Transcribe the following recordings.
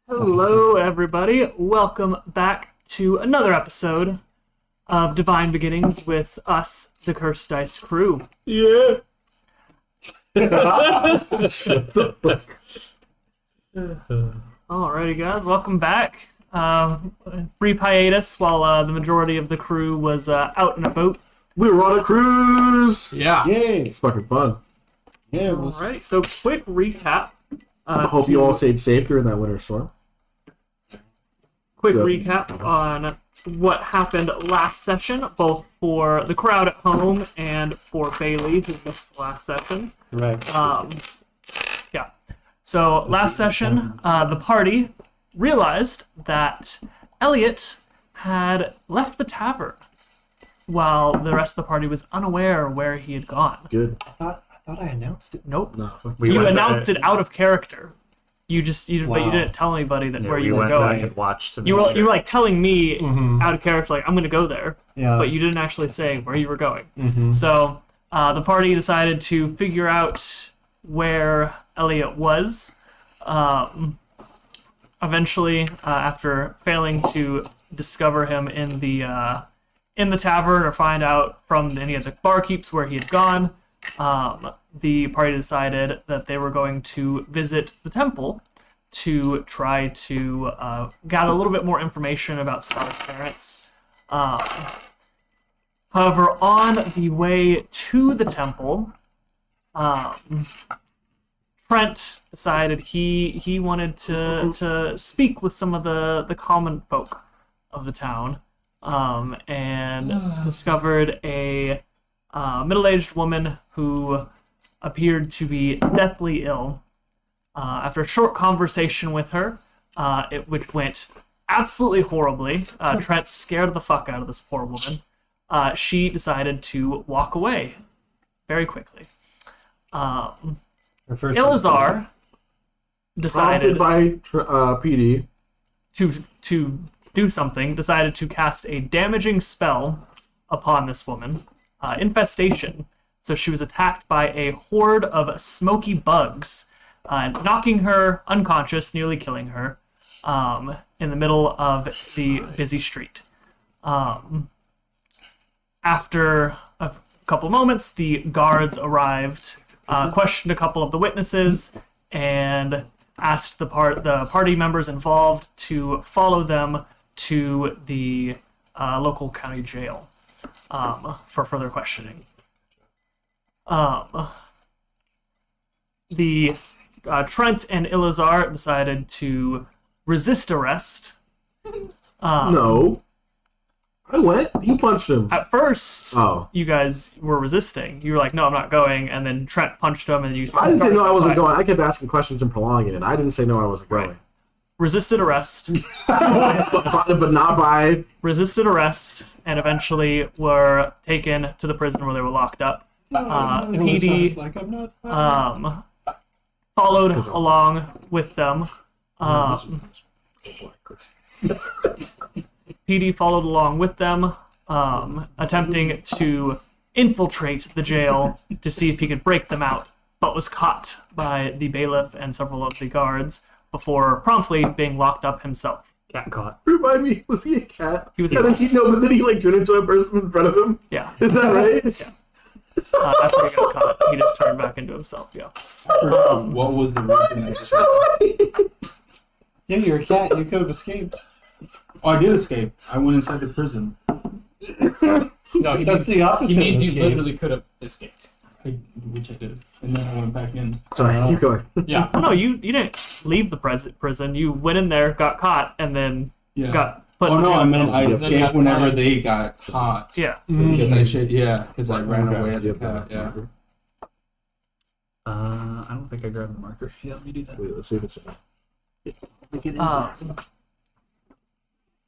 Hello, everybody. Welcome back to another episode of Divine Beginnings with us, the Cursed Dice crew. Yeah. Alrighty, guys. Welcome back. Brief hiatus while the majority of the crew was out in a boat. We were on a cruise. Yeah. Yay. It's fucking fun. Yeah. It was... Alright, so quick recap. I hope you all stayed safe during that winter storm. Quick recap on what happened last session, both for the crowd at home and for Bailey, who missed the last session. Right. Yeah. So last session, the party realized that Elliot had left the tavern while the rest of the party was unaware where he had gone. Good. I thought I announced it. Nope. No, fuck You announced it out of character. But you didn't tell anybody that where you were went going. back and watched to You were like telling me Mm-hmm. out of character, like I'm gonna go there, Yeah. but you didn't actually say where you were going. Mm-hmm. So the party decided to figure out where Elliot was. Eventually, after failing to discover him in the tavern or find out from any of the barkeeps where he had gone, the party decided that they were going to visit the temple to try to gather a little bit more information about Star's parents. However, on the way to the temple, Trent decided he wanted to speak with some of the common folk of the town, and discovered a middle-aged woman who appeared to be deathly ill. After a short conversation with her, which went absolutely horribly, Trent scared the fuck out of this poor woman. She decided to walk away very quickly. Ilazar decided prompted by PD. to do something, decided to cast a damaging spell upon this woman, infestation. So she was attacked by a horde of smoky bugs, knocking her unconscious, nearly killing her, in the middle of the busy street. After a couple moments, the guards arrived, questioned a couple of the witnesses, and asked the party members involved to follow them to the local county jail for further questioning. The Trent and Ilazar decided to resist arrest. No. I went. He punched him. At first, Oh. you guys were resisting. You were like, "No, I'm not going," and then Trent punched him, and you. I didn't say no, I wasn't going. I kept asking questions and prolonging it. I didn't say no, I wasn't going. Resisted arrest. But not by... Resisted arrest, and eventually were taken to the prison where they were locked up. PD Like I'm not. followed along with them. PD followed along with them, attempting to infiltrate the jail to see if he could break them out, but was caught by the bailiff and several of the guards before promptly being locked up himself. Cat caught. Remind me, was he a cat? He was a And then cat. he know, but then he like turned into a person in front of him. Yeah. Is that right? After he got caught, he just turned back into himself, yeah. What was the reason? Yeah, you're a cat. You could have escaped. Oh, I did escape. I went inside the prison. No, that's the opposite. He means of you escape. literally could have escaped. Which I did. And then I went back in. Sorry, you go. Yeah. Oh, no, you didn't leave the prison. You went in there, got caught, and then Yeah. got put Oh in no, I jail. meant I Then escaped that's whenever fine. they got caught. Yeah. Because I ran Okay. away as a Yep, cat. Yeah. I don't think I grabbed the marker. Yeah, let me do that. Wait, let's see if it's... I think it is.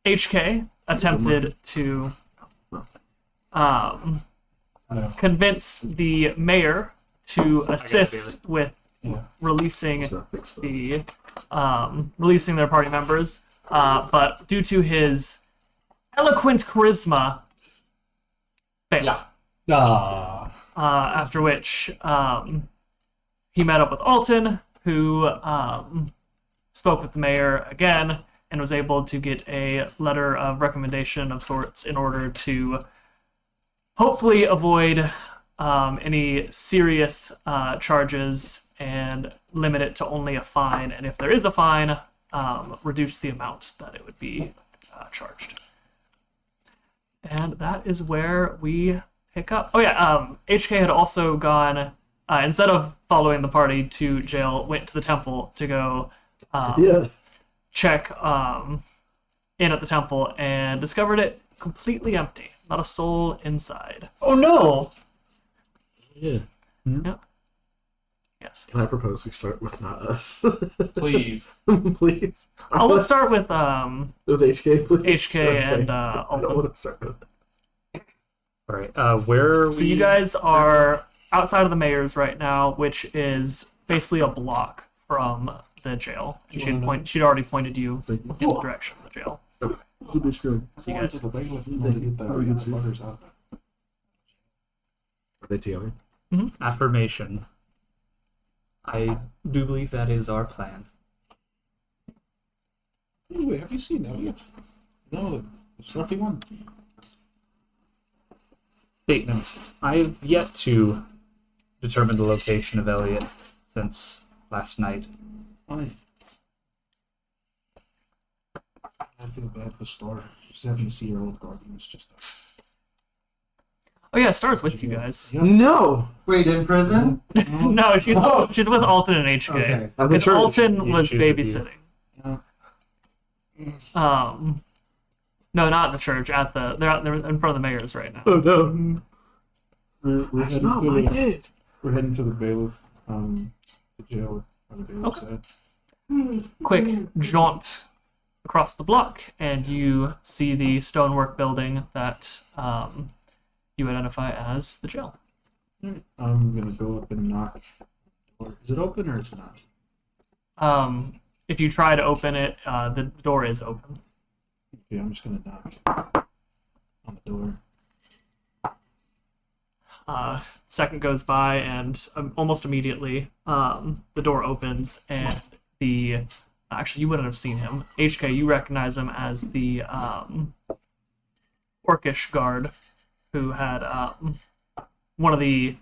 HK attempted to convince the mayor to assist with Yeah. releasing It's not fixed, though. the releasing their party members, but due to his eloquent charisma, failed. Yeah. Ah. After which he met up with Alton, who spoke with the mayor again and was able to get a letter of recommendation of sorts in order to hopefully avoid any serious charges and limit it to only a fine. And if there is a fine, reduce the amount that it would be charged. And that is where we pick up. Oh yeah, HK had also gone, instead of following the party to jail, went to the temple to go check in at the temple and discovered it completely empty. Not a soul inside. Oh no! Yeah. Yep. Yes. Can I propose we start with not us? Please. Please. Oh, let's start with with HK, please. HK and I don't Alton. want to start with it. All right. Where are we? So you guys are outside of the mayor's right now, which is basically a block from the jail. And she'd already pointed you in the direction of the jail. Keep it straight. So you guys. To the bailiff to get the buggers out. Are they together? Affirmation. I do believe that is our plan. Anyway, have you seen Elliot? No, the scruffy one. Statement. I have yet to determine the location of Elliot since last night. I feel bad for Star. Just having to see her old guardians just. Oh yeah, Star's with you guys. Yep. No! Wait, in prison? No, she's with Alton and HK. Okay. I'm Because sure. Alton was choose a view. babysitting. Yeah. No, not at the church. They're in front of the mayor's right now. Oh no. We're That's heading not to my the head. we're heading to the bailiff, the jail where the bailiff said. Quick jaunt across the block, and you see the stonework building that you identify as the jail. I'm gonna go up and knock. Is it open or it's not? If you try to open it, the door is open. Okay, I'm just gonna knock on the door. Second goes by, and almost immediately, the door opens, and actually, you wouldn't have seen him. HK, you recognize him as the orcish guard who had one of the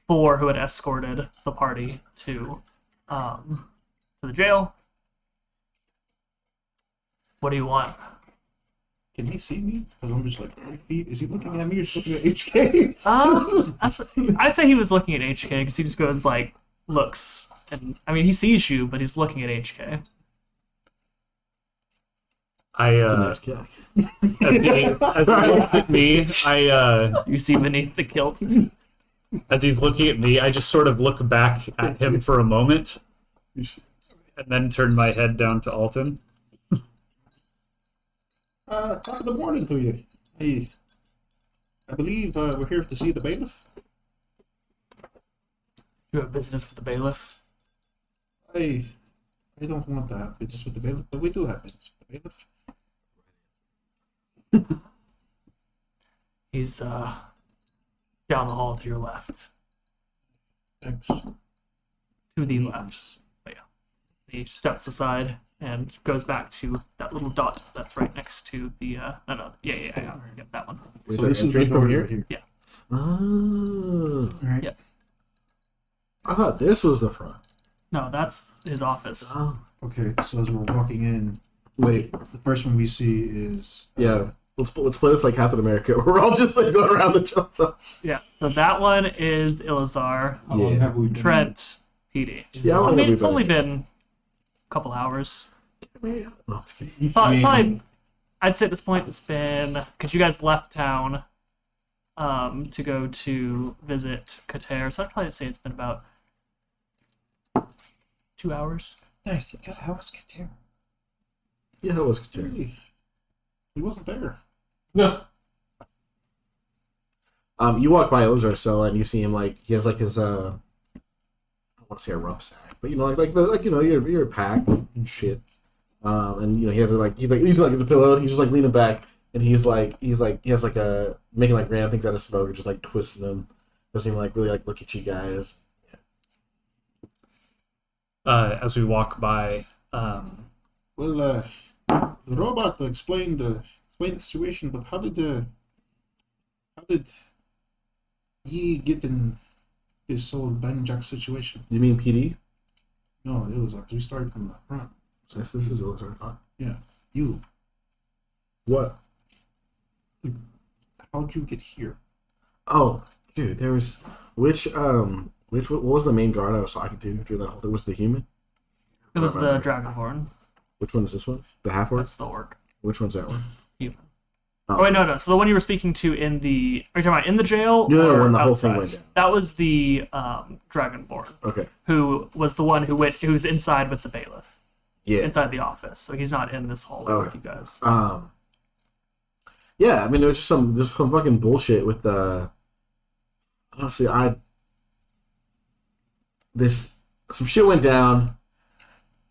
4 who had escorted the party to the jail. What do you want? Can he see me? Because I'm just like 30 feet. Is he looking at me or just looking at HK? I'd say he was looking at HK because he just goes like looks, and I mean he sees you, but he's looking at HK. Nice guy. As he looks at me, You see beneath the kilt. as he's looking at me, I just sort of look back at him for a moment, and then turn my head down to Alton. Top of the morning to you. Hey, I believe we're here to see the bailiff. You have business with the bailiff. I don't want to have business with the bailiff, but we do have business with the bailiff. He's down the hall to your left. Thanks. To the left. But yeah. He steps aside and goes back to that little dot that's right next to the yeah, that one. So this is the door right here. Yeah. Oh. Alright. Yeah. I thought this was the front. No, that's his office. Oh. Okay, so as we're walking in, Wait. the first one we see is Yeah. Let's play this like Captain America. We're all just like going around the jumps house. Yeah. So that one is Ilazar, How long Yeah. have we been? Trent, PD. Yeah, how I long mean, have it's we only been? been a couple hours. No, I'm just kidding. Probably, I'd say at this point it's been, because you guys left town to go to visit Kater, so I'd probably say it's been about 2 hours. Nice. How was Kater? Yeah, that was good. Hey, he wasn't there. No. You walk by Elazar's cell and you see him like he has like his I don't want to say a rucksack, but you know like you know your pack and shit. And you know he has it like he's using like as a pillow and he's just like leaning back and he has like a making like random things out of smoke and just like twisting them. Doesn't even like really like look at you guys. as we walk by. Well, the robot explained the situation, but how did he get in this whole Banjak situation? You mean PD? No, it was we started from the front. Yes, this is Illusory. Yeah, you. What? How'd you get here? Oh, dude, there was what was the main guard I was talking to through that whole thing? Was it the human? It was the Dragonborn. Which one is this one? The half orc? That's the orc. Which one's that one? Human. Oh. Oh wait, no. So the one you were speaking to in the are you talking about in the jail? No, or when the whole outside? thing went down. That was the Dragonborn, Okay. who was the one who's inside with the bailiff, Yeah. inside the office. So he's not in this hallway with you guys. Yeah, I mean, it was just some fucking bullshit with the. Honestly, some shit went down,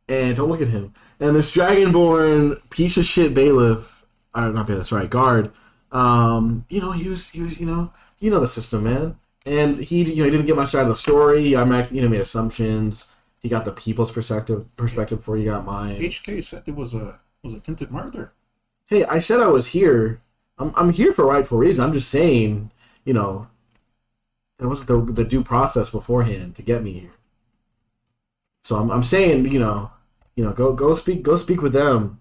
and don't look at him. And this Dragonborn piece of shit bailiff, or not bailiff, sorry, guard. He was, the system, man. And he didn't get my side of the story. I made assumptions. He got the people's perspective before he got mine. HK said it was attempted murder. Hey, I said I was here. I'm here for rightful reason. I'm just saying, there wasn't the due process beforehand to get me here. So I'm saying, go speak with them,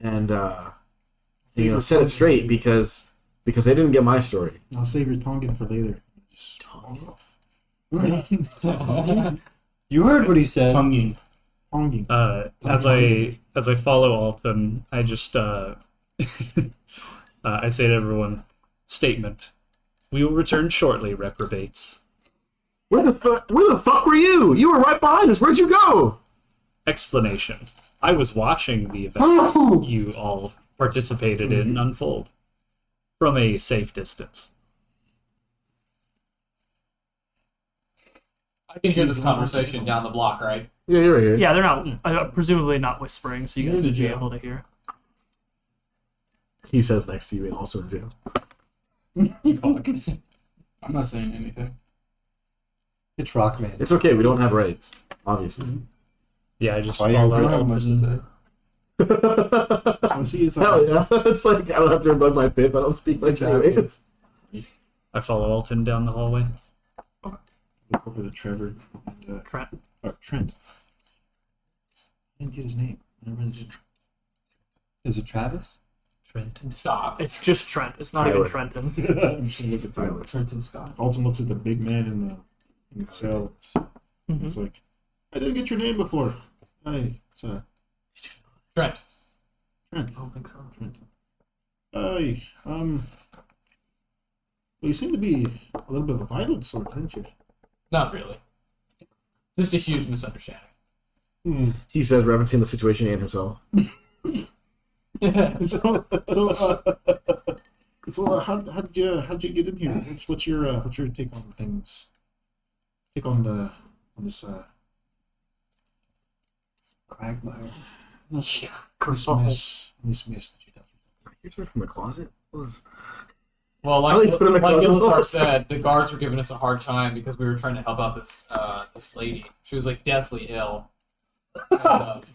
and set it straight because they didn't get my story. I'll save your Tongan for later. Just walk off. You heard what he said. Tonguing. Tongan. As I follow Alton, I just I say to everyone, statement. We will return shortly, reprobates. Where the fuck were you? You were right behind us. Where'd you go? Explanation. I was watching the events you all participated in unfold from a safe distance. I can hear this conversation down the block, right? Yeah, you're right here. Yeah, they're not presumably not whispering, so you guys would be able to hear. He says next to you and also in jail. I'm not saying anything. It's Rockman. It's okay. We don't have rights, obviously. Yeah, I just Why you follow I don't have much to Alton. say. Oh, see, it's Hell yeah. It's like, I don't have to above my pip. I don't speak much anyways. I follow Alton down the hallway. Look over to Trevor and Trent. Trent. I didn't get his name. I really did. Is it Travis? Trenton. Stop. It's just Trent. It's not even Trenton. I'm just gonna look at Tyler. Trenton Scott. Alton looks at the big man in the cell. Mhm. It's like, I didn't get your name before. Hi, sir. Trent. Trent. I don't think so. Hi. Well, you seem to be a little bit of a violent sort, aren't you? Not really. Just a huge misunderstanding. He says, referencing the situation and himself. So how'd you get in here? What's your take on things? Take on this Quagmire. this mess that you got. You're coming from the closet? What was... Well, I like like to put in the closet. Gilizar said, the guards were giving us a hard time because we were trying to help out this lady. She was like deathly ill. And,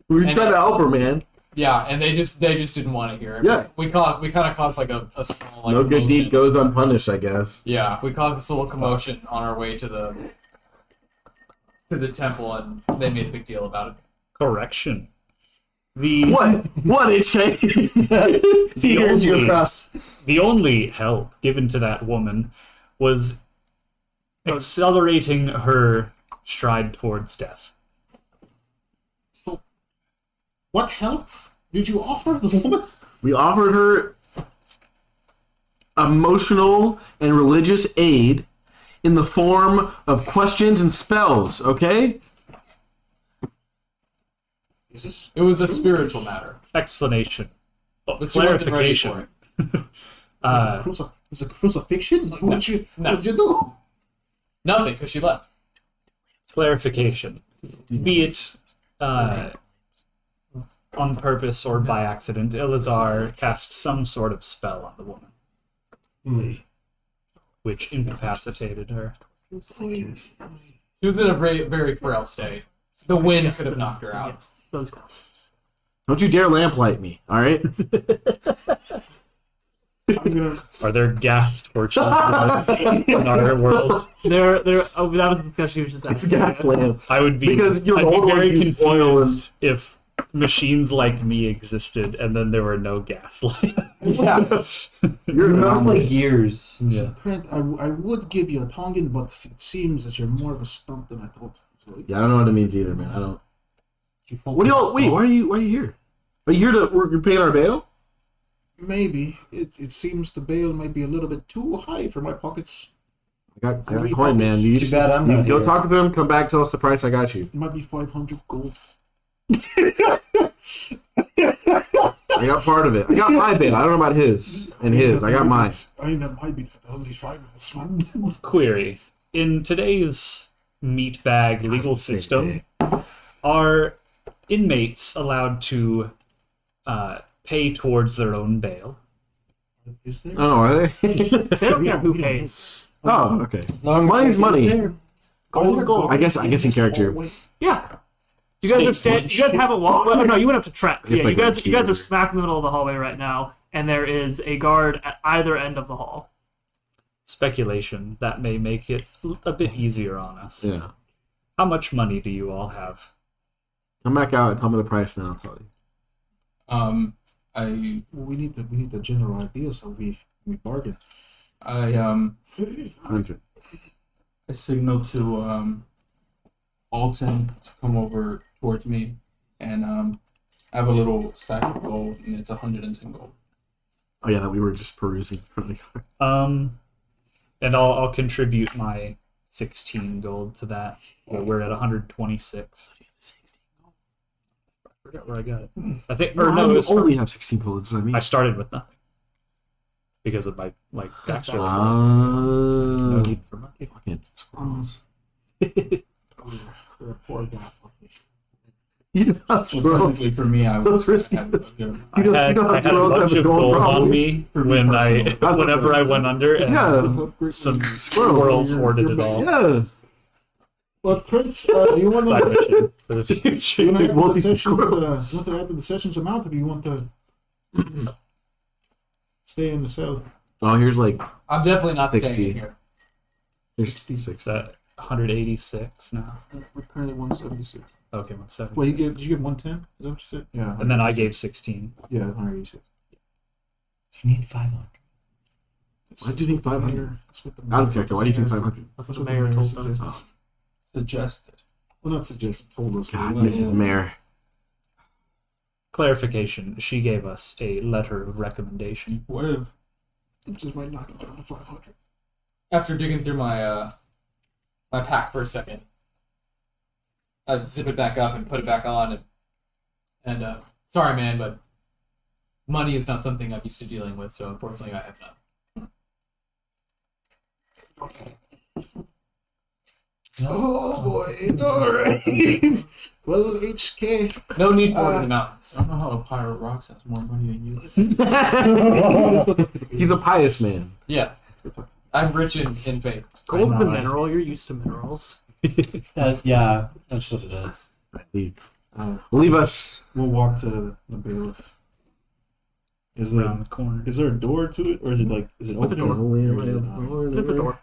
We were just And, trying to help her, man. yeah, and they just didn't want to hear it. Yeah. We kind of caused like a small like No good deed commotion. goes unpunished, I guess. Yeah, we caused this little commotion on our way to the temple, and they made a big deal about it. Correction. The What, HK? Here's your only- cross. the only help given to that woman was accelerating her stride towards death. So, what help did you offer the woman? We offered her emotional and religious aid in the form of questions and spells, okay? Is this? It was a spiritual matter, Explanation. but she wasn't ready for Clarification. it. Is it crucifixion? Like, what'd you do? Nothing, because she left. Clarification. Be it on purpose or by accident, Ilizar cast some sort of spell on the woman, which incapacitated her. She was in a very, very frail state. The wind could have knocked her out. Yes, those goblins. Don't you dare lamplight me, all right? I'm gonna. Are there gas torches in our world? Oh, that was the discussion you were just It's asking. gas lamps. I would be Because you're I'd old be ones very use oil confused if machines like me existed and then there were no gas lamps. Yeah. You're an Not anomaly. like years. Yeah. Trent, I would give you a Tongan, but it seems that you're more of a stump than I thought. So, Yeah, I don't know what it means either, man. I don't. You What do y'all? Wait, why are you here? Are you here to? You're paying our bail? maybe it seems the bail might be a little bit too high for my pockets. I got a coin, man. You Too just bad I'm you not go here. talk to them. Come back. Tell us the price. I got you. It might be 500 gold. I got part of it. I got my bail. I don't know about his and his. I got mine. I think that might be only 5 of us, man. Query. In today's meatbag legal system, are inmates allowed to pay towards their own bail? Is there? Oh, are they? They don't care who pays. Oh, okay. Money's money. Gold is gold. I guess in character. Yeah. You guys are you guys have a wall. Well, no, you went up to Trent. So It's yeah, like you guys a are smack in the middle of the hallway right now, and there is a guard at either end of the hall. Speculation. That may make it a bit easier on us. Yeah. How much money do you all have? Come back out and tell me the price now. I'll tell you. I We need the general idea so we bargain. 100. I signaled to Alton to come over towards me, and I have a little sack of gold, and it's 110 gold. Oh yeah, that we were just perusing from the card. And I'll contribute my 16 gold to that. So we're at 126. I forgot where I got it. I think, or no, it you was only have 16 gold. That's what I mean. I started with nothing because of my actual. No Ah, need for money. fucking squirrels. We're a poor guy. You know how Well, squirrels. technically for me, I Those risky- had- You know I how had a squirrels bunch have a of gold gold problem? on me whenever I went under, and Yeah, some Squirrels. squirrels hoarded it all. yeah. Well, Prince, do you want Side to mission for the future. add to Multi- the session? You want to add to the sessions amount, or do you want to stay in the cell? Oh, here's like I'm definitely not 60. staying in here. there's It's 6. at 186 now. We're currently 176. Okay, 170. Well, did you give 110? Is that what you said? Yeah. And then I gave 16. Yeah, 186. You need 500. Why do you think 500? That's what the Out of character. Why do you think 500? That's That's what what the mayor told suggested. them. suggested. Well, not suggested, told us. God, Mrs. Mayor. Clarification: she gave us a letter of recommendation. What if It just might knock it down to 500. After digging through my my pack for a second, I zip it back up and put it back on, and sorry, man, but money is not something I'm used to dealing with, so unfortunately, I have none. Oh boy! All right. Well, HK. No need for it in the mountains. I don't know how a pirate rocks has more money than you. He's a pious man. Yeah, I'm rich in faith. Gold's I the know, mineral. You're used to minerals. Yeah, that's what it is. Leave. Leave us. We'll walk to the bailiff. Is Around there the corner. is there a door to it, or is it With a open? door. Or is it, It's a door.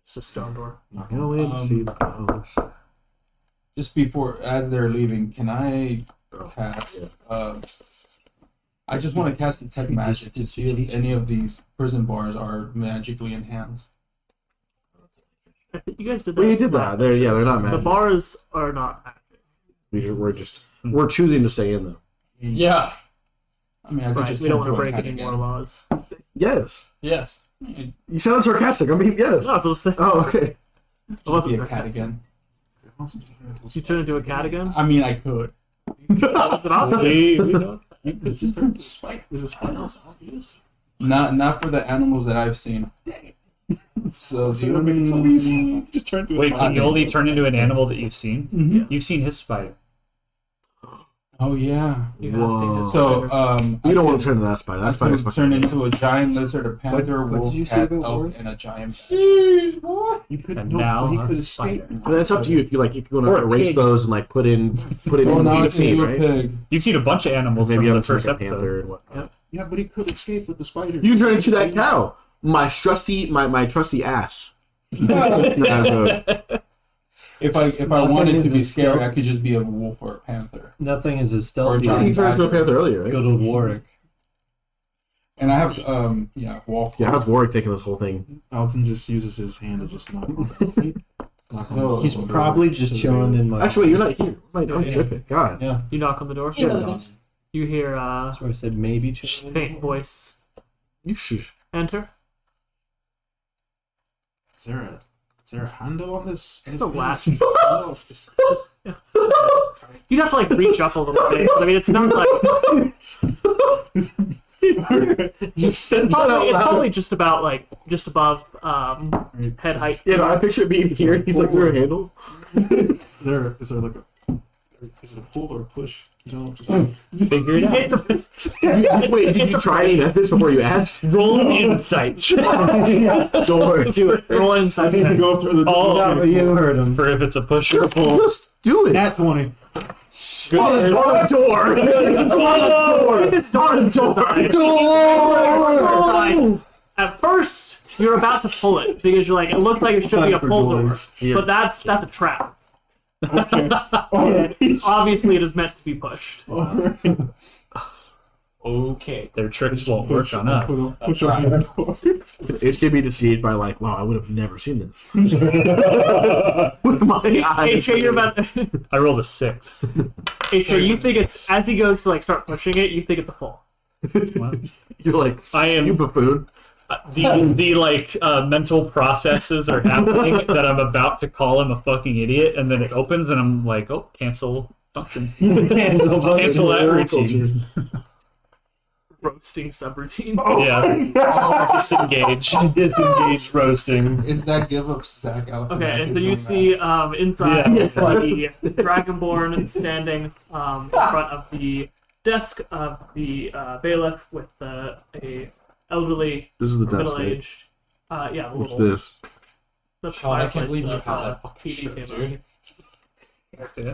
It's a stone door. knock Go in and see the flowers. Just before, as they're leaving, can I cast? I just want to cast detect magic to see if any of these prison bars are magically enhanced. I think you guys did that. Well, you did last that. They're they're not The magic. bars are not active. We're choosing to stay in them. Yeah. I mean, I could Right, just we don't turn want to to a break cat any more again. laws. Yes. Yes. You sound sarcastic. I mean, yes. No, that's what I'm saying. Oh, okay. It wasn't Be a cat sarcastic. again. You turn into a cat again? I mean, I could. That's an option. We don't. You could just turn to Spike. Is this spike else obvious? not for the animals that I've seen. So So that makes it so easy. Just turn to a Wait, spike. can you only turn into an animal that you've seen? Mhm. You've seen his spider. Oh yeah. You have to Whoa. hit So You don't want to turn to that spider. I That spider's could fucking turn into a giant lizard, a panther, what did wolf, you say cat, about elk, Warwick? and a giant. Jeez, boy. You could And no, now but he a could spider. escape. But that's up to you if you like. If you want Or to a erase pig. those and like put in Oh, now I the can do a right? pig. You've seen a bunch of animals Maybe from I'm the first like a episode. panther and whatnot. Yeah, but he could escape with the spider. You turn into that cow. My trusty ass. Nah, If I Nothing wanted to is be a scary, stealth. I could just be a wolf or a panther. Nothing is as Or stealthy giant you as turned into a panther earlier, right? good old Warwick. And I have wolf. Yeah, how's Warwick taking this whole thing? Alton just uses his hand to just knock on. Oh, He's probably just chilling in my. Actually, wait, you're not here. I'm Yeah. tripping. God. Yeah, You knock on the door. Yeah. You hear that's why I said maybe chilling. faint voice. You should. Enter. Is there a handle on this? It's a latch. No, it's just- Yeah. You'd have to like reach up a little bit. I mean, it's not like Just said it's probably just about like just above head height. Yeah, no, I picture it being here. And he's like, "Through a handle." is there like a is it a pull or a push? No, just Figure it out. It's a Wait, did you try any methods before you asked? Roll insight. Doors. do it. Roll inside. I need to check. go through the Oh, Yeah, but you heard him. For if it's a push or a pull. Just do it. Nat 20. On a door. On a door. Inside. At first, you're about to pull it because you're like, it looks like it should be a For pull door, doors. but that's a trap. Okay. Obviously, it is meant to be pushed. Okay. Their tricks won't work on us. Push on the door. HKB deceived by like, wow, I would have never seen this. With my eyes. HJ, you're about. I rolled a 6. HJ, you think it's as he goes to like start pushing it, you think it's a pull. You're like, I you am buffoon. the mental processes are happening that I'm about to call him a fucking idiot, and then it opens, and I'm like, oh, cancel function, cancel that routine. Roasting subroutine. Yeah, disengage. Disengaged roasting. Is that give of Zach Galifianakis? Okay, and then you see inside Yeah. the Dragonborn standing in front of the desk of the bailiff with a elderly, This is the desk, right? middle-aged. Yeah, What's little. this? The Sean, I can't fireplace believe you that, have that fucking PD shirt, came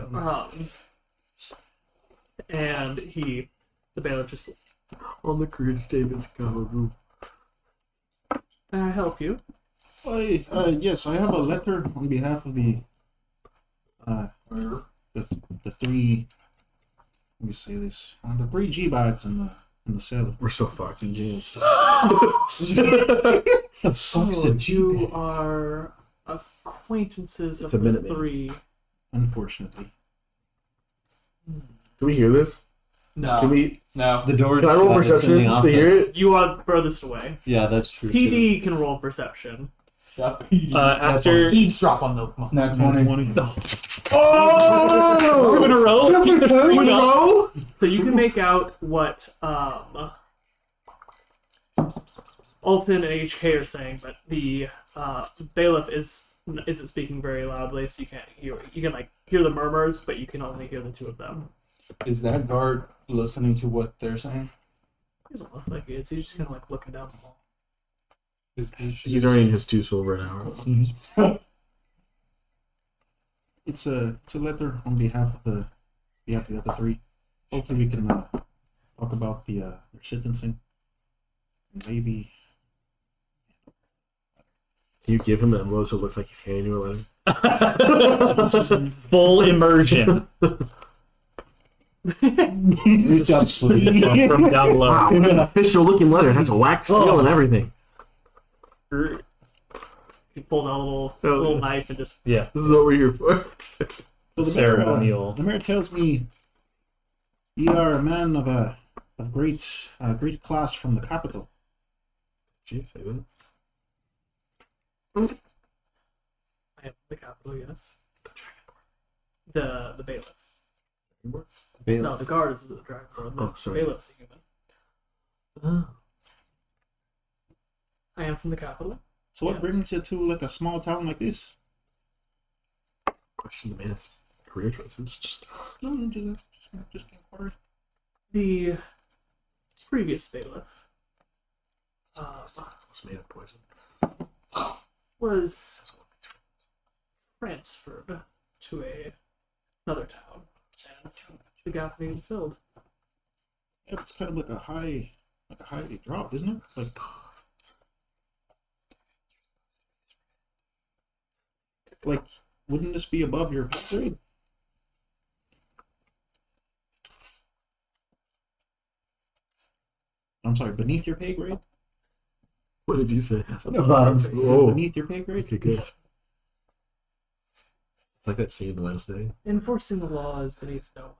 dude. out. And the bailiff just, On the career statements go. may I help you? Yes, I have a letter on behalf of the three. Let me say this: the three G bags in the cellar. We're so fucked in jail. The fuck's So a you G-bag? are acquaintances It's of a the Minuteman. three. Unfortunately, Can we hear this? No. Can we? No. The door. Can I roll perception to hear it? You are furthest away. Yeah, that's true. PD can roll perception. After Eavesdrop on the. Nat 20. Oh! 2 in a row. Keep the streak up. So you can make out what Alton and HK are saying, but the bailiff isn't speaking very loudly, so you can't hear. You can like hear the murmurs, but you can only hear the two of them. Is that guard listening to what they're saying? He doesn't look like it. He's just kind of like looking down the hall. He's earning his 2 silver an hour. it's a letter on behalf of the other three. Hopefully, we can talk about their sentencing. Maybe. Can you give him an envelope so it looks like he's handing you a letter? Full immersion Good job, Slee. from down low. Wow, what an official looking letter. It has a wax seal and everything. He pulls out a little Oh, little yeah. knife and just. Yeah, This is what we're here for. So the ceremonial. mayor tells me you are a man of great class from the capital. Gee, say that. I have the capital, yes. The bailiff. No, the guard is the dragonborn. Oh, The sorry. bailiff's a human. Oh. I am from the capital. So what Yes. brings you to like a small town like this? Question the man's career choices. Just No, just getting quarters. The previous bailiff it's made of poison. was transferred to another town, and the gap being filled. Yeah, it's kind of like a high drop, isn't it? Like, wouldn't this be above your pay grade? I'm sorry, beneath your pay grade? What did you say? Above. Oh, Beneath your pay grade? okay, good. It's like that scene Wednesday. Enforcing the law is beneath no one.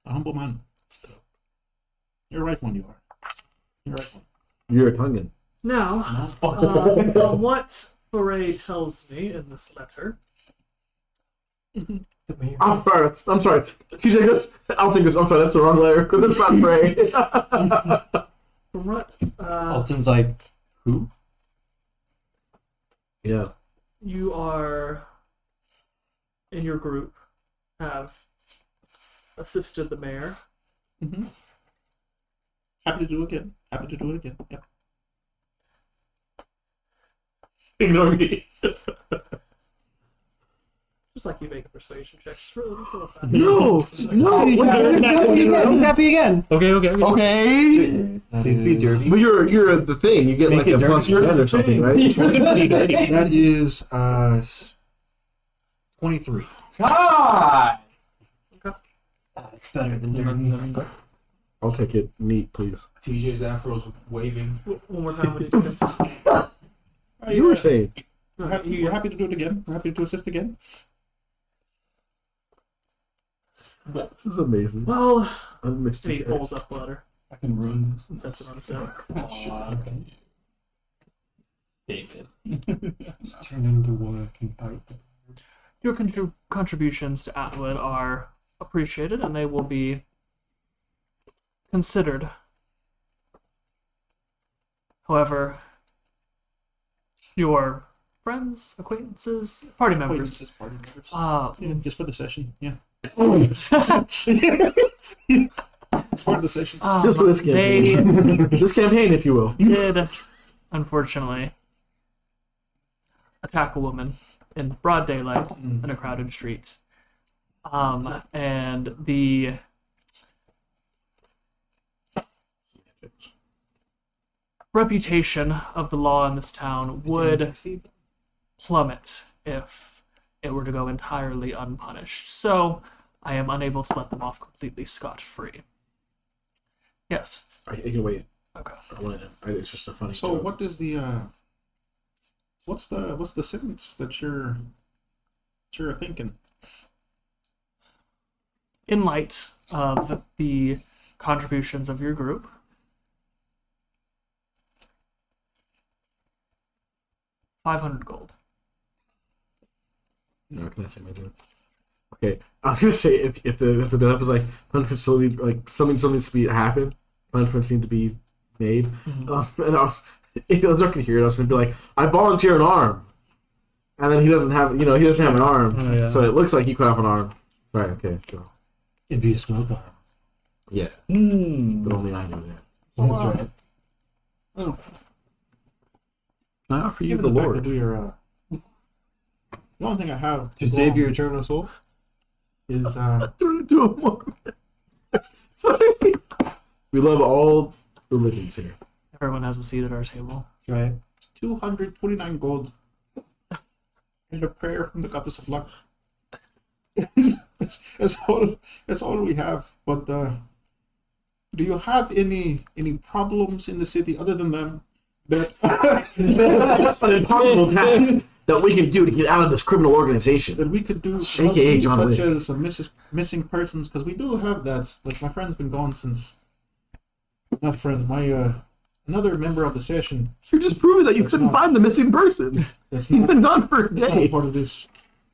A humble man. You're right one, you are. You're right one. You're a Tongan. Now, No? from what Foray tells me in this letter, I'm sorry. TJ goes, I'll take this. I'm sorry, that's the wrong letter because it's not Frey. from what Alton's like, who? Yeah. you are in your group have assisted the mayor. Mm-hmm. Happy to do it again. Yep. Ignore me. Just like you make a persuasion check. It's really difficult with that. No. Happy again. Okay. Okay. Please be dirty. But you're the thing. You get Make like it a dirty. plus 10 or something, right? That is 23. God! It's better than dirty. I'll take it neat, please. TJ's afro's waving. One more time, what did you say? You were saying. We're happy to do it again. We're happy to assist again. This is amazing. Well, Unmixed and he guys. pulls up the letter I can ruin this. and sets it on his desk. David. Just turn into work and fight. Your contributions to Atwood are appreciated, and they will be considered. However, your friends, acquaintances, party members, Party members. uh, Just for the session, yeah. It's part of the session. Just for this they campaign. This campaign, if you will. did, unfortunately, attack a woman in broad daylight in a crowded street. And the reputation of the law in this town would plummet if it were to go entirely unpunished. So I am unable to let them off completely scot-free. Yes. You can wait. Okay. I want to. It's just a funny So joke. what is the what's the sentence that you're thinking? In light of the contributions of your group, $500 gold. No, can I say my joke? Okay, I was gonna say if the build-up was like punishment slowly, like something needs to be happen, punishments need to be made, and I was if the joke could hear it, I was gonna be like, I volunteer an arm, and then he doesn't have he doesn't have an arm, Oh, yeah. so it looks like he cut off an arm. Sorry, okay, go. It'd be a smoke bomb. Yeah, but only I know that. That's right. I offer you Given the the fact Lord. that we are the only thing I have To save your eternal soul? is Do a moment. Sorry. We love all religions here. Everyone has a seat at our table. Right. 229 gold and a prayer from the goddess of luck. That's all we have. But do you have any problems in the city other than them? That An impossible task that we can do to get out of this criminal organization. that we could do, AKA John such Wick. as missing persons, because we do have that. Like my friend's been gone since. Not friends, my another member of the session. You're just proving that you That's couldn't not- find the missing person. That's He's not, been gone for a that's not day. part of this.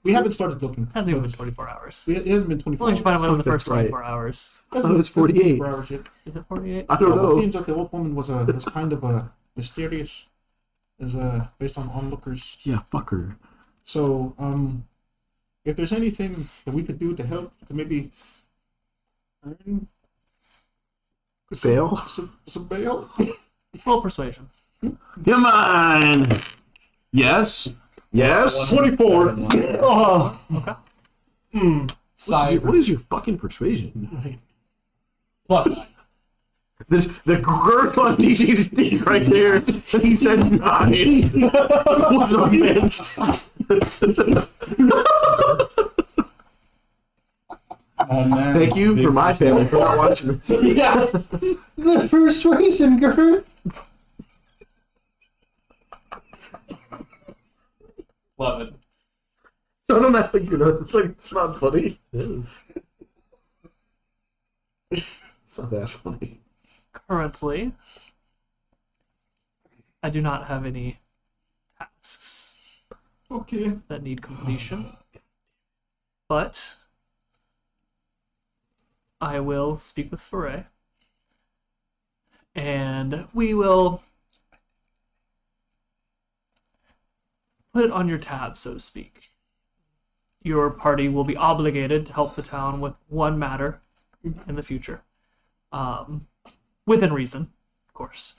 We haven't started looking. Hasn't even but been 24 hours. It hasn't been As 24 long as you find hours. out within the That's first right. 24 hours. I thought it was 48. 24 hours yet. Is it 48? I don't It know. seems like the old woman was kind of mysterious, as based on onlookers. Yeah, fuck her. So if there's anything that we could do to help to maybe earn Bail? some bail. Roll persuasion. Come on. Yes. Yes. 24. Oh. Side What is your fucking persuasion? plus The girth on DJ's dick right there. He said 9. Was a miss. Oh man. Thank you for my family for not watching this. yeah. The persuasion, girl. 11. I don't know, you know, it's like, it's not funny. It's not that funny. Currently, I do not have any tasks Okay. that need completion, but I will speak with Foray, and we will put it on your tab, so to speak. Your party will be obligated to help the town with one matter in the future. Within reason, of course.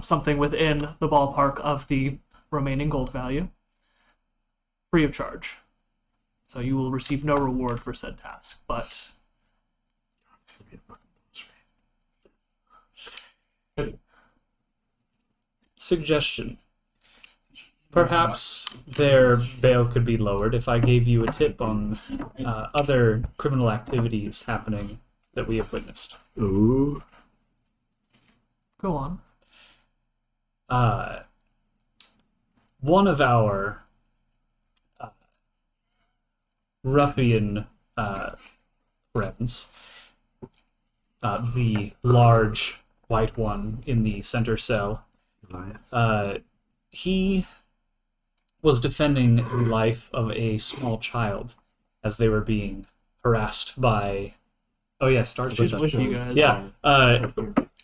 Something within the ballpark of the remaining gold value. Free of charge. So you will receive no reward for said task, but... It's gonna be a fucking Suggestion. Perhaps their bail could be lowered if I gave you a tip on other criminal activities happening that we have witnessed. Ooh. Go on. One of our ruffian friends, the large white one in the center cell, he was defending the life of a small child as they were being harassed by... Oh yeah, Star. She's with you guys. Yeah,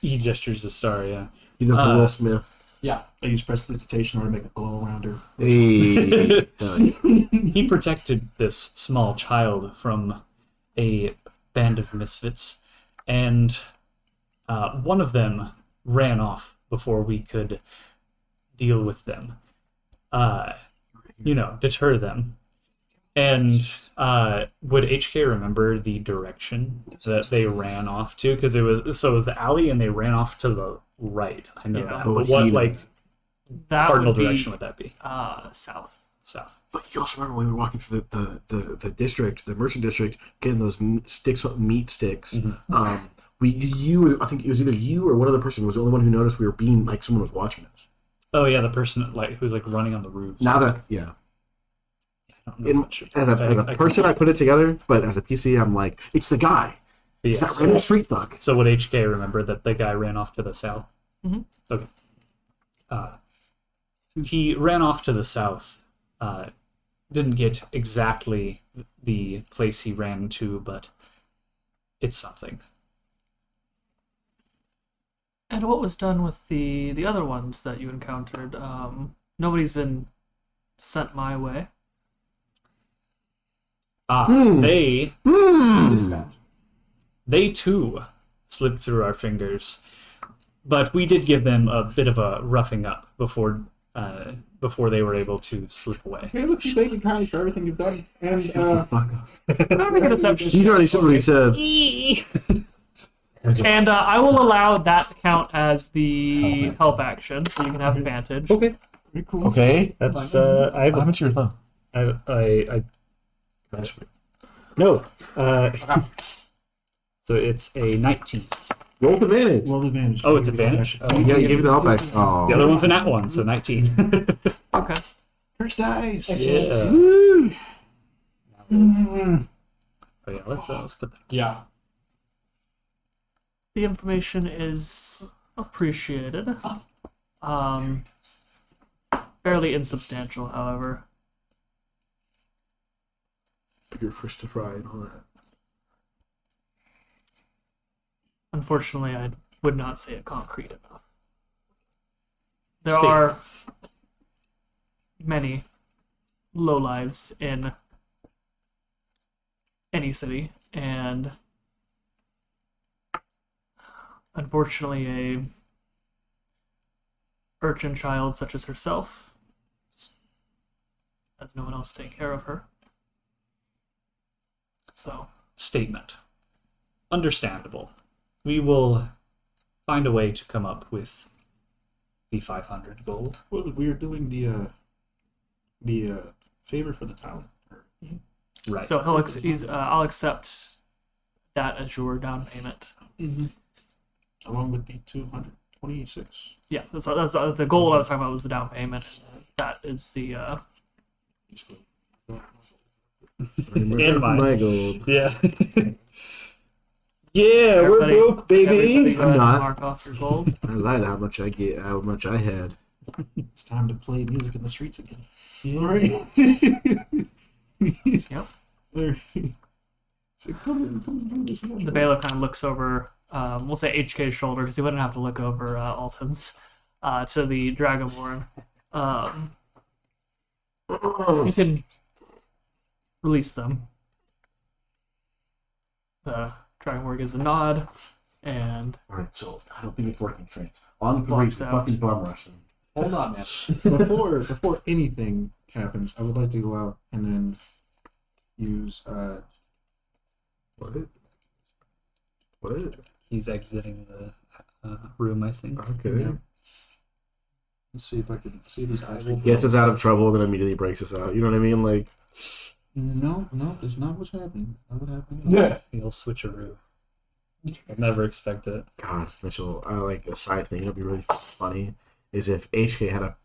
he gestures the star, yeah. He does the Will Smith. Yeah. I use prestidigitation to make a glow around her. Hey. He protected this small child from a band of misfits, and one of them ran off before we could deal with them. Deter them. And would HK remember the direction that they ran off to? Because it was the alley, and they ran off to the right. I know Yeah. that. Oh, But what he- That cardinal would be, direction would that be? South. South. But you also remember when we were walking through the district, the merchant district, getting those meat sticks. Mm-hmm. I think it was either you or one other person was the only one who noticed we were being like someone was watching us. Oh yeah, the person who's running on the roofs. Now that yeah, I don't know much. as a person I put it together, but as a PC I'm like it's the guy. Yeah, It's that random street thug. So would HK remember that the guy ran off to the south? Mhm. Okay. He ran off to the south. Didn't get exactly the place he ran to, but it's something. And what was done with the other ones that you encountered? Nobody's been sent my way. They Dispatch. they too slipped through our fingers, but we did give them a bit of a roughing up before they were able to slip away. Hey, look, thank you kindly for everything you've done. And Can I make a deception? He's already said what he said. And I will allow that to count as the help action, so you can have advantage. Okay, very cool. Okay. that's I have What happened to your thumb? I no. So it's a 19. Roll with advantage. Well, advantage. Oh, it's advantage? Oh. Yeah, you gave me the help back. Oh. The other one's a nat 1, so 19. Okay. First dice. Yeah. Woo. Oh yeah, let's put that. Yeah. The information is appreciated. Fairly insubstantial, however. Bigger fish to fry and all that. Unfortunately, I would not say it concrete enough. There State. are many lowlives in any city, and unfortunately, a urchin child such as herself has no one else to take care of her. So, Statement. Understandable. We will find a way to come up with the 500 gold. Well, we are doing the favor for the town. Right. so I'll accept that as your down payment. Along with the 226. Yeah, that's the goal I was talking about was the down payment. That is the In mine. My gold. Yeah. Yeah, we're Everybody- broke, baby. everybody go ahead and not. mark off your gold. I lied how much I get, how much I had. It's time to play music in the streets again. Yep. So come do this again. The bailiff kind of looks over, we'll say HK's shoulder, because he wouldn't have to look over Alton's, to the Dragonborn. You can release them. The Dragonborn gives a nod, and Alright, so I don't think it's working, Trent. On three, Walks out. fucking bum rush them. Hold on, man. Before anything happens, I would like to go out and then use What? What? He's exiting the room, I think. Okay. Yeah. Let's see if I can see these eyes. Gets us out of trouble, then immediately breaks us out. You know what I mean? Like, No, that's not what's happening. Not what happening. Yeah. He'll switcheroo. I'll never expect it. God, Mitchell, like a side thing, it'd be really funny is if HK had a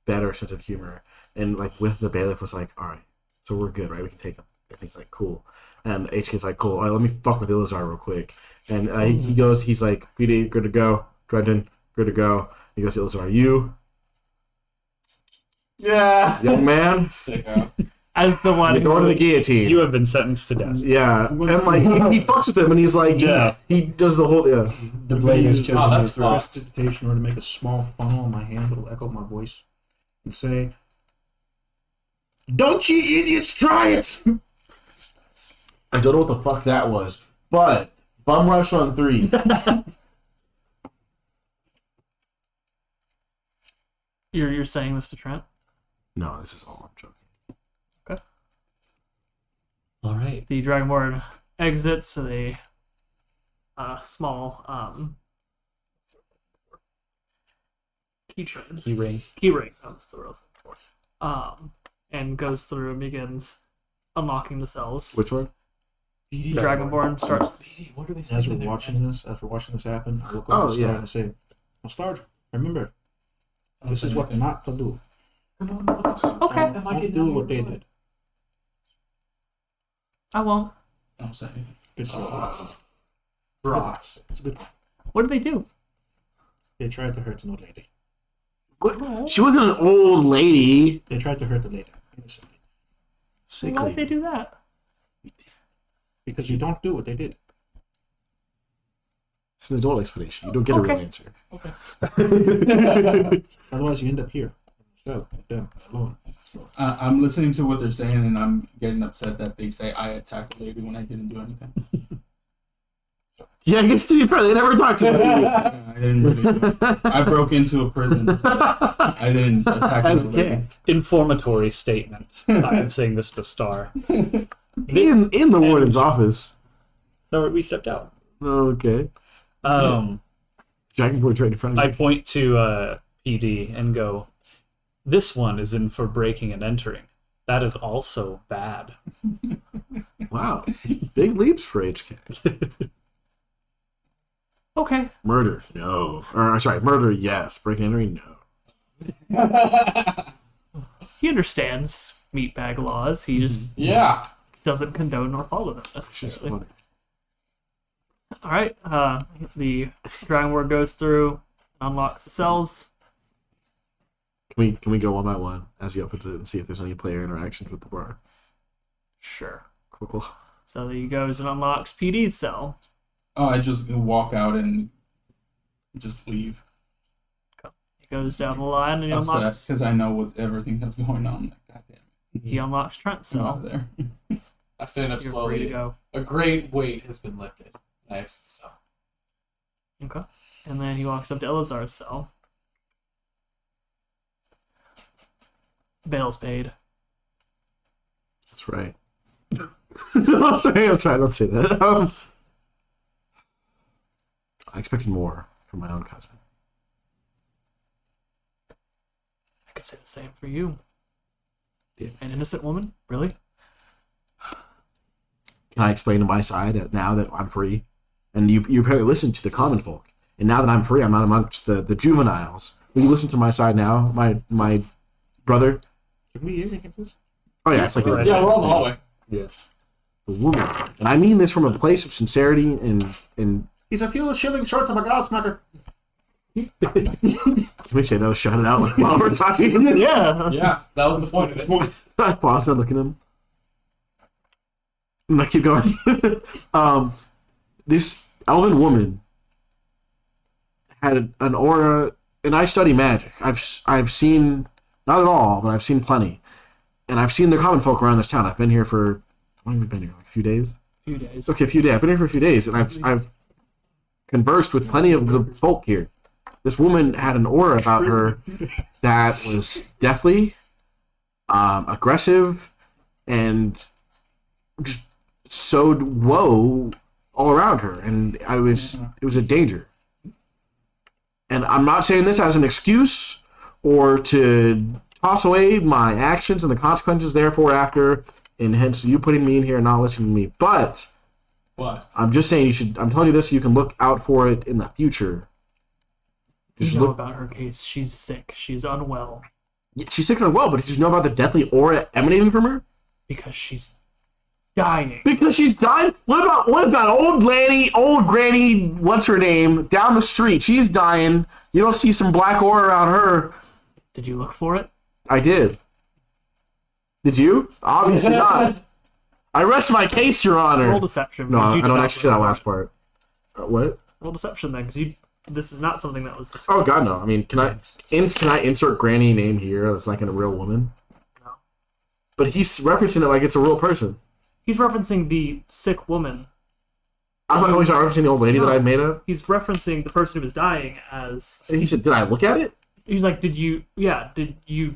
better sense of humor and like with the bailiff was like, all right, so we're good, right? We can take him. And he's like, cool. And HK's like, cool. All right, let me fuck with Ilizar real quick. And he goes, he's like, PD, good to go. Drenton, good to go. He goes to Ilizar, you, Yeah. young man, Sicko. as the one you're going to the guillotine. You have been sentenced to death. Yeah, and like he fucks with him, and he's like, Yeah. he does the whole The blade is chosen Oh, that's for fun. prestidigitation or to make a small funnel in my hand that will echo my voice and say, "Don't ye idiots try it!" I don't know what the fuck that was, but bum rush on 3. you're saying this to Trent. No, this is all I'm joking. All right. The Dragonborn exits the small keychain. He ring. Keyring, that was the word I was looking for. And goes through and begins unlocking the cells. Which one? The Dragonborn starts. PD, what are they As saying? we're in there, watching man? this, after watching this happen, I look over Oh, to Star yeah. and I say, "Well, Star, remember, Don't this say is what anything. not to do. Come on, look. Okay, Am I Don't getting do out what of they here? did." I won't. Don't say anything. Good job. Bras. It's a good one. What did they do? They tried to hurt an old lady. What? She wasn't an old lady. They tried to hurt the lady innocently Why did they do that? because you don't do what they did. It's an adult explanation. You don't get a real Okay. answer. Otherwise, you end up here in the cell with them alone. So I'm listening to what they're saying, and I'm getting upset that they say I attacked a lady when I didn't do anything. Yeah, I guess to be fair, they never talked to me. I didn't really. I broke into a prison. I didn't attack As a a lady. kid. Informatory statement. I'm saying this to Star. In the warden's office. No, we stepped out. Okay. Dragonborn's right in front of I me. point to PD and go, this one is in for breaking and entering. That is also bad. Wow. Big leaps for HK. Okay. Murder, no. Or sorry, murder, yes. Breaking and entering, no. He understands meatbag laws. He just Yeah. doesn't condone or follow them It's just necessarily. funny. All right. The Dragonborn goes through and unlocks the cells. Can we go one by one as you open it and see if there's any player interactions with the bar? Sure. Cool. So he goes and unlocks PD's cell. Oh, I just walk out and just leave. He goes down the line and he Upset unlocks. because I know what everything that's going on. Like, goddamn, He unlocks Trent's I'm cell. out of there. I stand up You're free to slowly. go. A great weight has been lifted. I exit the cell. Okay. And then he walks up to Elazar's cell. Bail's paid. That's right. I'm sorry, I'm trying not to say that. I expected more from my own cousin. I could say the same for you. Yeah. An innocent woman? Really? Can I explain to my side now that I'm free? And you apparently listen to the common folk. And now that I'm free, I'm not amongst the juveniles. Will you listen to my side now, my brother? Can we hear him, please? Oh yeah, it's like Yeah, we're on the hallway. the woman. And I mean this from a place of sincerity and He's a few shillings short of a gobsmacker. can we say that? Shout it out like while we're talking. Yeah. Yeah, that was the point of it. I pause and look at him. And I keep going. This elven woman had an aura, and I study magic. I've seen, not at all, but I've seen plenty. And I've seen the common folk around this town. I've been here for, how long have we been here? Like a few days? Few days. Okay, a few days. I've been here for a few days, and I've conversed with plenty of the folk here. This woman had an aura about her that was deathly, aggressive, and just sowed woe all around her, and it was a danger. And I'm not saying this as an excuse or to toss away my actions and the consequences therefore after, and hence you putting me in here and not listening to me. But What? I'm just saying I'm telling you this so you can look out for it in the future. Just You know look. about her case. She's sick. She's unwell She's sick and well, but did you know about the deathly aura emanating from her? because she's dying. Because she's dying? What about old granny, what's her name, down the street? She's dying. You don't see some black aura around her. Did you look for it? I did. Did you? Obviously not. I rest my case, Your Honor. Roll deception. No, because you I did don't not actually say that look last for it. part. What? Roll deception then, because this is not something that was discussed. Oh God, no. I mean, can I insert granny name here that's like a real woman? No. But he's referencing it like it's a real person. He's referencing the sick woman. I thought he was referencing the old lady that I made up. He's referencing the person who was dying as. And he said, "Did I look at it?" He's like, did you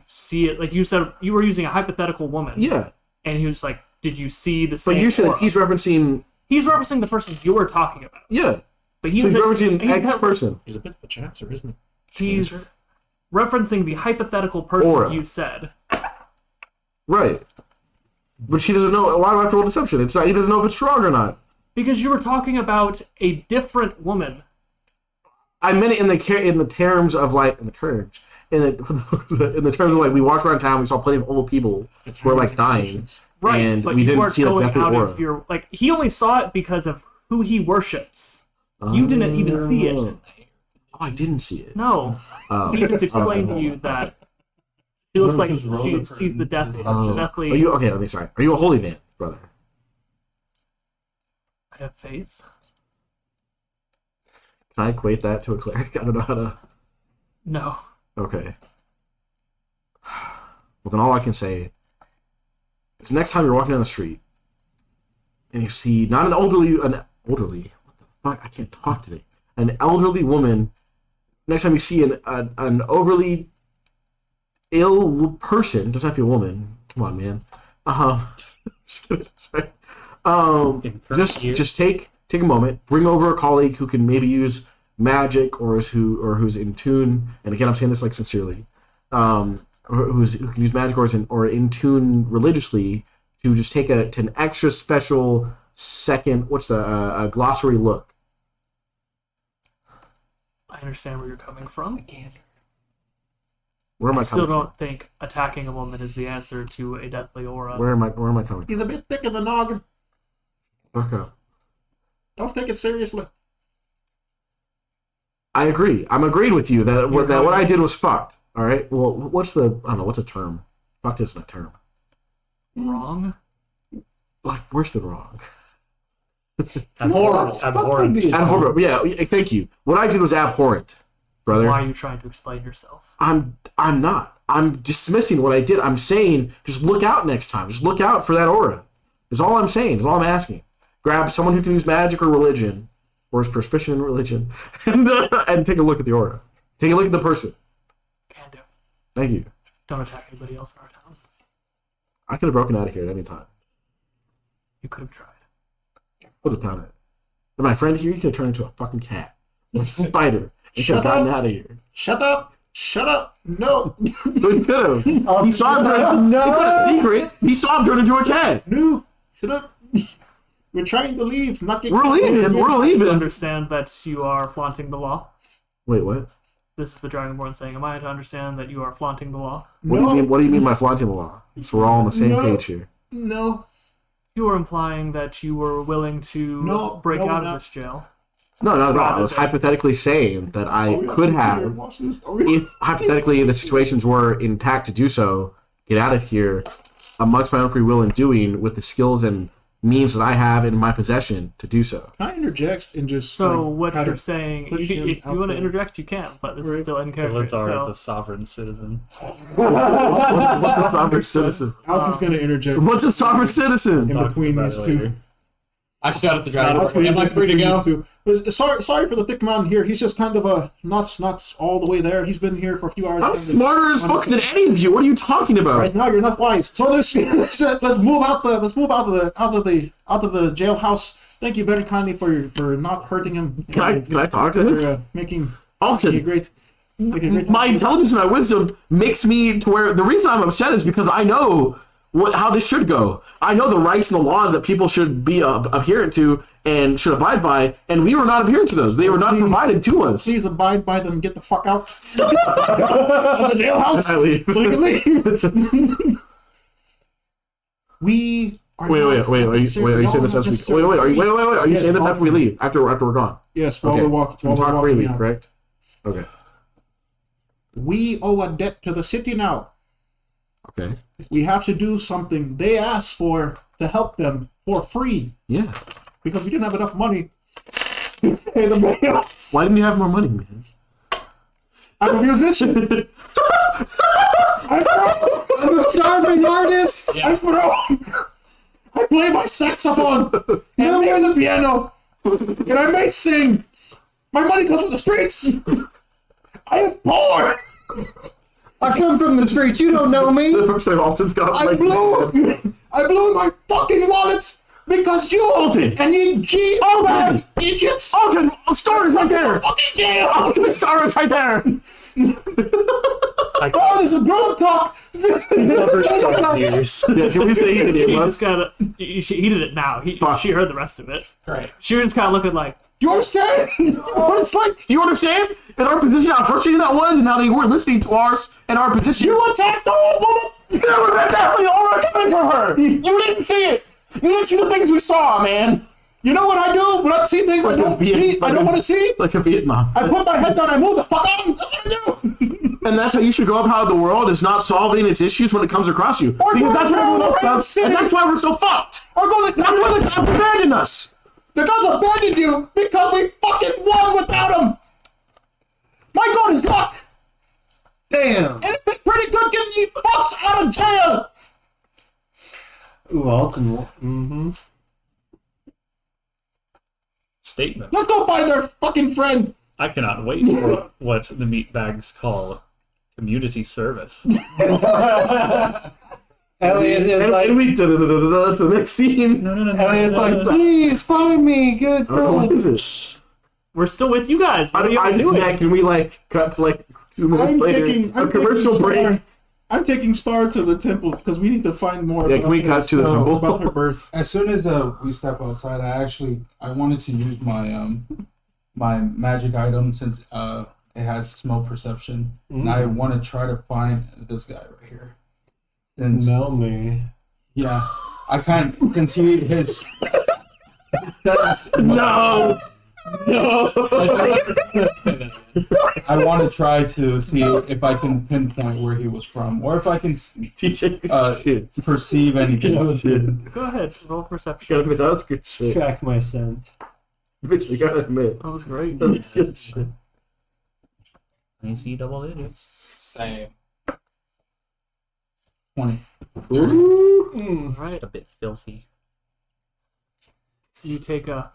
see it? Like you said, you were using a hypothetical woman. Yeah. And he was like, did you see the same But you said aura? he's referencing. He's referencing the person you were talking about. Yeah. But he So he's was referencing X person. He's a bit of a chancer, isn't he? he's referencing the hypothetical person Aura. you said. Right. But she doesn't know. Why do I have to roll deception? It's not. He doesn't know if it's strong or not. Because you were talking about a different woman. I meant it in the terms of like in the terms of like we walked around town. We saw plenty of old people who were like dying, Right, and but we you didn't weren't see the going deathly out aura. of your like he only saw it because of who he worships. You didn't even see it. Oh, I didn't see it. No. Oh. He just explained to you that she looks like she sees the deathly. Are you okay? Let me sorry. Are you a holy man, brother? I have faith. Can I equate that to a cleric? I don't know how to. No. Okay. Well, then all I can say is next time you're walking down the street and you see not an elderly, what the fuck? I can't talk today. An elderly woman. Next time you see an overly ill person, doesn't have to be a woman. Come on, man. Just kidding. Sorry. Just take a moment, bring over a colleague who can maybe use magic who's in tune. And again, I'm saying this like sincerely. Who can use magic or in tune religiously to just take an extra special second. What's a glossary look? I understand where you're coming from. Where am I I still coming don't think attacking a woman is the answer to a deathly aura. from? Where am I coming from? He's a bit thick in the noggin. Okay. Don't take it seriously. I agree. I'm agreeing with you that what I did was fucked. All right. Well, what's a term? Fucked isn't a term. Wrong? Like, where's the wrong? Abhorrent. Abhorrent. Yeah. Thank you. What I did was abhorrent, brother. Why are you trying to explain yourself? I'm not. I'm dismissing what I did. I'm saying just look out next time. Just look out for that aura, Is all I'm saying. Is all I'm asking. Grab someone who can use magic or religion, or is proficient in religion, and take a look at the aura. Take a look at the person. Can do. Thank you. Don't attack anybody else in our town. I could have broken out of here at any time. You could have tried. Put it down it. But my friend here, he could have turned into a fucking cat. Or a spider. And could Shut have gotten up. out of here. Shut up! Shut up! No! But he could have. He saw him turn. He put a secret. He saw him turn into a cat. No! Shut up! We're trying to leave. Not get We're leaving. We're You leaving. understand that you are flaunting the law? Wait, what? This is the Dragonborn saying, am I to understand that you are flaunting the law? What do you mean? What do you mean by flaunting the law? So we're all on the same No. page here. No. You were implying that you were willing to No, break no, we're out of not. this jail. No. I Rather was than- hypothetically saying that I could have, if hypothetically the situations were intact to do so, get out of here amongst my own free will and doing with the skills and means that I have in my possession to do so. Can I interject and just So like, what try you're to saying, push if him you out want to there? interject, you can, but this Right. is still in character. Lazar, So, the sovereign citizen. What's a sovereign citizen? Alvin's gonna interject What's a sovereign citizen? in between about these it two. later. I shout at the Alvin's dragon. gonna Am I interject free to between go? these two. Sorry for the thick man here. He's just kind of not all the way there. He's been here for a few hours. I'm smarter as fuck than any of you. What are you talking about? Right now, you're not wise. So let's move out of the jailhouse. Thank you very kindly for not hurting him. Can I talk to him? For making a Alton, great. my intelligence and my wisdom makes me to where the reason I'm upset is because I know how this should go. I know the rights and the laws that people should be adherent to and should abide by, and we were not adherent to those. They were not provided to us. Please abide by them and get the fuck out of the jailhouse I leave. so you can leave. We are Wait, not are you saying this as we are you Yes, saying this after we Alton. leave? After we're gone? Yes, while Okay. we're walking. We While we're talk walking freely, out. correct? Okay. We owe a debt to the city now. Okay. We have to do something they asked for to help them for free Yeah. because we didn't have enough money to pay the mail. Why didn't you have more money, man? I'm a musician. I'm a starving artist. I'm broke. I play my saxophone and I'm here the piano and I may sing. My money comes from the streets. I am poor. I come from the streets. You don't know me. The first time Alton's got I blew my fucking wallet because you Alton. and you Alton. idiots Alton, star is right there. fucking jail. Alton, star is right there. Oh, there's a grown talk. Years. Yeah, can we say he did he it just once? gotta, he did it now. Fuck. She heard the rest of it. Right. She was just kind of looking like, You understand? What it's like? Do you understand? In our position, how frustrating that was, and how they weren't listening to ours and our position. You attacked the old woman. That was exactly all right coming for her. You didn't see it. You didn't see the things we saw, man. You know what I do when I see things I don't see? I don't want to see. Like a Vietnam. I put my head down. I move the fuck on. That's what I do. And that's how you should go about the world, is not solving its issues when it comes across you. Or Because go that's what around everyone else the does, city. and that's why we're so fucked. Or go like That's why the cops abandoned us. the gods abandoned you because we fucking won without them. My god is luck, Damn. and it's been pretty good getting these fucks out of jail. Ooh, Alton. Mm-hmm. Statement. Let's go find our fucking friend. I cannot wait for what the meatbags call community service. Elliot is like, And we that's the next scene. No. Elliot's like, please find me, good Oh, what friend. is this? we're still with you guys. What are you I just doing? met. Can we like cut to like 2 minutes later? A commercial break. I'm taking Star to the temple because we need to find more. Yeah, can we cut to the temple? about her birth? As soon as we step outside, I wanted to use my my magic item since it has smell perception, and I want to try to find this guy right here. Since Smell me. yeah, I kind since he his No. I want to try to see if I can pinpoint where he was from, or if I can perceive anything. Go ahead. Roll perception. Gotta admit, that was good shit. Track my scent. Bitch, you gotta admit. That was great. That was good shit. I see double digits. Same. 20. Ooh. Right. A bit filthy. So you take a.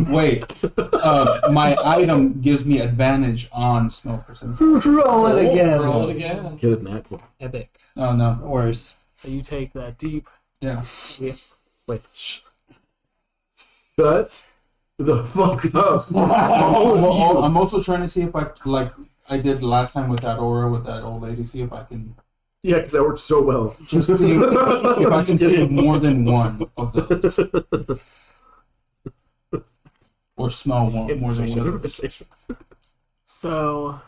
Wait. My item gives me advantage on smell perception. Roll it again. Roll it again. Get it natural. Epic. Oh no. Worse. So you take that deep. Yeah. Wait. Shut the fuck up. I'm also trying to see if I like I did last time with that aura with that old lady. See if I can Yeah, because that worked so well. just see if I can feel more than one of those, or smell one more than one of those. So,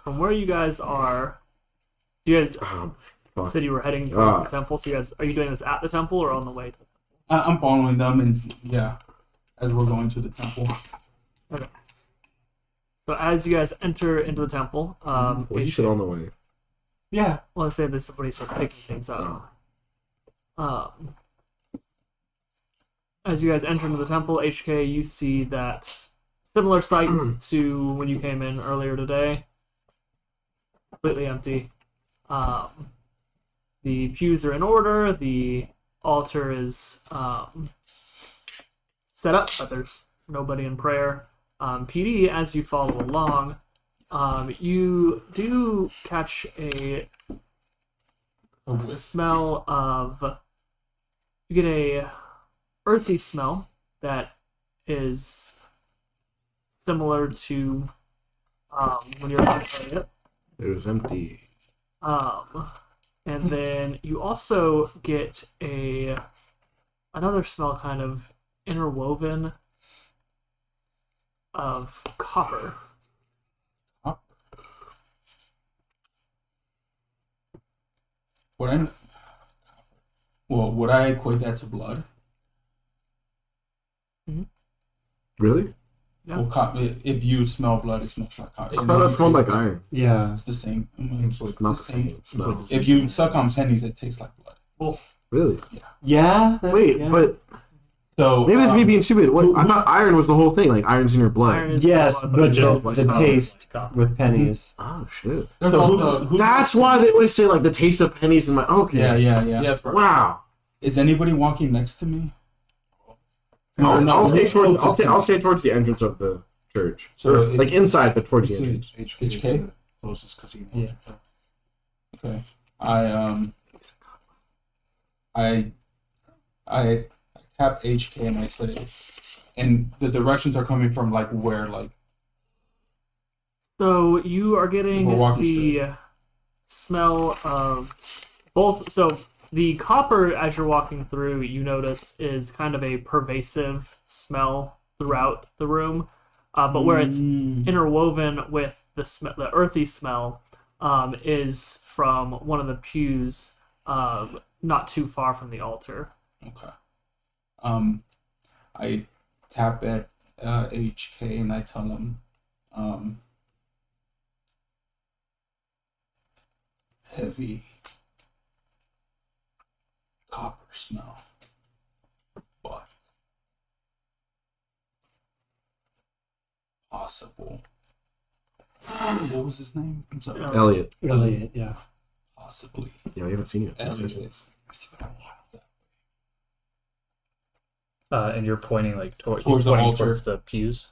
from where you guys are, you guys said you were heading to the temple. So you guys, are you doing this at the temple or on the way to the temple? I'm following them, and yeah, as we're going to the temple. Okay. So as you guys enter into the temple, Well, you said on the way. Yeah. well, let's say this is when he starts picking things up. As you guys enter into the temple, HK, you see that similar sight to when you came in earlier today. Completely empty. The pews are in order. The altar is set up, but there's nobody in prayer. PD, as you follow along, you do catch a smell of. You get a earthy smell that is similar to when you're on it. It was empty. And then you also get another smell kind of interwoven of copper. Would I equate that to blood? Really? Yeah. Well, if you smell blood, it smells like cotton. I thought it smelled like iron. Yeah. It's the same. It's like not the same. It smells. If you suck on pennies, it tastes like blood. Really? Yeah. Wait, yeah. but So maybe it's me being stupid. What? I thought iron was the whole thing. Like iron's in your blood. Iron is Yes, blood, but it smells the like copper. taste with pennies. Oh shit. There's also That's why they always say like the taste of pennies in my. Okay. yeah. yes, bro. Wow. Is anybody walking next to me? I'll stay towards the entrance of the church. So Or, like inside, but towards the It's entrance. HK? Closest casino. Yeah. Okay. I tap HK and I say, and the directions are coming from like where, like So you are getting We're walking the smell of both. So the copper, as you're walking through, you notice is kind of a pervasive smell throughout the room. But where it's interwoven with the earthy smell is from one of the pews not too far from the altar. okay. I tap at HK and I tell him, heavy copper smell, but possible. What was his name? I'm sorry. Elliot. Elliot, yeah. Possibly. Yeah, we haven't seen you. Elliot. It's been a while. And you're pointing like Towards you're the pointing altar. towards the pews.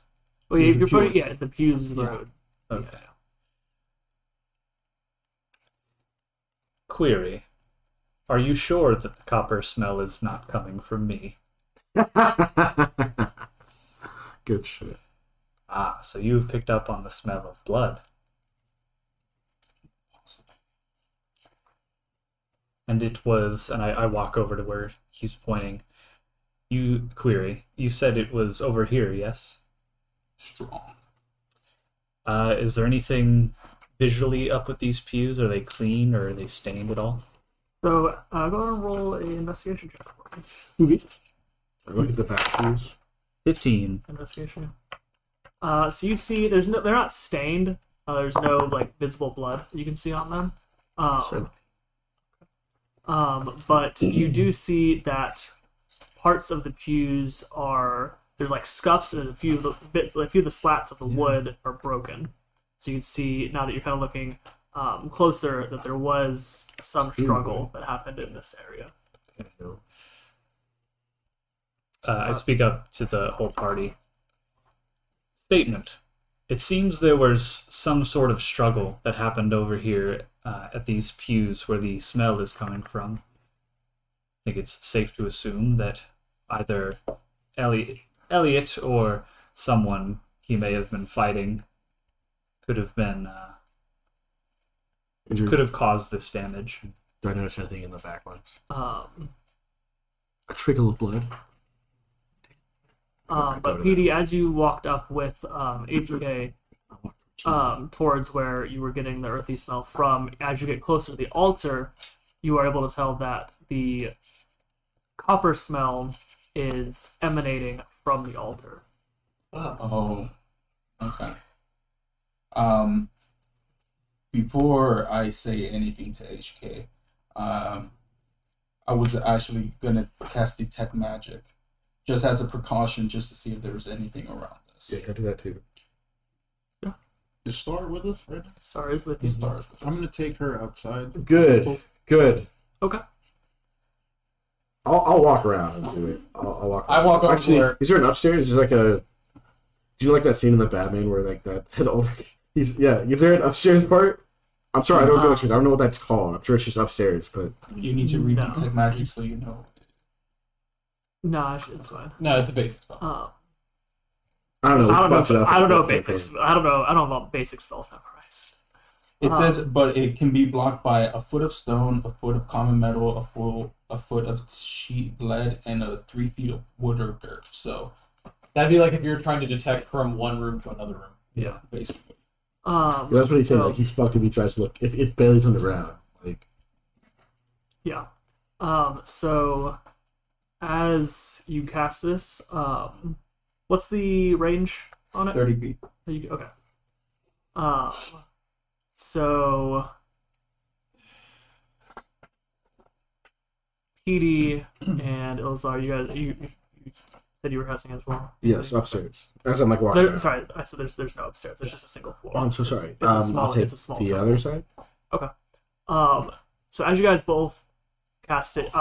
Well, if The you're putting, pews. the pews Yeah. road. Okay. Query: are you sure that the copper smell is not coming from me? Good shit. Ah, so you've picked up on the smell of blood. And it was, and I walk over to where he's pointing. You query. You said it was over here, yes? Strong. Is there anything visually up with these pews? Are they clean or are they stained at all? So go ahead and roll a investigation check. I look at the back views. 15. Investigation. So you see, they're not stained. There's no like visible blood you can see on them. But you do see that parts of the pews there's like scuffs and a few of the slats of the wood are broken. So you can see now that you're kind of looking closer that there was some struggle that happened in this area. I speak up to the whole party. Statement. It seems there was some sort of struggle that happened over here at these pews where the smell is coming from. I think it's safe to assume that either Elliot or someone he may have been fighting could have caused this damage. Do I notice anything in the backlines? Um, A trickle of blood. but PD, as you walked up with HK towards where you were getting the earthy smell from, as you get closer to the altar, you are able to tell that the copper smell is emanating from the altar. Oh, okay. Before I say anything to HK, I was actually gonna cast detect magic, just as a precaution, just to see if there was anything around us. Yeah, I do that too. Is Star with us right now? Star is with you. Stars with I'm us. gonna take her outside. Good. Okay. I'll walk around and do it. I'll walk around. I walk over Actually, to her. is there an upstairs? Is there like a... Do you like that scene in the Batman where like that old... Is there an upstairs part? I'm sorry, I don't know. I don't know what that's called. I'm sure it's just upstairs, but... You need to read No. detect magic so you know. No, it's fine. No, it's a basic spell. I don't know. I don't Bunch it know. up. I don't know basics. I don't know about basic spells memorized. It says, but it can be blocked by a foot of stone, a foot of common metal, a foot of sheet lead, and 3 feet of wood or dirt. So That'd be like if you're trying to detect from one room to another room. Yeah. basically, Yeah, that's what he's saying. so- Like he's fucked if he tries to look. If Bailey's on the ground, like Yeah. So as you cast this, what's the range on it? 30 feet. Okay. So PD and Ilzar, you said you were casting as well. yes, upstairs. As I'm like walking. There, around. sorry, so there's no upstairs. There's just a single floor. Oh, I'm so It's- sorry. It's a small. I'll take It's a small. the floor. other side. Okay. So as you guys both cast it,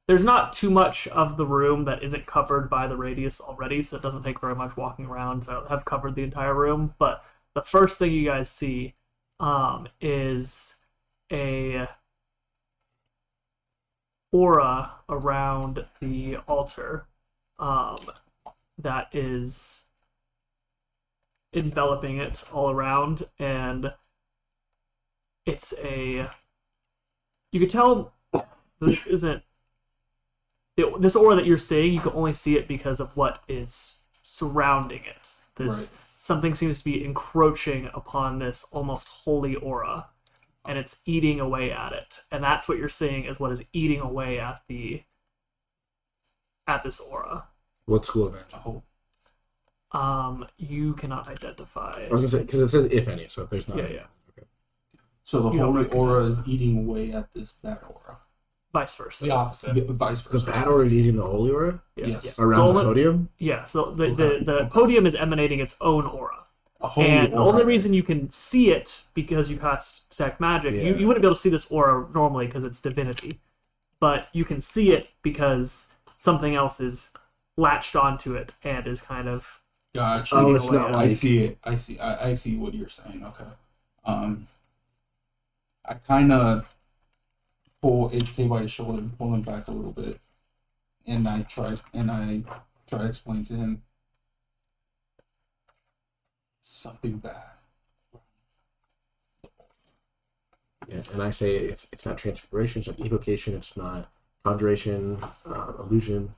there's not too much of the room that isn't covered by the radius already, so it doesn't take very much walking around to have covered the entire room. But the first thing you guys see is a aura around the altar that is enveloping it all around, and it's a... You could tell this isn't... This aura that you're seeing, you can only see it because of what is surrounding it. Something seems to be encroaching upon this almost holy aura, and it's eating away at it. And that's what you're seeing is what is eating away at this aura. What school of it? You cannot identify. I was gonna say because it says if any, so if there's not. Yeah, any. yeah. Okay. So the You don't holy aura recognize is eating away at this bad aura. Vice versa. The opposite. Vice The versa. bad aura is eating the holy aura Yeah. Yes. Yeah. around So the only- podium. Yeah, so the Okay. podium is emanating its own aura. A holy And the aura. only reason you can see it because you cast detect magic, Yeah. you wouldn't be able to see this aura normally because it's divinity, but you can see it because something else is latched onto it and is kind of Gotcha. Oh, it's away not at I like see it. I see what you're saying. Okay. I kind of pull HK by his shoulder and pull him back a little bit, and I try to explain to him something bad. Yeah, and I say it's not transfiguration, it's not evocation, it's not conjuration, illusion,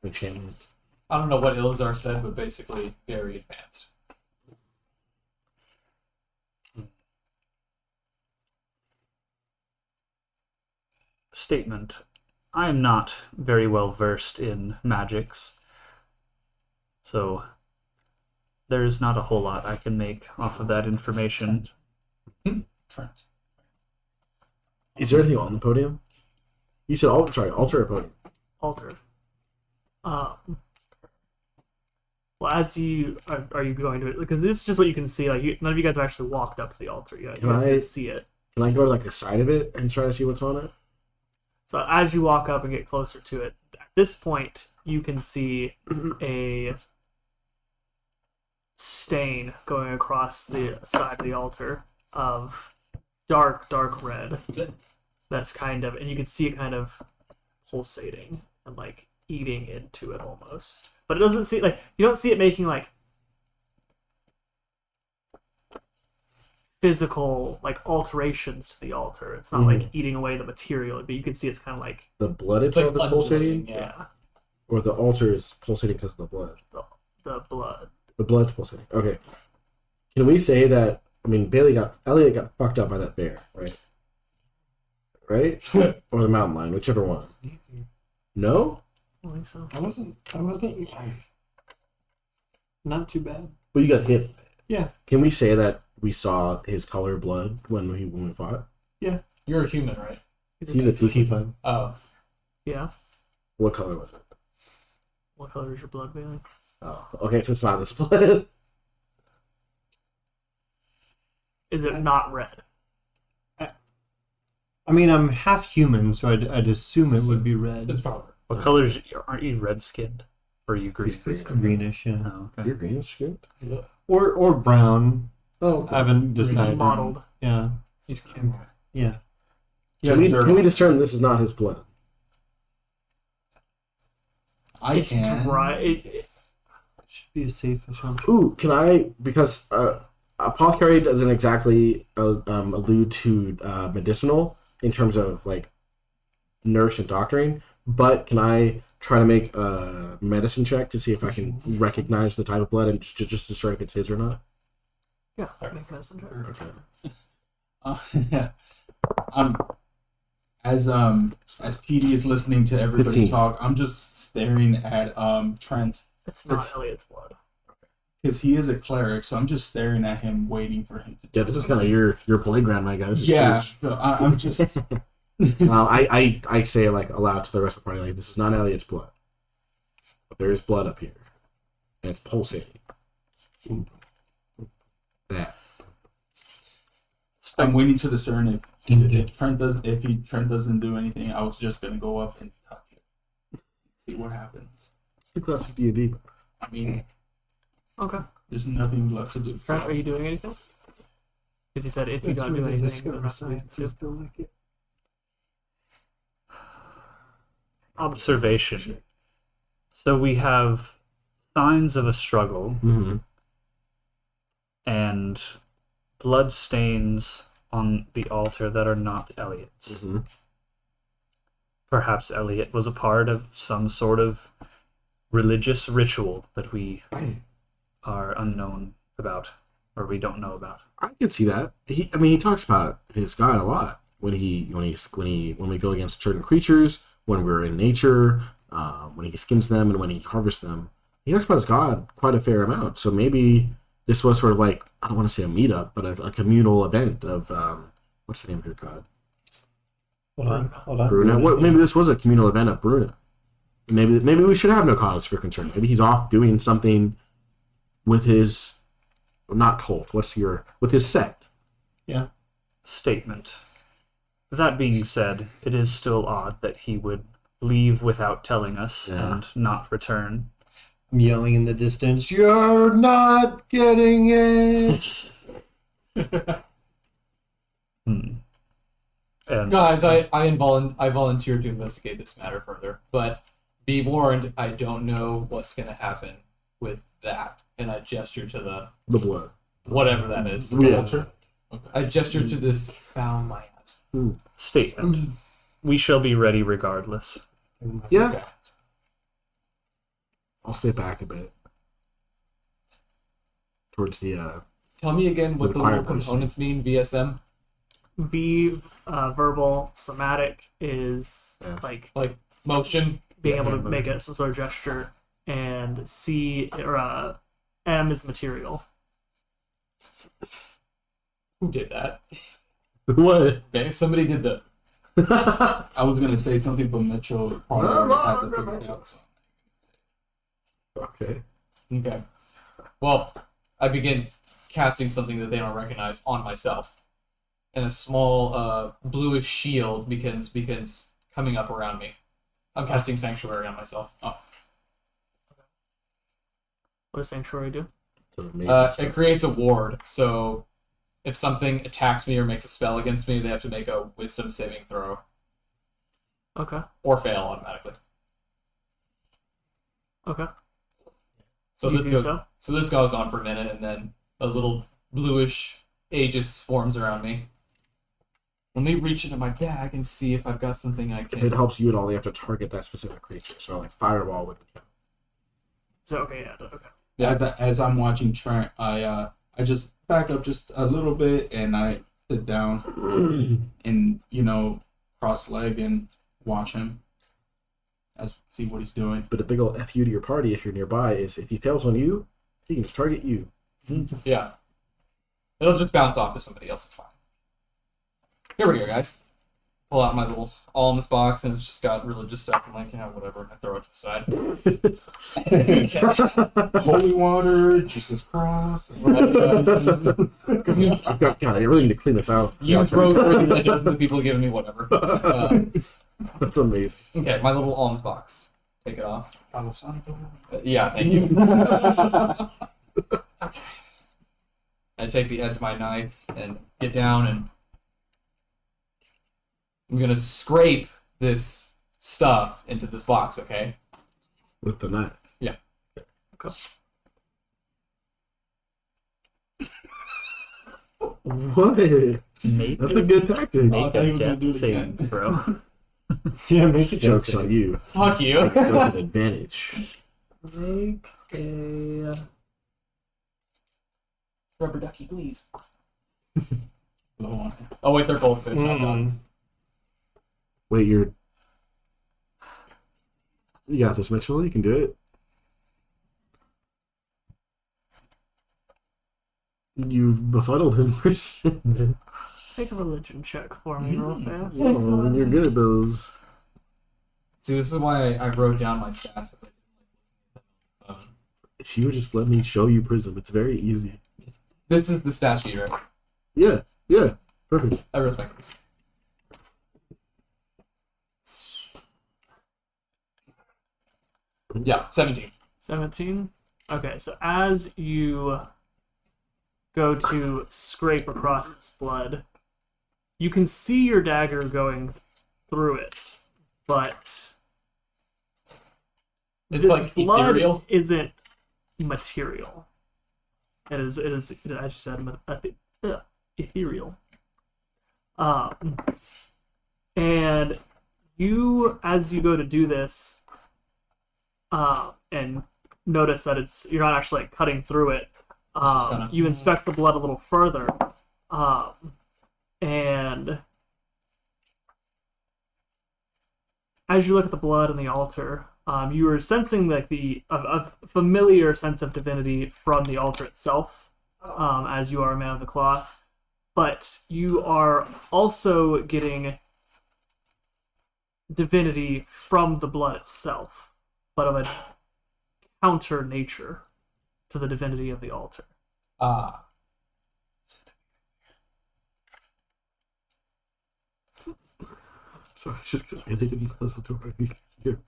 enchantment. I don't know what Ilzar said, but basically very advanced. Statement. I am not very well versed in magics, so there's not a whole lot I can make off of that information. Trans. Is there anything on the podium? You said altar or podium? altar. Well, as you are you going to it? Because this is just what you can see. Like none of you guys have actually walked up to the altar yet. You guys can see it. Can I go to like the side of it and try to see what's on it? So as you walk up and get closer to it, at this point you can see a stain going across the side of the altar of dark red. That's kind of, and you can see it kind of pulsating and like eating into it almost. But it doesn't see, like, you don't see it making like physical like alterations to the altar. It's not like eating away the material, but you can see it's kind of like the blood It's like itself is pulsating, yeah, or the altar is pulsating because of the blood. the blood. The blood's pulsating. Okay. Can we say that? I mean, Elliot got fucked up by that bear, right? Right? Or the mountain lion, whichever one. No? I don't think so. I wasn't. Not too bad. But you got hit. Yeah. Can we say that we saw his color blood when we fought? You're a human, right? He's a Tifa. Oh. Yeah. What color was it? What color is your blood, Bailey? Oh, okay, so it's not this blood. Is it not red? I mean, I'm half human, so I'd assume it would be red. It's probably. What colors aren't you red skinned? Or are you green? Greenish, yeah. Oh, okay. You're green skinned? Or brown. Oh, I haven't decided. Mottled. Yeah. He's camera. Yeah. Can we discern this is not his blood? It's dry. It Should be a safe assumption. Ooh, can I? Because apothecary doesn't exactly allude to medicinal in terms of like nurse and doctoring, but can I try to make a medicine check to see if I can recognize the type of blood and just discern if it's his or not? yeah, make medicine check. Okay. As PD is listening to everybody 15. talk, I'm just staring at Trent It's not Elliot's blood. because he is a cleric, so I'm just staring at him, waiting for him to. Yeah, this is kind of your playground, my guy. This is Yeah, huge. so I'm just. I say like aloud to the rest of the party, like, this is not Elliot's blood, but there is blood up here, and it's pulsating. That. I'm waiting to discern if Trent doesn't do anything. I was just gonna go up and touch it, see what happens. It's the classic D&D. I mean, Okay. there's nothing left to do. Trent, are you doing anything? Because you said if you don't do anything, then nothing. still like it. Observation. So we have signs of a struggle Mm-hmm. and blood stains on the altar that are not Elliot's. Mm-hmm. Perhaps Elliot was a part of some sort of religious ritual that we are unknown about, or we don't know about. I could see that. He talks about his God a lot when we go against certain creatures, when we're in nature, when he skins them, and when he harvests them. He talks about his God quite a fair amount. So maybe this was sort of like, I don't want to say a meetup, but a communal event of what's the name of your God? Hold on. Bruna. Maybe this was a communal event of Bruna. Maybe we should have no cause for concern. Maybe he's off doing something with his, not cult. With his sect. Yeah. Statement. That being said, it is still odd that he would leave without telling us and not return. I'm yelling in the distance, "You're not getting it!" And Guys, I volunteered to investigate this matter further, but be warned, I don't know what's going to happen with that. And I gesture to the The blood. whatever that is. Yeah. I gesture to this foul land. statement. We shall be ready regardless. Yeah. Okay. I'll stay back a bit. Towards the Tell me again what The the choir little person. components mean, VSM. Verbal, somatic is Yes. Like motion. being able to make some sort of gesture, and M is material. Who did that? what? Okay, somebody did the. I was gonna say something, but Mitchell probably already has it figured out. So. Okay. Okay. Well, I begin casting something that they don't recognize on myself, and a small bluish shield begins coming up around me. I'm casting Sanctuary on myself. Oh. What does Sanctuary do? It's an amazing It creates a ward, so if something attacks me or makes a spell against me, they have to make a Wisdom saving throw Okay. or fail automatically. Okay. So You this do goes. so? So this goes on for a minute, and then a little bluish Aegis forms around me. Let me reach into my bag and see if I've got something I If can. it helps you at all, you have to target that specific creature. So like fireball would count. So okay, yeah, okay. Yeah. As I'm watching Trent, I just back up just a little bit and I sit down and cross leg and watch him. See what he's doing. But a big old F you to your party if you're nearby is if he fails on you, he can just target you. Yeah. It'll just bounce off to somebody else. It's fine. Here we go, guys. Pull out my little alms box, and it's just got religious stuff. I'm like, yeah, whatever. And I throw it to the side. Okay. Holy water, Jesus Christ. I've got God, I really need to clean this out. You throw these ideas into people giving me whatever. That's amazing. Okay, my little alms box. Take it off. Palo Santo. Yeah, thank you. Okay. I take the edge of my knife and get down, and I'm gonna scrape this stuff into this box, okay? With the knife. Yeah. Okay. What? Make That's a good tactic. make thought he a was gonna do death it saving again. throw. Yeah, make it Joke's on you. Fuck you. With an advantage. Make a Rubber ducky, please. Blow on. Oh wait, they're goldfish, not dogs. Wait, you got this, Mitchell. You can do it. You've befuddled him, Christian. make a religion check for me real fast. Oh, you're good at those. See, this is why I wrote down my stats. 'Cause I didn't like If you would just let me show you Prism, it's very easy. This is the stat sheet, right? Yeah, perfect. I respect this. Yeah, 17. 17. Okay, so as you go to scrape across this blood, you can see your dagger going through it, but It's the like blood ethereal. isn't material. It is, as you said, ethereal. And you, as you go to do this, and notice that you're not actually like, cutting through it. You inspect the blood a little further, and as you look at the blood and the altar, you are sensing like a familiar sense of divinity from the altar itself, as you are a man of the cloth. But you are also getting divinity from the blood itself, but of a counter nature to the divinity of the altar. Ah. Sorry, they didn't close the door. Here.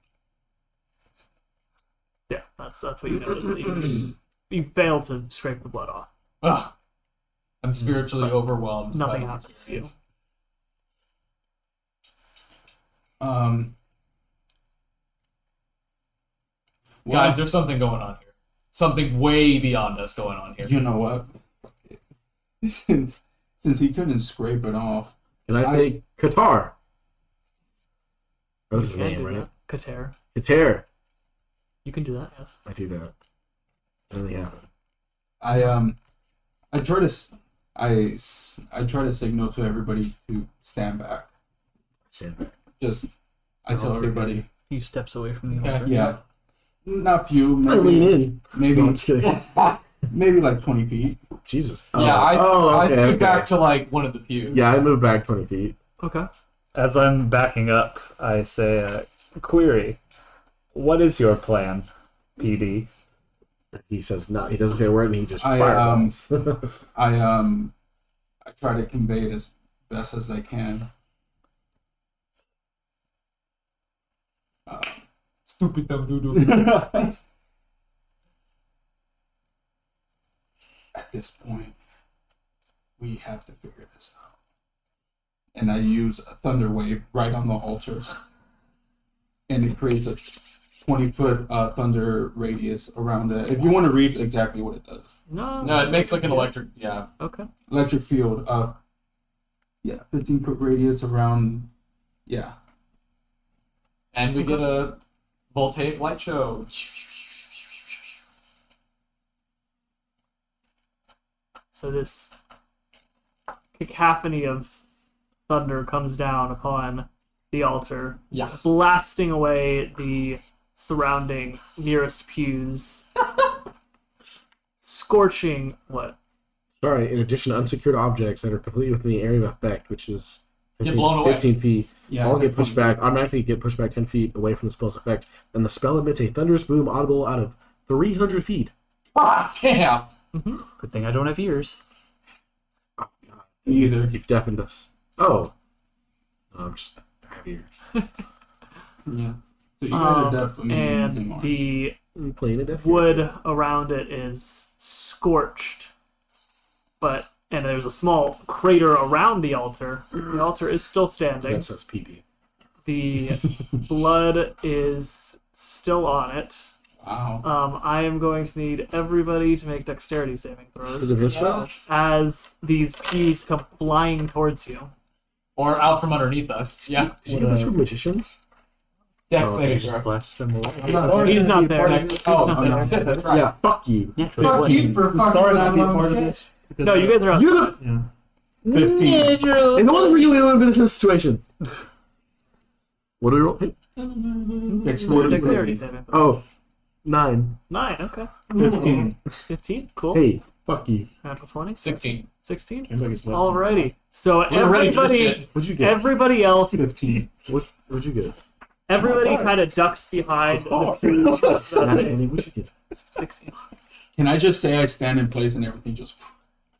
Yeah, that's what you notice. You fail to scrape the blood off. Ugh. I'm spiritually overwhelmed. by Nothing this happens to you. experience. Guys, there's something going on here. Something way beyond us going on here. You know what? Since he couldn't scrape it off, Can I take Qatar? That's his You can name, do right? that. Kater. Qatar. You can do that, yes. I do that. Doesn't really happen. I try to signal to everybody to stand back. Stand back. I tell everybody, A few steps away from the Okay. altar. yeah, not few, I lean in. maybe No, I'm just kidding. maybe like 20 feet. Jesus. Yeah, I okay, scoot okay. back to like one of the pews. Yeah, I moved back 20 feet. Okay. As I'm backing up, I say, query, what is your plan, PD? He says no. He doesn't say a word, and he just I, fireballs. I try to convey it as best as I can. Stupid dumb doodoo. At this point, we have to figure this out. And I use a thunder wave right on the altar, and it creates a 20-foot thunder radius around it. If you want to read exactly what it does, No. No, it makes like an electric. Yeah. Okay. electric field of 15-foot radius around. Yeah. And we get a voltaic light show. So this cacophony of thunder comes down upon the altar, Yes. blasting away the surrounding nearest pews, scorching what? Sorry, in addition to unsecured objects that are completely within the area of effect, which is Get blown away. 15 feet, Yeah. all get pushed back, automatically get pushed back 10 feet away from the spell's effect, and the spell emits a thunderous boom audible out of 300 feet. Ah, damn. Good thing I don't have ears. Oh, God. Either. You've deafened us. Oh. No, I'm just have ears. Yeah. So you guys are deaf, but me and him and aren't. the Are you playing a deaf wood around it is scorched, and there's a small crater around the altar. The altar is still standing. That says pee-pee. The blood is still on it. Wow. I am going to need everybody to make dexterity saving Is throws it his spell? as these pews come flying towards you. Or out from underneath us. Yeah. Did you get this from magicians? Dex Oh, saving okay. throw. Blasphemy. He's not there. Dex- Oh, No. that's right. Yeah, fuck you. Fuck you for fucking Sorry not be a with part of my this. No, you guys are out. You're Yeah. 15. and no wonder you would have been in this situation. What do we roll? Hey. Dexterity Dexterity saving. saving throw. Oh, 9. 9, okay. 15. 15, cool. Hey, fuck you. Natural 20. 16. 16. Everybody's left. Alrighty. So We're ready for this everybody, shit. What'd you get? everybody else, 15. What'd you get? everybody kind of ducks behind the Oh. pews. What'd you get? 16. Can I just say I stand in place and everything just...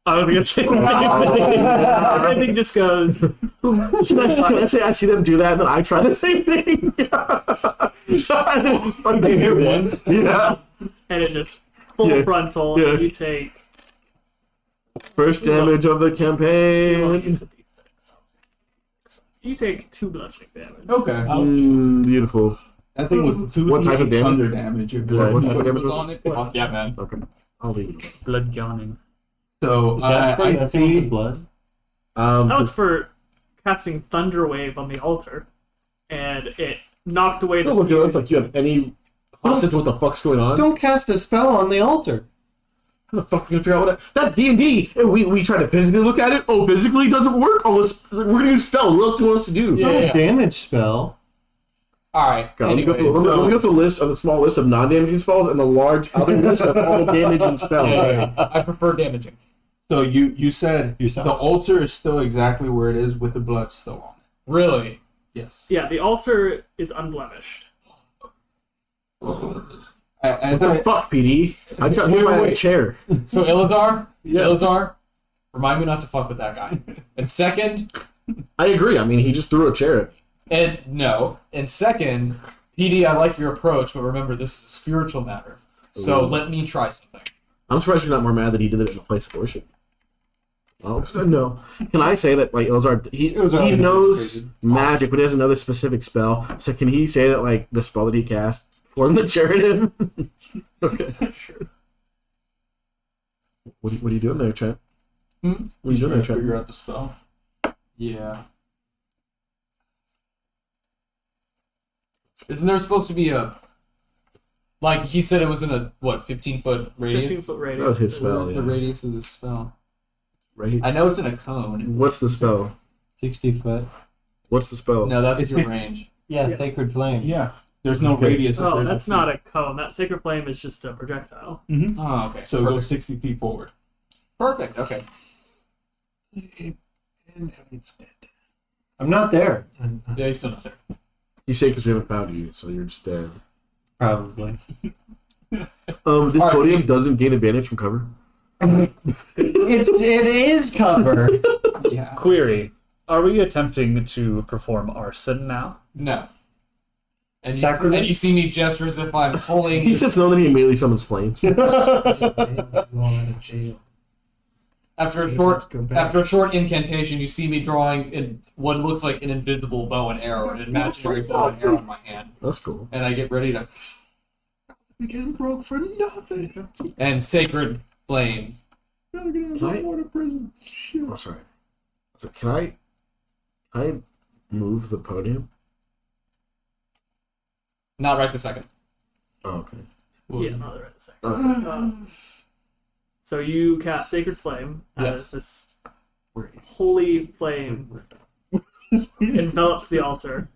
I was gonna say everything just goes. Let's say I see them do that, and then I try the same thing. And then just fucking do it once. Yeah. And it just full Yeah. frontal. Yeah. You take. First damage of the Well, campaign. use a D6. You take 2 bludgeoning damage. Okay. Beautiful. That thing was What type of damage? thunder damage. If Yeah, what type of damage was was on it. Fuck yeah, man. Okay. I'll leave it. Blood yawning. So Is that I that's see. the blood? That was for casting Thunder Wave on the altar, and it knocked away the. Don't look at us pews. like you have any concept of what the fuck's going on. Don't cast a spell on the altar. How the fuck are you gonna figure out what that's D&D, and we try to physically look at it. Oh, physically doesn't work. Oh, we're gonna use spells. What else do you want us to do? Yeah. Not a damage spell. Alright. God, let me go Anyways, through the list of the small list of non-damaging spells and the large other list of all damaging spells. yeah. I prefer damaging. So you said You said- the altar is still exactly where it is with the blood still on it. Really? Yes. Yeah, the altar is unblemished. As What I, the fuck, PD? I got hit by a wait. chair. So Ilithar? Yeah. Ilithar? Remind me not to fuck with that guy. And second, I agree. I mean, he just threw a chair at me. and second, PD, I like your approach, but remember this is a spiritual matter. So Ooh. let me try something. I'm surprised you're not more mad that he did it in a place of worship. Well, no. Can I say that, like, he knows magic, but he doesn't know the specific spell. So can he say that, like, the spell that he cast formed the chair at him? Okay, sure. What are you doing there, Trent? What are you doing there, trying to figure Trent? out the spell. Yeah. Isn't there supposed to be a... Like, he said it was in a, 15-foot radius? 15-foot radius. That was his spell, What is the yeah. radius of this spell? Right? I know it's in a cone. What's the spell? 60 foot. What's the spell? No, that's It's your fif- range. Yeah, sacred flame. Yeah. There's no Okay. radius. Oh, there's that's no not a cone. That Sacred Flame is just a projectile. Oh, okay. So it goes 60 feet forward. Perfect, okay. And it's dead. I'm not there. Yeah, he's still not there. You say because we haven't found you, so you're just dead. Probably. This podium doesn't gain advantage from cover. It is cover. Yeah. Query: are we attempting to perform arson now? No. And Sacrament. and you see me gesture as if I'm pulling. He says no, then he immediately summons flames. All out of jail. After a short incantation, you see me drawing in what looks like an invisible bow and arrow, an imaginary bow and arrow in my hand, That's cool. and I get ready to. We getting broke for nothing. And sacred flame. Gotta get Can I- out of prison. Shit. Oh, sorry. So can I move the podium? Not right this second. Oh, okay. Yeah, not right a second. So you cast Sacred Flame as Yes. this holy flame envelops the altar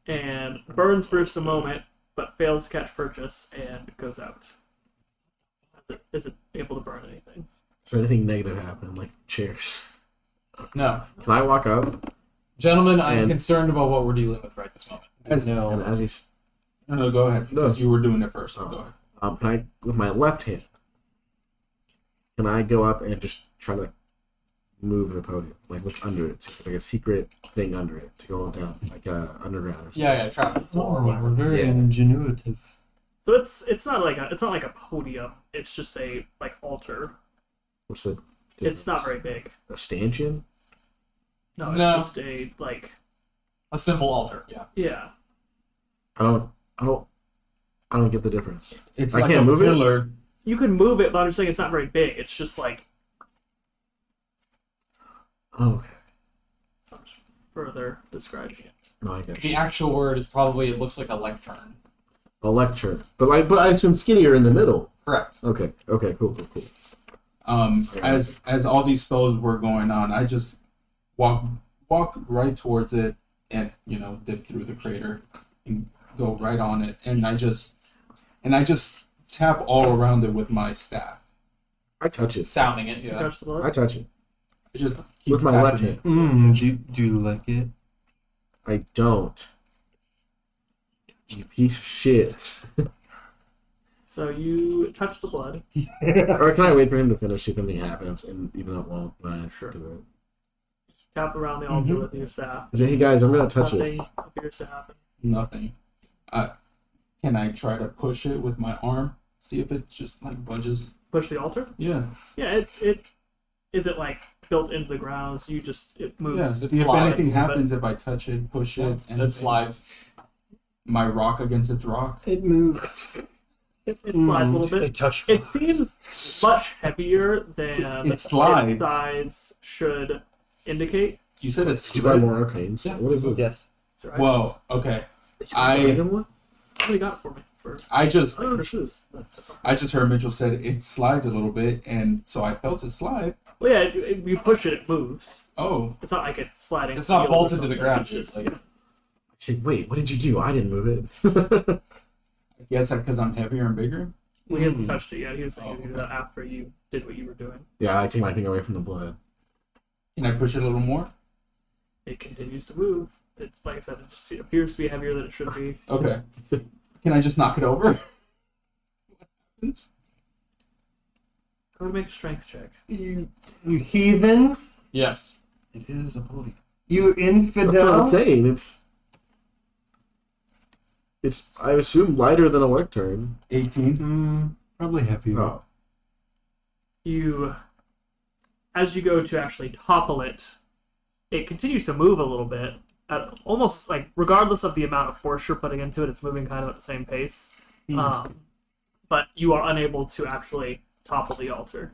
and burns for just a moment, but fails to catch purchase and goes out. Is it able to burn anything? Is there anything negative happen, like chairs? No. Can I walk up Gentlemen, I'm And- concerned about what we're dealing with right this moment. and as he's No, go ahead. No. Because you were doing it first. So Oh. go ahead. can I with my left hand? Can I go up and just try to move the podium, like look under it? So it's like a secret thing under it to go down, like underground. Or something. Yeah, trap the floor or whatever. Very Yeah. ingenuitive. So it's not like a podium. It's just a like altar. What's the? It's not very big. A stanchion. No, it's No. just a like A simple altar, yeah. yeah. I don't get the difference. It's I like can't a move it? pillar. You can move it, but I'm just saying it's not very big. It's just like Oh, okay. so I'm just further describing it. No, I got The you. actual word is probably it looks like a lectern. A lecture, but I assume skinnier in the middle. Correct. Okay. Okay. Cool. As all these spells were going on, I just walk right towards it and dip through the crater and go right on it, and I just tap all around it with my staff. I touch it. Sounding it, yeah. Touch the blood. I touch it I just keep with my tapping left it. hand. Do you lick it? I don't. You piece of shit. So you touch the blood. Or can I wait for him to finish if anything happens, and even though it won't, I Sure. do Tap around the altar with your staff. it. I say, hey guys, I'm gonna touch it. Nothing appears to happen. Nothing. Can I try to push it with my arm? See if it just like budges. Push the altar. Yeah. Yeah, it is it like built into the ground. So you just it Yeah. moves. See if slides, anything but happens if I touch it, push it, and It slides. my rock against its rock. It moves. It slides a little bit. It touched. It seems much heavier than It slides. its size should indicate. You said it's Did you buy more arcanes? Yeah. What is it? Yes. It's all right. Whoa. Okay. Did you buy I- a dragon one? What do you got for me? For I just Christmas? That's I just heard Mitchell said it slides a little bit, and so I felt it slide. well, yeah, you push it, it moves. Oh. It's not like it's sliding. It's not steel or bolted to the something, ground. it's just- Like, I said, wait, what did you do? I didn't move it. I guess because I'm heavier and bigger. well, he hasn't touched it yet. He was saying Oh, you do okay. that after you did what you were doing. Yeah, I take my finger away from the blood. Can I push it a little more? It continues to move. It's like I said, it just appears to be heavier than it should be. Okay. Can I just knock it over? What happens? Go to make a strength check. You heathen. yes. It is a podium. You That's what infidel. I'm saying. It's I assume lighter than a lectern. 18. Probably heavier. Oh. You, as you go to actually topple it, it continues to move a little bit. Almost like, regardless of the amount of force you're putting into it, it's moving kind of at the same pace. But you are unable to actually topple the altar.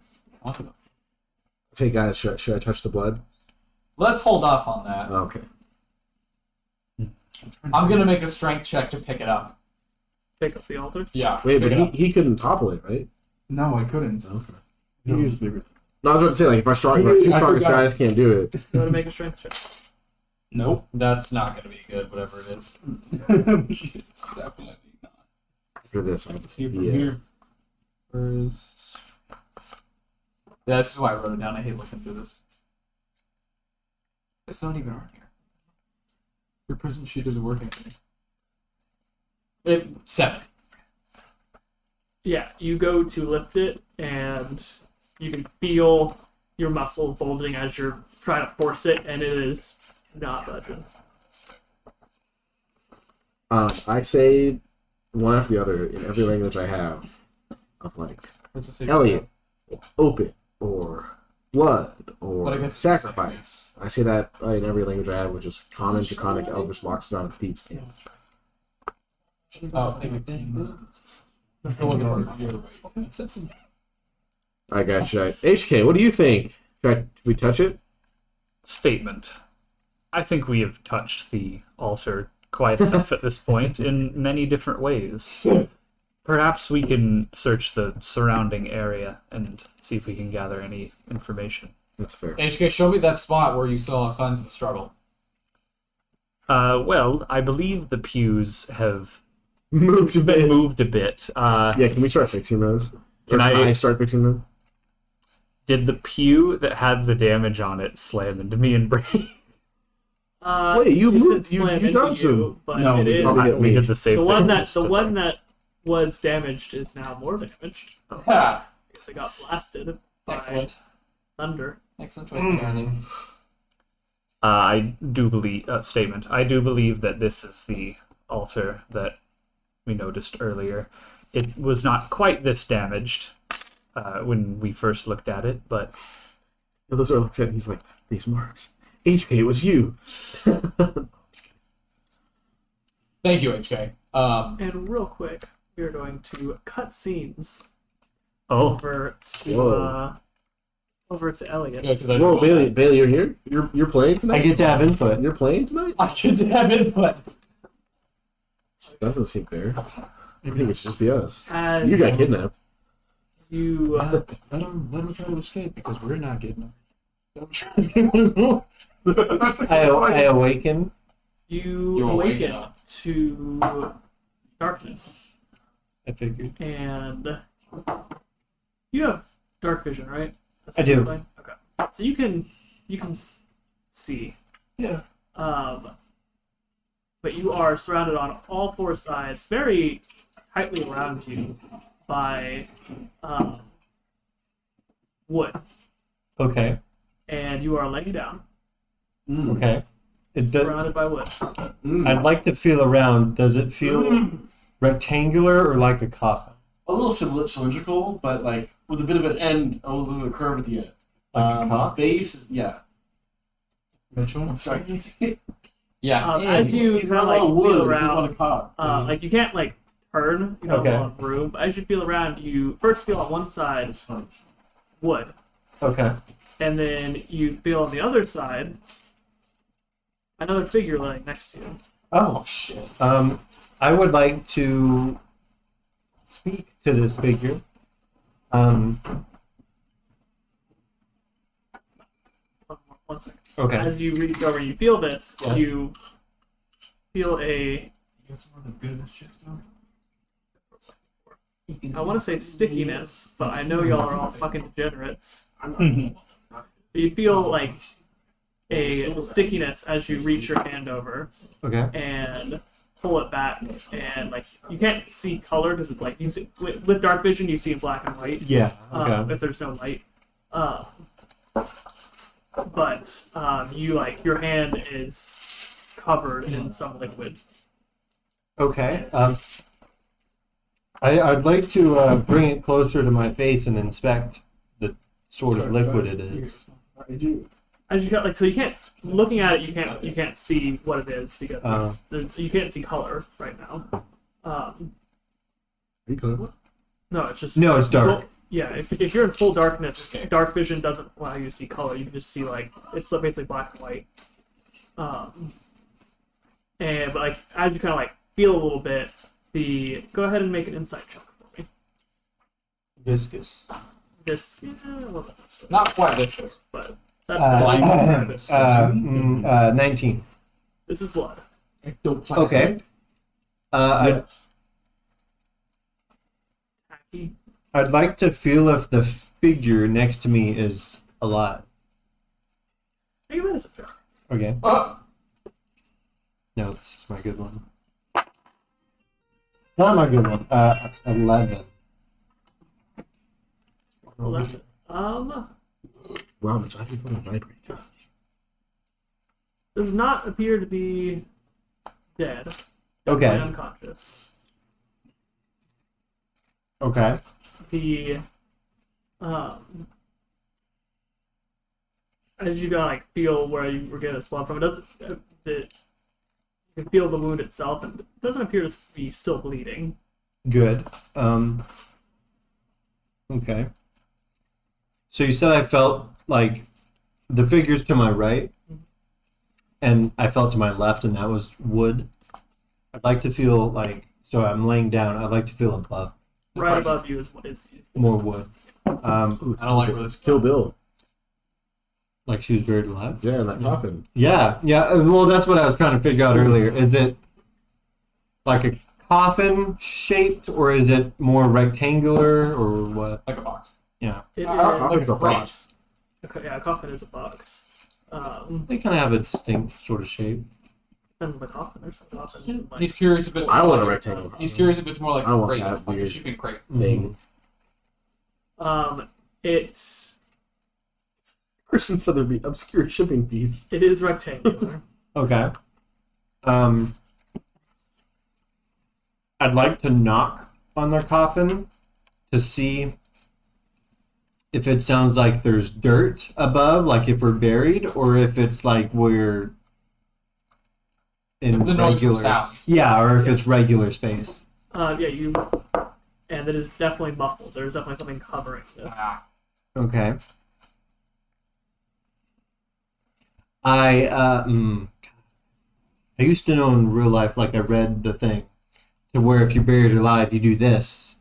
Hey guys, should I touch the blood? Let's hold off on that. Okay. I'm gonna make a strength check to pick it up. Pick up the altar. Yeah. Wait, pick but it up. he couldn't topple it, right? No, I couldn't. Okay. He is bigger. No, I was about to say, like, if our two I strongest forgot. guys can't do it. Go to make a strength check. Nope. That's not gonna be good, whatever it is. It's definitely not. For this, I I can see it from yeah. here. Where's... Yeah, this is why I wrote it down. I hate looking through this. It's not even on here. Your prism sheet isn't working. 7. Yeah, you go to lift it, and you can feel your muscles bulging as you're trying to force it, and it is not budging. I say one after the other in every language I have. Of like Elliot, or open, or blood, or But I guess it's the same. sacrifice. I say that in every language I have, which is common, draconic, elvish, lockstone, thieves. Oh, let's go with the I gotcha. HK, what do you think? Should we touch it? Statement. I think we have touched the altar quite enough at this point in many different ways. Perhaps we can search the surrounding area and see if we can gather any information. That's fair. HK, show me that spot where you saw signs of a struggle. Well, I believe the pews have Moved a been bit. moved a bit. Yeah, can we start fixing those? Can Or I- start fixing them? Did the pew that had the damage on it slam into me and Bray? Wait, you it did moved- slam you into dodged them. but No, it we is probably hit We me. did the same the thing. one that was damaged is now more damaged. Yeah. Because it got blasted by Excellent. thunder. Excellent choice, darling. I do believe statement. I do believe that this is the altar that we noticed earlier. It was not quite this damaged when we first looked at it, but And those are looks at, he's like, these marks. HK, it was you. Thank you, HK. And real quick, we are going to cut scenes oh, over to Elliot. Good, 'cause I Whoa, know Bailey, you're here? You're playing tonight? I get to have input. You're playing tonight? I should have input. That doesn't seem fair. I think it should just be us. As You got kidnapped. you Let him try to escape because we're not getting him. Let him try to escape on his own. I awaken. you awaken awaken up. to darkness, I figured. and you have dark vision, right? That's I what you're do. playing? Okay, so you can see. Yeah. But you are surrounded on all four sides, very tightly around you, by wood, Okay. and you are laying down, Okay. It does, surrounded by wood. I'd like to feel around. Does it feel rectangular or like a coffin? A little cylindrical, but like with a bit of an end, a little bit of a curve at the end. Like a cock? Base, is, yeah. Mitchell? I'm sorry. Yeah. As you He's kind of not a lot like of wood. feel He's on a around, cob. like you can't like turn, you know, Okay. a lot of room. But as you feel around, you first feel on one side It's funny. wood, Okay. and then you feel on the other side another figure laying next to you. Oh, Shit. I would like to speak to this figure. One second. Okay. As you reach over, and you feel this. Yes. You feel a, I want to say stickiness, but I know y'all are all fucking degenerates. You feel like a stickiness as you reach your hand over Okay. and pull it back, and like you can't see color because it's like you see, with dark vision you see in black and white. Yeah. Okay. If there's no light. But you like your hand is covered in some liquid. Okay. I'd like to bring it closer to my face and inspect the sort of liquid it is. I do. As you got so you can't looking at it you can't see what it is because you can't see color right now. Are you good? No, it's just No, it's dark. well, yeah, if you're in full darkness, Okay. dark vision doesn't allow you to see color. You can just see like it's basically black and white. And but like as you kind of like feel a little bit, go ahead and make an insight check for me. Viscous. This wasn't this, Not quite vicious. but that's 19. this is blood. Ectoplasmic. Okay. Yes. Tacky. I'd like to feel if the figure next to me is alive. Make a medicine check. Okay. Oh, No, this is my good one. Not my good one. 11. Left. Wow, it's actually fucking vibrate. Does not appear to be dead. Okay. Definitely unconscious. Okay. The as you gotta like feel where you were getting a swab from, it doesn't. You can feel the wound itself, and it doesn't appear to be still bleeding. Good. Okay. So you said I felt like the figures to my right, and I felt to my left, and that was wood. I'd like to feel like, so I'm laying down, I'd like to feel above, Right above you is more wood. I don't like where this Kill Bill. Like she was buried alive? Yeah, in that coffin. Yeah. Well, that's what I was trying to figure out earlier. Is it like a coffin shaped, or is it more rectangular, or what? like a box. Yeah. It Like is, a box. yeah, a coffin is a box. They kind of have a distinct sort of shape. Depends on the coffin. There's some coffins. Like, He's curious if it's. I more want a like rectangle. He's curious if it's more like I a want crate, that like a weird shipping crate. thing. It's Christian said there'd be obscure shipping fees. it is rectangular. Okay. I'd like to knock on their coffin to see if it sounds like there's dirt above, like if we're buried, or if it's like we're in The noise from regular. sounds. Yeah, or if it's regular space. Yeah, you. And it is definitely muffled. There's definitely something covering this. Ah. Okay. I used to know in real life, like I read the thing, to where if you're buried alive, you do this.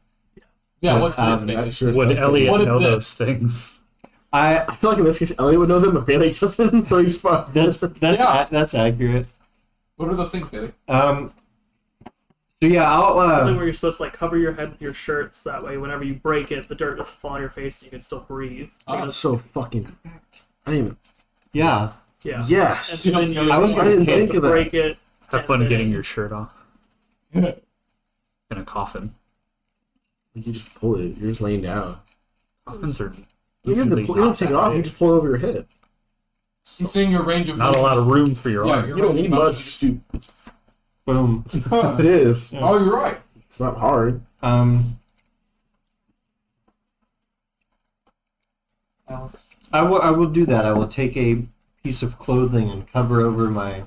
Yeah, So, what's this, That baby? sure Would sounds Elliot What is know this? those things? I feel like in this case, Elliot would know them, but Bailey doesn't, so he's fucked. That's accurate. What are those things, Billy? So yeah, I'll Something where you're supposed to like cover your head with your shirt, so that way whenever you break it, the dirt doesn't fall on your face, and you can still breathe. Oh, That's so fucking. I didn't even. yeah. Yeah. And Yes. so then you I was gonna think of that. break it. Have and fun then- getting your shirt off. In a coffin. You just pull it. You're just laying down. Coffins are You have to. usually You don't not take it that off. You big. just pull it over your head. He's saying your range of Not a motion. lot of room for your Yeah, arm. your You don't range need of much. You motion. just do. Boom. It is. Oh, you're right. It's not hard. Alice. I will do that. I will take a piece of clothing and cover over my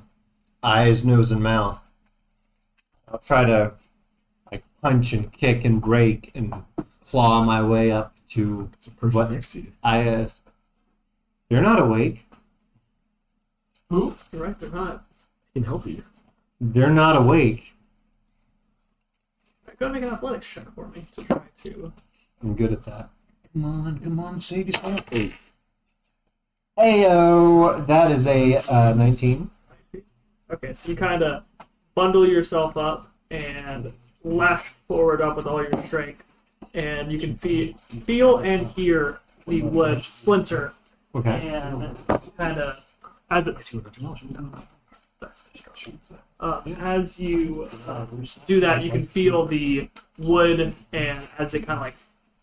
eyes, nose, and mouth. I'll try to like punch and kick and break and claw my way up to It's a person what next to you. They're not awake. Who? You're right, they're not. He can help you. They're not awake. Go make an athletics check for me to try to. I'm good at that. Come on, save yourself. Heyo, that is a 19. Okay, so you kind of bundle yourself up and lash forward up with all your strength, and you can feel and hear the wood splinter, Okay. and kind of as you do that, you can feel the wood, and as it kind of like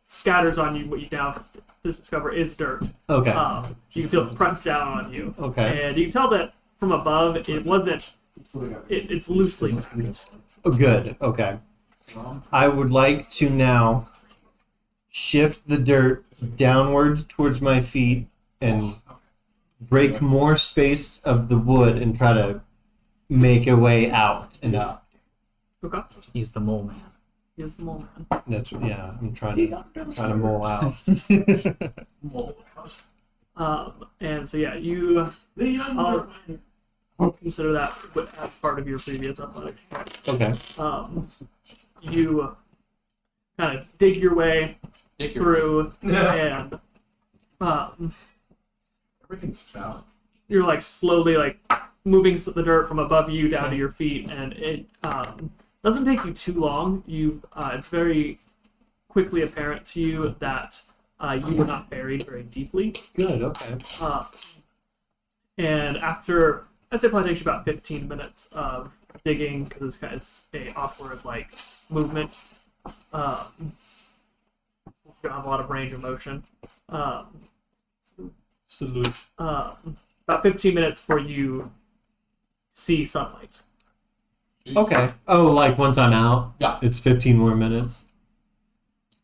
scatters on you, what you now discover is dirt. Okay. You can feel it press down on you. Okay. And you can tell that from above, it wasn't. It's loosely packed. Oh, good. Okay. I would like to now shift the dirt downwards towards my feet and break more space of the wood and try to make a way out and up. Okay. He's the mole man. Here's the mole man. That's I'm trying to mole out. And so yeah, you consider that as part of your previous athletic. Okay. You kind of dig your way through, and Everything's valid. you're like slowly like moving the dirt from above you down to your feet, and it doesn't take you too long. It's very quickly apparent to you that you were not buried very deeply. Good. Okay. And after, I'd say it probably takes you about 15 minutes of digging, because it's a awkward like movement. don't have a lot of range of motion. Salute. About 15 minutes before you see sunlight. Okay. Oh, like once I'm out? Yeah. It's 15 more minutes.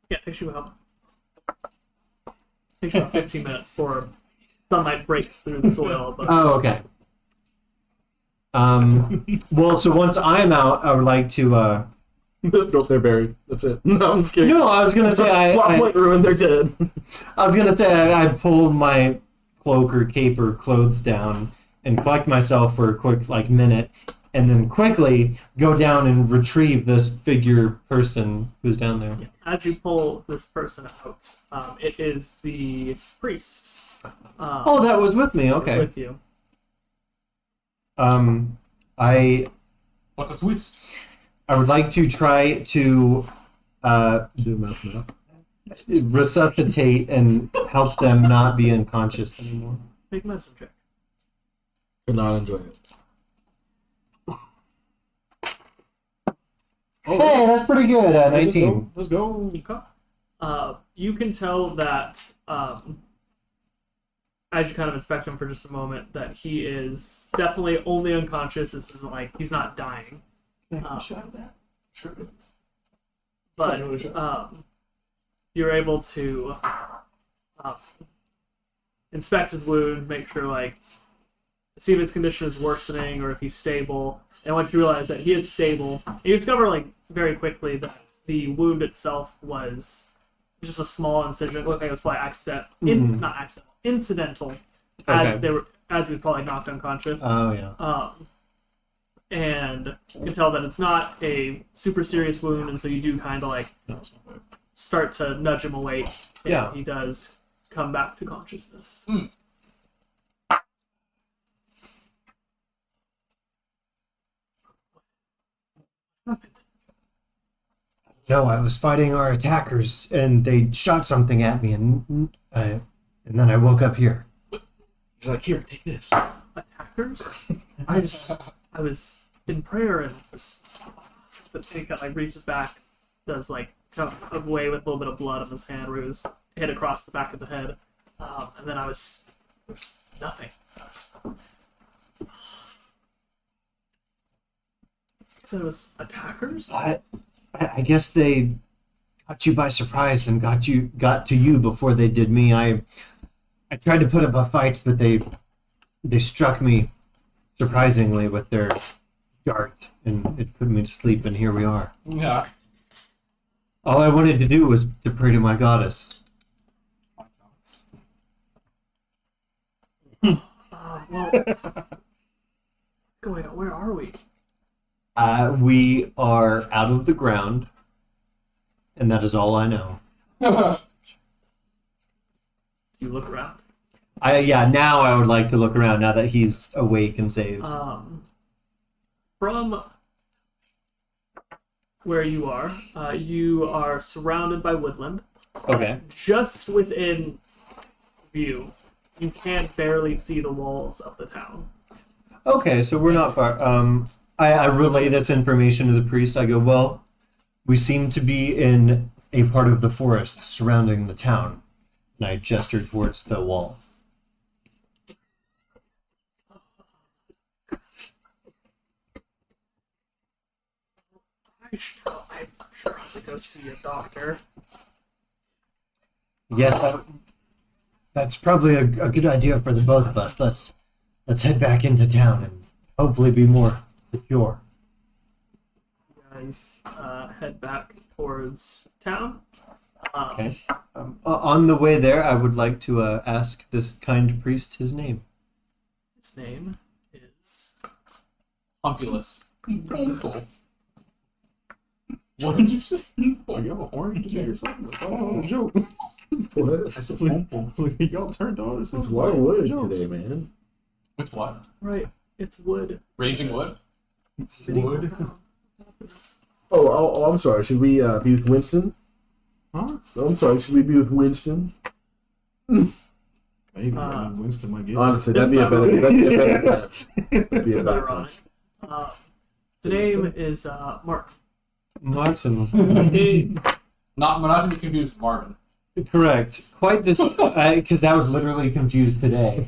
Yeah, it takes you about 15 minutes before sunlight breaks through the soil. But Oh, okay. Well, so once I'm out, I would like to. Nope, they're buried. That's it. No, I'm just kidding. No, I was gonna say Plot point ruined. They're dead. I was gonna say I pull my cloak or cape or clothes down and collect myself for a quick minute, and then quickly go down and retrieve this figure person who's down there. as you pull this person out, it is the priest. Oh, that was with me. Okay. With you. I What's a twist? would like to try to Do math. resuscitate and help them not be unconscious anymore. Make a medicine check. To not enjoy it. Hey, that's pretty good. 19. Let's go. You can tell that as you kind of inspect him for just a moment, that he is definitely only unconscious. This isn't like he's not dying. Sure. But you're able to inspect his wounds, make sure see if his condition is worsening or if he's stable. And once you realize that he is stable, you discover very quickly that the wound itself was just a small incision. It looked like it was probably not accidental, incidental, as Okay. as he was probably knocked unconscious. Oh, yeah. And you can tell that it's not a super serious wound, and so you do kind of start to nudge him awake. And Yeah. he does come back to consciousness. No, I was fighting our attackers, and they shot something at me, and then I woke up here. He's like, here, take this. Attackers? I was in prayer and the thing kind of reaches back, does come away with a little bit of blood on his hand where he was hit across the back of the head. And then there was nothing. So it was attackers? I guess they got you by surprise and got to you before they did me. I tried to put up a fight, but they struck me surprisingly with their dart, and it put me to sleep. And here we are. Yeah. All I wanted to do was to pray to my goddess. What's going on? Where are we? We are out of the ground, and that is all I know. You look around. Now I would like to look around now that he's awake and saved. From where you are surrounded by woodland. Okay. Just within view, you can't barely see the walls of the town. Okay, so we're not far. I relay this information to the priest. I go, well, we seem to be in a part of the forest surrounding the town. And I gesture towards the wall. I should probably go see a doctor. Yes, that's probably a good idea for the both of us. Let's head back into town and hopefully be more secure. You guys head back towards town. Okay. On the way there, I would like to ask this kind priest his name. His name is Humpulus. What did you say? Oh, you have an orange or something? That's a joke. What? I said, humble. Y'all turned on us. It's a lot of wood today, man. It's what? right. It's wood. Raging wood? It's wood. Oh, I'm sorry. Should we be with Winston? Huh? Oh, I'm sorry. Should we be with Winston? Maybe. I mean, Winston might get Honestly, that'd be a better time. That'd be a better time. Ironic. His name is Mark. Martin. Not to be confused with Marvin. Correct. Quite this, because that was literally confused today.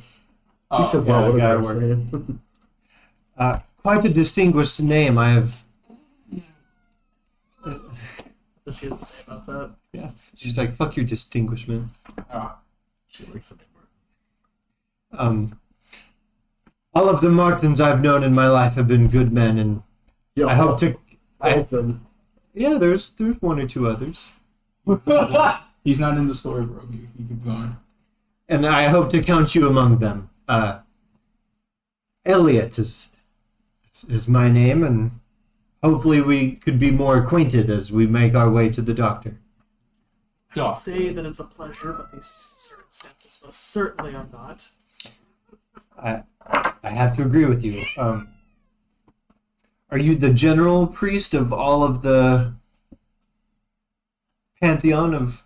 He said, yeah, "Wow, what a guy gross name." Quite a distinguished name. I have. What she has to say about that? Yeah. She's like, "Fuck your distinguishment." She likes the big word. All of the Martins I've known in my life have been good men, and Yeah, I hope to. all of them. Yeah, there's one or two others, He's not in the story, bro. You keep going. and I hope to count you among them. Elliot is my name, and hopefully we could be more acquainted as we make our way to the doctor. I'd say that it's a pleasure, but these circumstances most certainly are not. I have to agree with you. Are you the general priest of all of the pantheon of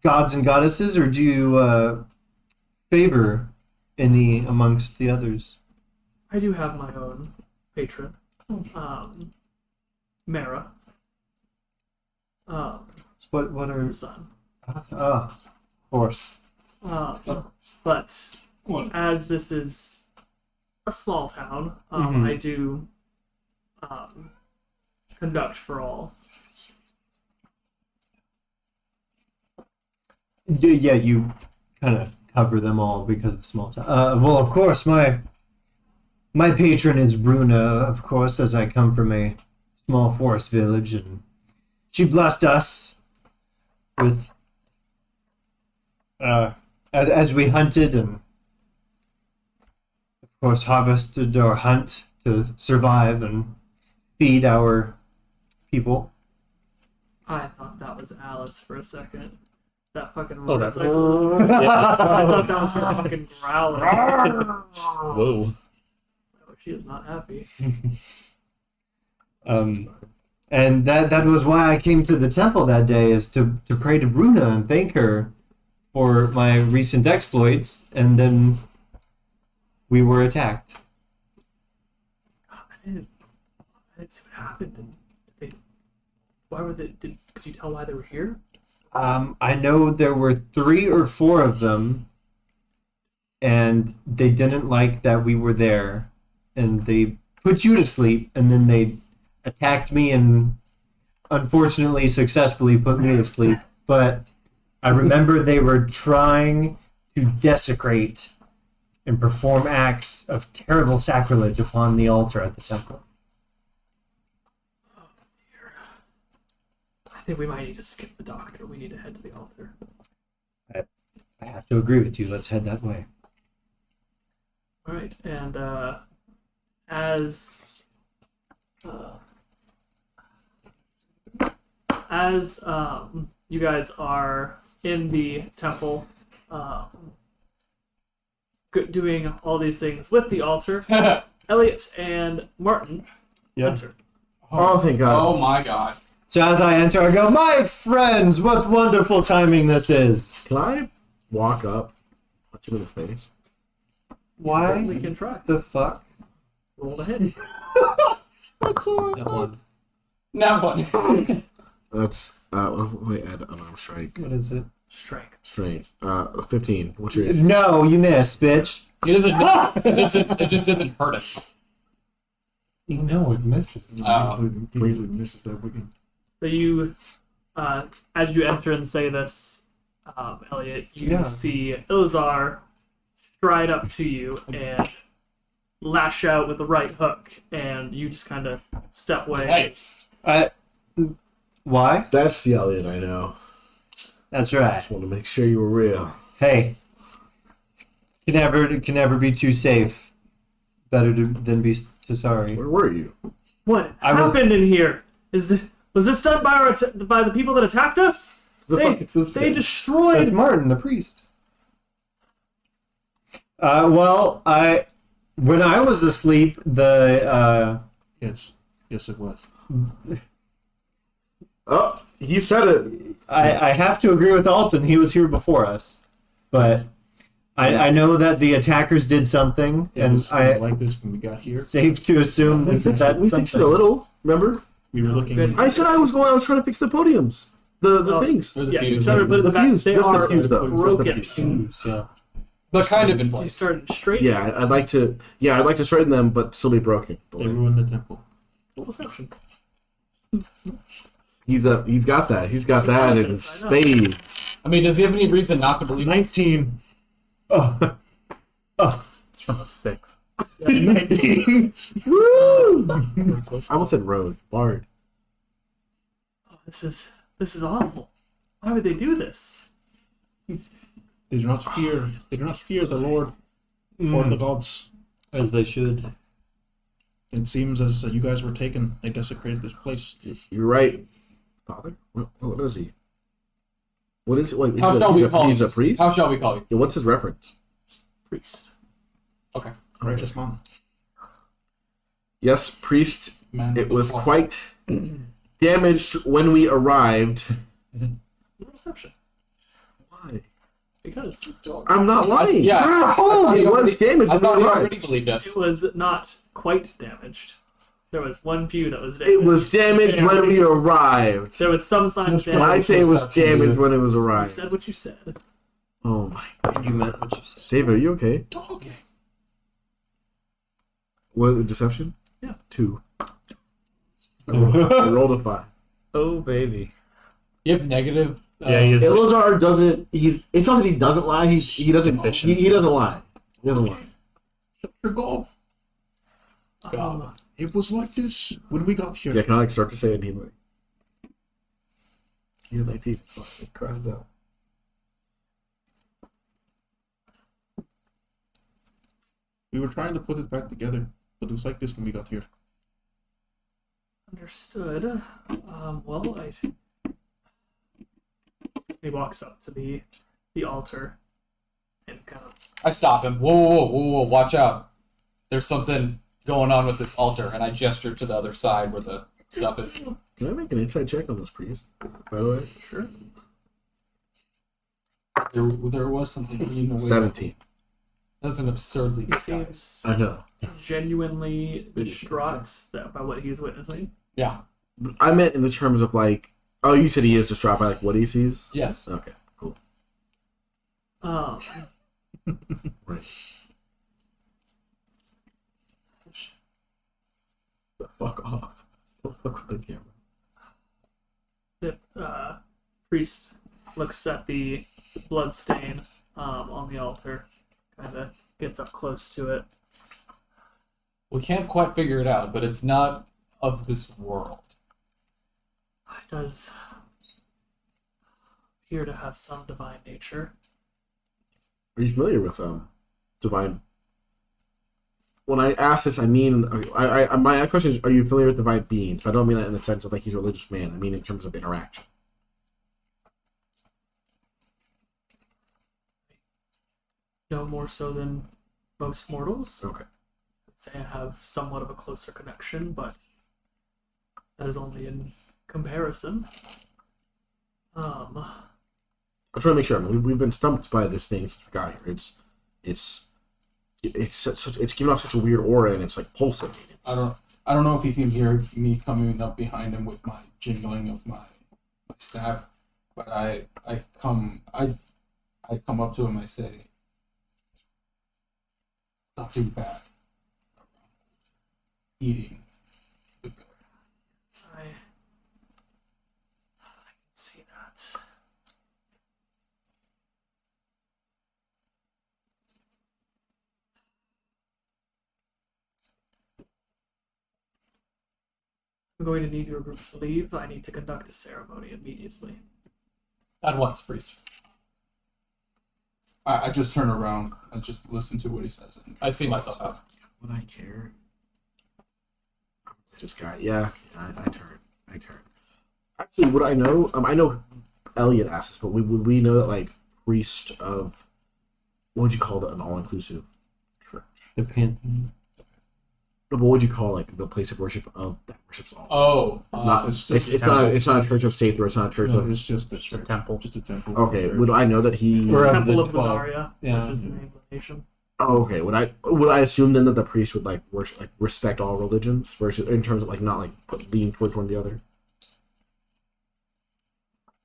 gods and goddesses, or do you favor any amongst the others? I do have my own patron, Mara. What are The son. of course. But as this is a small town, Mhm. I do conduct for all. Yeah, you kind of cover them all because it's small town. Well, of course, my patron is Bruna, of course, as I come from a small forest village, and she blessed us with as we hunted and of course harvested or hunt to survive and feed our people. I thought that was Alice for a second. That fucking Oh, that's- motorcycle. I thought that was her fucking growling. Whoa. Oh, she is not happy. And that was why I came to the temple that day, is to pray to Bruna and thank her for my recent exploits, and then we were attacked. I didn't see what happened. Why were they? Could you tell why they were here? I know there were 3 or 4 of them, and they didn't like that we were there, and they put you to sleep, and then they attacked me and unfortunately successfully put me to sleep. But I remember they were trying to desecrate and perform acts of terrible sacrilege upon the altar at the temple. I think we might need to skip the doctor. We need to head to the altar. I have to agree with you. Let's head that way. All right, and as you guys are in the temple, doing all these things with the altar, Elliot and Martin enter. Oh, thank God. Oh my god. So as I enter, I go, "My friends, what wonderful timing this is." Can I walk up, punch him in the face? Why We can try. the fuck? Roll the hit. That's so That one. Now what? That's wait, add unarmed strike. What is it? Strength. Strength. 15. What's your AC? No, you missed, bitch. It doesn't. It just doesn't hurt him. You know it misses. Usually misses that wicked. So you, as you enter and say this, Elliot, you see Ilazar stride up to you and lash out with the right hook, and you just kind of step away. Hey, Why? That's the Elliot I know. That's I right. just want to make sure you were real. Hey, can never be too safe. Better than be too sorry. Where were you? What I was- happened in here? Was this done by by the people that attacked us? The fuck is this They guy? destroyed. That's Martin, the priest. Well, when I was asleep, the Yes, it was. Oh, he said it. I have to agree with Alton. He was here before us, but I know that the attackers did something, It and was I like this when we got here. safe to assume We this is fixed that it. We fixed it a something. little. Remember? We were looking. Good. I said I was trying to fix the podiums. The Oh, things. Or the Yeah, you views. started putting The them back. fuse, They just the are fuse, though. Just the broken. fuse. Yeah. But kind of in You place. started straight. Yeah, I'd like to. Yeah, I'd like to straighten them, but still be broken. They ruined the temple. Perception. He's got that. He's got that in spades. I mean, does he have any reason not to believe this? 19. Oh. It's from a 6. 19. Woo! I almost said road. Bard. Oh, this is awful. Why would they do this? They do not fear. They do not fear the Lord or the gods. As they should. It seems as you guys were taken, they desecrated this place. You're right. Father? What is he? What is it? Like, How shall we call he's you? a priest? How shall we call you? Yeah, what's his reference? Priest. Okay. Righteous man. Yes, priest. Man It with the was claw. quite damaged when we arrived. Perception. Why? Because I'm not lying. Yeah. I thought he It was already- damaged I when we thought he already arrived. believed it us. was not quite damaged. There was one view that was damaged. It was damaged when we arrived. There was some sign of Just When I damage. say it was damaged when it was You arrived. said what you said. Oh my. You meant what you said. David, are you okay? Dogging. What, deception? Yeah. 2. I rolled a 5. Oh, baby. You have negative. Yeah, he is. Ilazar doesn't. It's not that he doesn't lie. He doesn't. He doesn't lie. He doesn't lie. Your God. God. It was like this when we got here. Yeah, can I like start to say it? And he like. He had 19. It's fine. It crosses out. We were trying to put it back together, but it was like this when we got here. Understood. Well, he walks up to the altar and kind of I stop him. Whoa, watch out. There's something going on with this altar, and I gesture to the other side where the stuff is. Can I make an inside check on this priest? By the way, sure. There was something in the way. 17. That's an absurdly He disguise. seems I know. genuinely distraught by what he's witnessing. Yeah. I meant in the terms of like. Oh, you said he is distraught by like what he sees. Yes. Okay. Cool. Um, Right. Fuck off. Don't fuck with the camera. the priest looks at the blood stain on the altar, kind of gets up close to it. We can't quite figure it out, but it's not of this world. It does appear to have some divine nature. Are you familiar with divine? When I ask this, I mean, my question is, are you familiar with divine beings? But I don't mean that in the sense of like he's a religious man. I mean in terms of interaction. No more so than most mortals. Okay. I'd say I have somewhat of a closer connection, but that is only in comparison. I'm trying to make sure. I mean, we've been stumped by this thing since we got here. It's giving off such a weird aura, and it's like pulsating. I don't know if he can hear me coming up behind him with my jingling of my staff, but I come up to him. I say, "Not too bad. Eating the good." I can see that. I'm going to need your group's leave. I need to conduct a ceremony immediately. At once, priest. I just turn around and just listen to what he says. And I see myself out. Would I care? This guy, yeah. I turn. Actually, would I know? I know Elliot asked this, but would we know that like priest of what would you call it? An all-inclusive church? The Pantheons. No, but what would you call like the place of worship of that worships all? Oh, Not, it's not a church of Sather. It's not a church No, of. it's just a church. temple. Just a temple. Okay, Church. would I know that he? Or- Around Temple the of 12. Lunaria, Yeah. which is the name of the nation. Oh, okay. Would I assume then that the priest would like worship, like respect all religions versus in terms of like not like lean towards one or the other?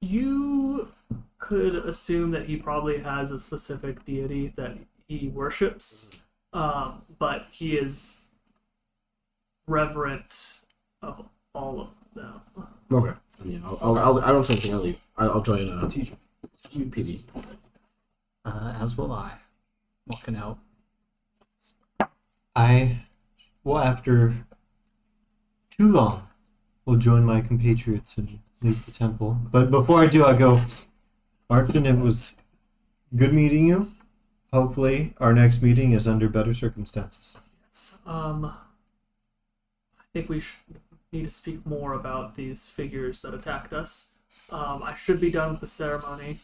You could assume that he probably has a specific deity that he worships, but he is reverent of all of them. Okay. I don't say anything. I'll leave. I'll join PD. As will I. Walking out. I will, after too long, will join my compatriots and leave the temple. But before I do, I go, Martin, it was good meeting you. Hopefully, our next meeting is under better circumstances. I think we need to speak more about these figures that attacked us. I should be done with the ceremony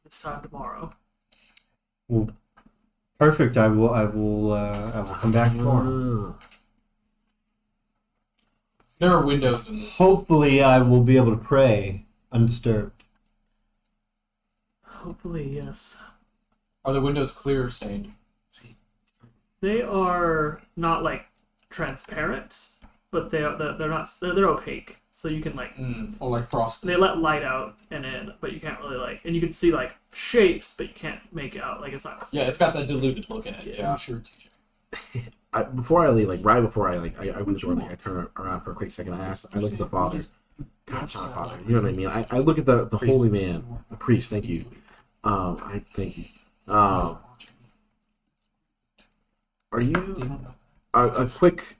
this time tomorrow. Well, perfect. I will come back tomorrow. There are windows in this. Hopefully, I will be able to pray undisturbed. Hopefully, yes. Are the windows clear or stained? They are not like transparent, but they're opaque. So you can like Or like frosted. they let light out and in, but you can't really like, and you can see like shapes, but you can't make it out. Like it's not clear. Yeah, it's got that diluted look in it. Yeah. Sure, TJ. Before I leave, like right before I open the door, like I turn around for a quick second. I look at the father. God, it's not a father. You know what I mean? I look at the holy man, the priest. Thank you. I thank you. Are you a quick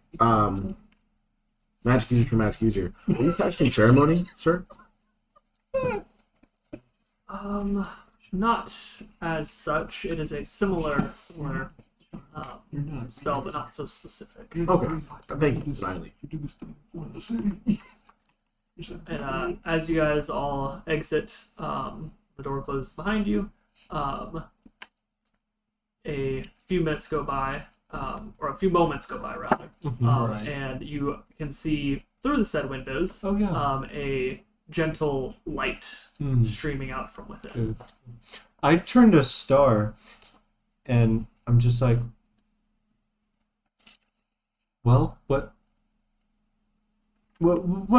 magic user for magic user? Are you casting ceremony, sir? Not as such. It is a similar spell, but not so specific. Okay. Thank you. Finally. And as you guys all exit, the door closes behind you. A few minutes go by, or a few moments go by, rather, Right. and you can see through the said windows a gentle light streaming out from within. I turned a star, and I'm just like, well, what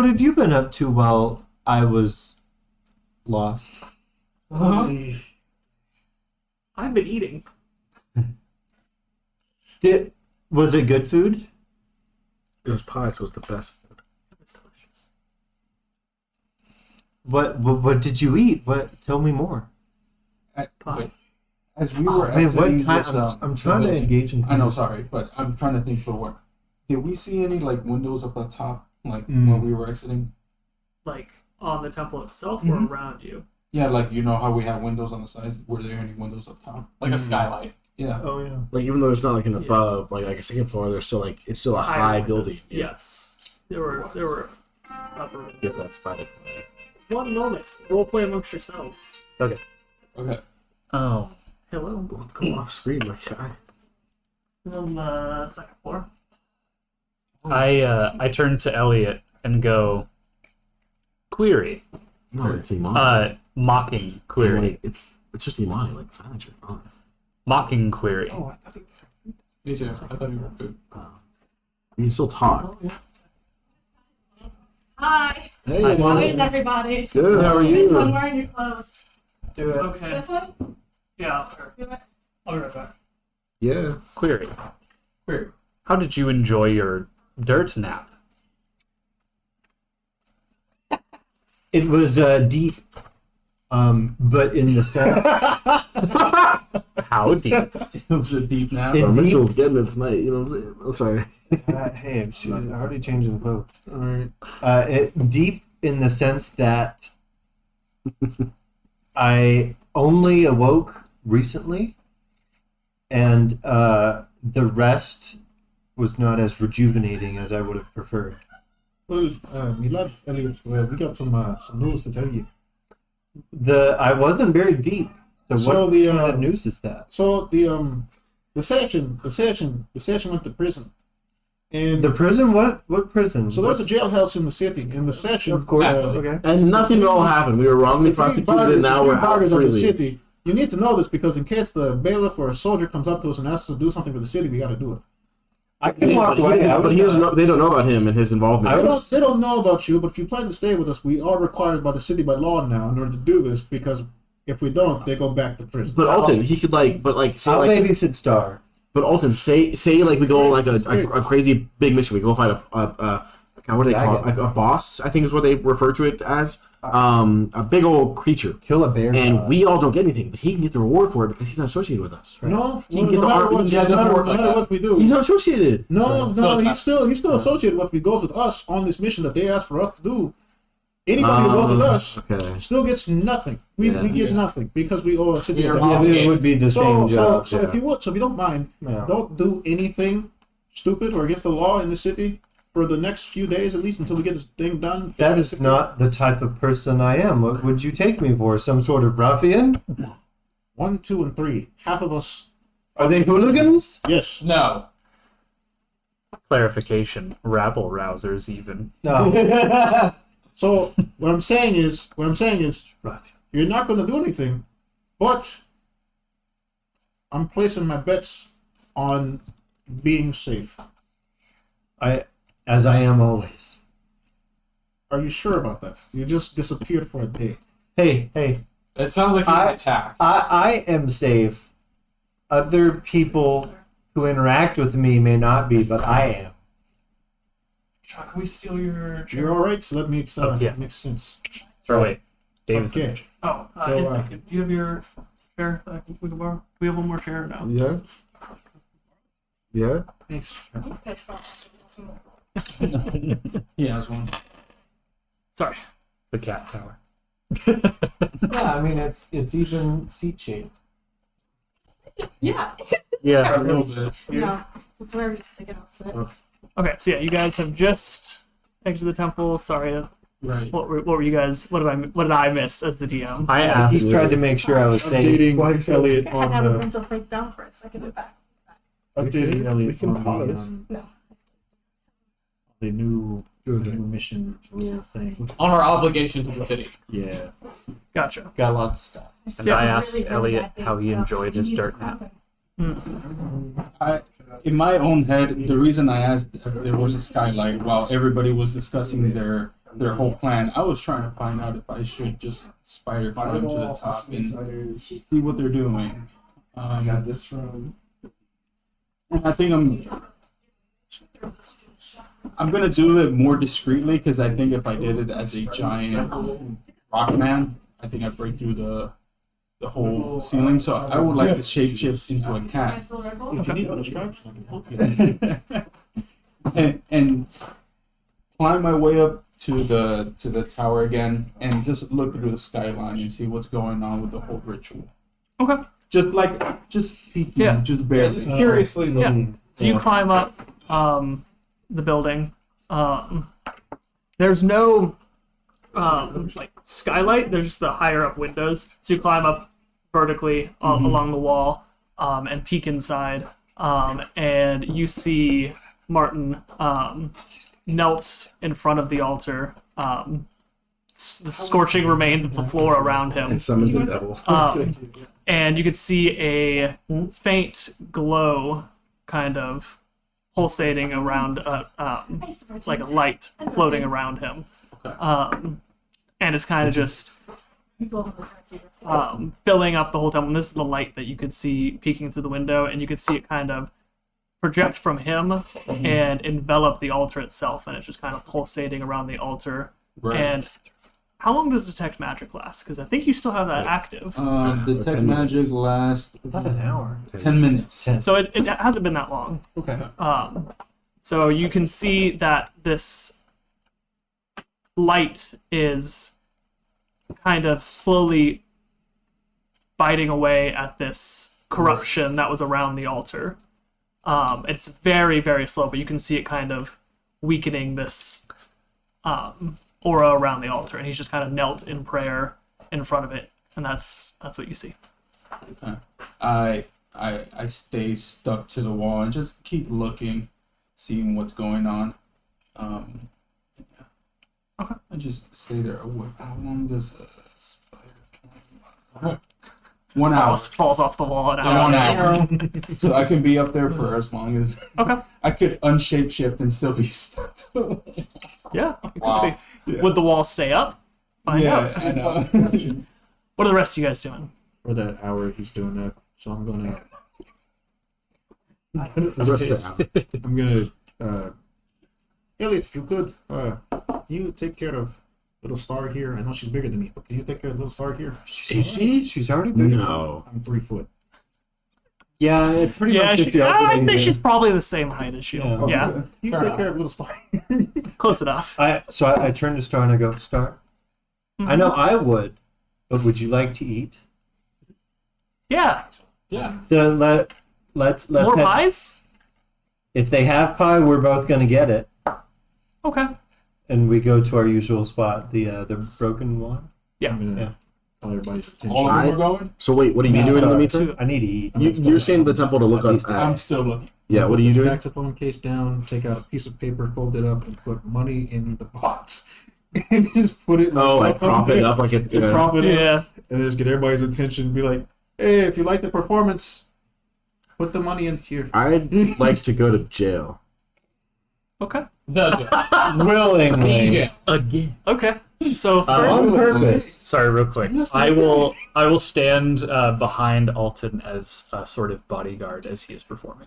have you been up to while I was lost? I've been eating. Was it good food? It was pie, so it was the best food. It was delicious. What did you eat? Tell me more. Wait. As we were Wait, exiting what kind? this, I'm trying to engage in. I know, sorry, but I'm trying to think for what. Did we see any like windows up at top, like when we were exiting? Like on the temple itself or around you? Yeah, like you know how we have windows on the sides. Were there any windows up top? Like a skylight. Yeah. Oh yeah. Like even though there's not like an above, like a second floor, there's still like it's still a Higher high windows. building. Yes. There were upper windows. Yeah, that's fine. One moment. Roleplay amongst yourselves. Okay. Oh. Hello. Go off screen, my guy. On the second floor. I turn to Elliot and go, query. No, it's Imani. Mocking query. Like, it's just Imani. Like silence your phone. Mocking query. Oh, I thought it was. Me too. I thought you were good. You can still talk. Hi. Hey, Hi. How is everybody? Good. How are Which one you? wearing your clothes? Do it. Okay. This one? Yeah, sure. I'll be right back. Yeah. Query. Query. How did you enjoy your dirt nap? It was deep, but in the sense. How deep? It was a deep nap. It- Indeed. Mitchell's getting it tonight. You know what I'm saying? I'm sorry. Hey, I'm already changing the clothes. All right. Deep in the sense that I only awoke recently, and the rest was not as rejuvenating as I would have preferred. Well, Milad, Elliot, well, we got some news to tell you. I wasn't very deep. So what kind of news is that? So the session went to prison, and The prison? What prison? so there's a jailhouse in the city. In the session, Of course. Okay. And nothing all happened. We were wrongly the three prosecuted, and now we're out barriers of the freely. city. You need to know this because in case the bailiff or a soldier comes up to us and asks us to do something for the city, we got to do it. I can walk away. But he doesn't know, they don't know about him and his involvement. They don't know about you, but if you plan to stay with us, we are required by the city by law now in order to do this, because if we don't, they go back to prison. But Alton, he could say I'll like. babysit Star. But Alton, say like we go on like a crazy big mission. We go fight what do they call it? Like a boss, I think is what they refer to it as. A big old creature. Kill a bear. And we all don't get anything, but he can get the reward for it because he's not associated with us. Right? No, He can get the art. no matter what we do. He's not associated. No, he's still associated with. He goes with us on this mission that they asked for us to do. Anybody who goes with us still gets nothing. We get nothing because we owe a city. It would be the same job. So if you don't mind, don't do anything stupid or against the law in the city for the next few days, at least until we get this thing done. That is not the type of person I am. What would you take me for? Some sort of ruffian? 1, 2, and 3. Half of us. Are they hooligans? Yes. No. Clarification: rabble rousers, even. No. So what I'm saying is, you're not going to do anything, but I'm placing my bets on being safe. As I am always. Are you sure about that? You just disappeared for a day. Hey. It sounds like he was attacked. I am safe. Other people who interact with me may not be, but I am. Chuck, can we steal your chair? You're all right, so that makes makes sense. Or wait, David's Okay. Oh, So, do you have your chair that we can borrow? Do we have one more chair now? Yeah. Yeah. Thanks. Yeah, that's one. Sorry. the cat tower. Yeah, I mean it's even seat shaped. Yeah. Yeah. A little bit. No. Just wherever you stick it, I'll sit. Okay, so yeah, you guys have just exited the temple. Sorry, Right. what were you guys? What did I miss as the DM? I He asked. tried to make sure I was safe. Updating Elliot I had a on mental breakdown for a second and back. updating Elliot can on pause. No. the new mission thing. On our obligation to the city. Yeah. Gotcha. Got lots of stuff. And I asked Elliot how he enjoyed his dirt nap. In my own head, the reason I asked if there was a skylight while everybody was discussing their whole plan, I was trying to find out if I should just spider climb to the top and see what they're doing. I got this from. And I think I'm gonna do it more discreetly because I think if I did it as a giant rock man, I think I'd break through the whole ceiling. So I would like to shapeshift into a cat and climb my way up to the tower again and just look through the skyline and see what's going on with the whole ritual. Okay. Just peeking, Yeah. just barely. Just curiously looking. Yeah. So you climb up the building. There's no like skylight. There's just the higher up windows. So you climb up vertically along the wall and peek inside. And you see Martin knelt in front of the altar. The scorching remains of the floor around him. And summoned the devil. And you could see a faint glow kind of pulsating around, like a light floating around him. And it's kind of just filling up the whole temple. And this is the light that you could see peeking through the window, and you could see it kind of project from him and envelop the altar itself, and it's just kind of pulsating around the altar. Right. And how long does Detect Magic last? Because I think you still have that active. Detect magic lasts About an hour. 10 minutes. So it hasn't been that long. Okay. So you can see that this light is kind of slowly biting away at this corruption that was around the altar. It's very, very slow, but you can see it kind of weakening this aura around the altar, and he's just kind of knelt in prayer in front of it, and that's what you see. Okay. I stay stuck to the wall and just keep looking, seeing what's going on. Yeah. Okay. I just stay there. How long does a spider climb? 1 hour. falls off the wall and Yeah, out. 1 hour. So I can be up there for as long as Okay. I could unshape shift and still be stuck to the wall. Yeah. you could Wow. be. Yeah. Would the wall stay up? Find out. I know. What are the rest of you guys doing? For that hour he's doing that, so I'm gonna The rest of the hour. Elliot, if you could, you take care of little Star here. I know she's bigger than me, but can you take care of little Star here? Is she? She's already big. No. I'm 3 foot. Yeah, it pretty Yeah, much. I think she's probably the same height as you. Yeah. Yeah, You Fair take enough. care of little Star. close enough. I turn to Star and I go, Star. I know I would, but would you like to eat? Yeah. Yeah. Let's More head- pies? If they have pie, we're both gonna get it, Okay. and we go to our usual spot, the broken one. I'm gonna Yeah. call everybody's attention. All of them are going? So wait, what are you doing in the meantime? I need to eat. You're saying the temple to look At up least I'm at. still looking. Yeah, what are Put you the doing? saxophone case down, take out a piece of paper, fold it up, and put money in the box. And just put it Oh, like prop it up like a. And prop it up. Yeah. And just get everybody's attention. Be like, hey, if you like the performance, put the money in here. I'd like to go to jail. Okay. Willingly. Again. Okay. So On purpose. Sorry, real quick. I will stand behind Alton as a sort of bodyguard as he is performing.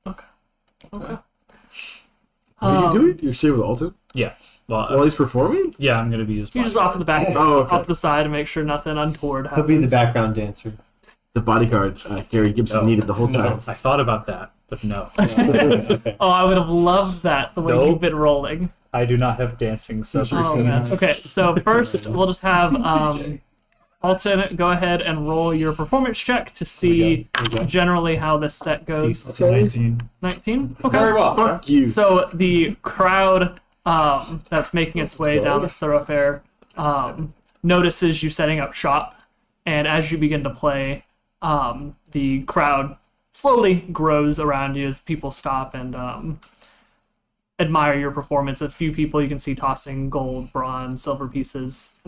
Okay. What are you doing? You're staying with Alton Yeah. Well, while he's performing? yeah, I'm gonna be his you bodyguard. just off to the back, Oh, okay. off to the side, to make sure nothing untoward He'll be the happens. background dancer. The bodyguard Gary Gibson No. needed the whole No, time. I thought about that, but no. Oh, I would have loved that. The way Nope. you've been rolling. I do not have dancing, so Oh man. Okay. So first, we'll just have Alton go ahead and roll your performance check to see generally how this set goes. That's a 19. 19. Okay. Very well. Fuck you. So the crowd that's making its way down this thoroughfare notices you setting up shop, and as you begin to play, the crowd slowly grows around you as people stop and admire your performance. A few people you can see tossing gold, bronze, silver pieces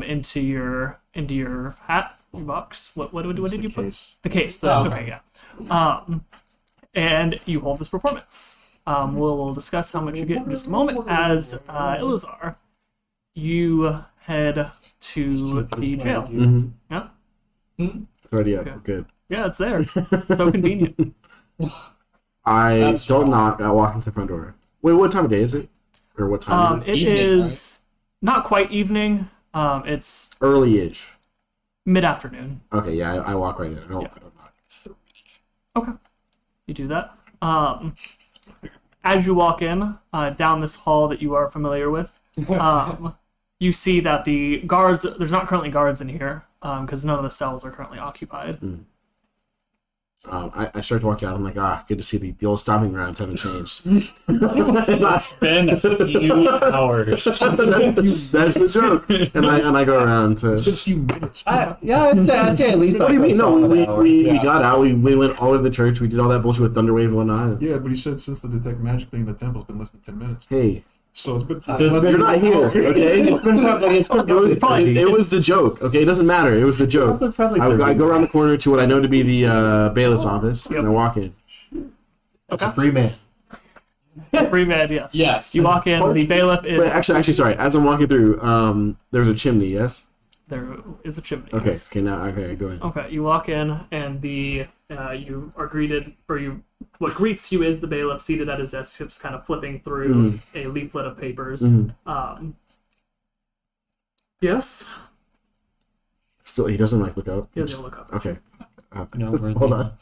into your hat, your box. What did you put? Case. The case. Okay, yeah. And you hold this performance. We'll discuss how much you get in just a moment. As Ilizar, you head to the jail. Mm-hmm. Yeah, It's already up. We're good. yeah, it's there. So convenient. I That's don't strong. knock. I walk into the front door. Wait, what time of day is it? Or what time is it? It Evening, is not quite evening. It's Early-ish. mid-afternoon. Okay, yeah, I walk right in. I don't knock. Okay, you do that. As you walk in down this hall that you are familiar with, you see that the guards. There's not currently guards in here because none of the cells are currently occupied. I start to walk out. I'm like, good to see the old stomping grounds haven't changed. It's been a few hours. That's the joke. And I go around to. Just a few minutes. Yeah, I'd say at least. What do you like mean? a No, solid we hour. we got out. We went all over the church. We did all that bullshit with Thunderwave and whatnot. Yeah, but you said since the detect magic thing, the temple's been less than 10 minutes. Hey, So it's been. you're not here, okay? It was the joke, okay? It doesn't matter. It was the joke. I go around the corner to what I know to be the bailiff's office, and I walk in. That's a free man. Free man, yes. Yes. You walk in. The bailiff is Wait, actually, sorry. As I'm walking through, there's a chimney. Yes. there is a chimney. Okay. yes. Okay. Now, okay, go ahead. Okay, you walk in, and you are greeted, what greets you is the bailiff seated at his desk, just kind of flipping through a leaflet of papers. Yes, Still, he doesn't like look up. he doesn't look up. Okay. No, we're Hold on.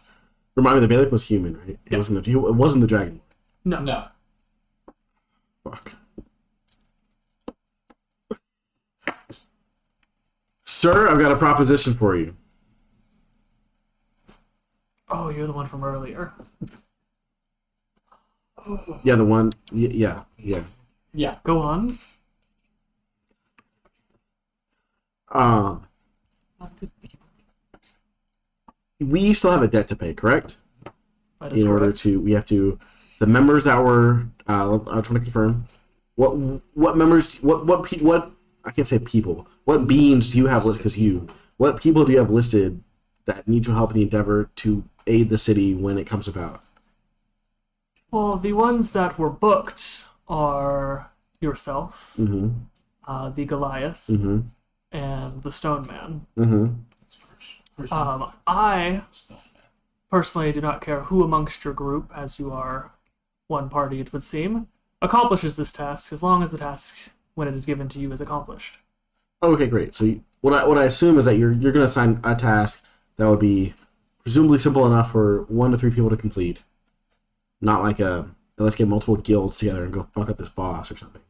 Remind me, the bailiff was human, right? It Yeah. wasn't the dragon. No. No. Fuck. Sir, I've got a proposition for you. Oh, you're the one from earlier. Yeah, the one. Yeah. Yeah. Go on. We still have a debt to pay, correct? That is In order correct. to, we have to, the members that were, I'm trying to confirm, what members, what, I can't say people, what beings do you have with, because what what people do you have listed that need your help in the endeavor to aid the city when it comes about? Well, the ones that were booked are yourself, Mm-hmm. the Goliath, Mm-hmm. and the Stone Man. Mm-hmm. I personally do not care who amongst your group, as you are one party, it would seem, accomplishes this task, as long as the task, when it is given to you, is accomplished. Okay, great. So what I assume is that you're going to assign a task that would be presumably simple enough for 1 to 3 people to complete. Not like let's get multiple guilds together and go fuck up this boss or something.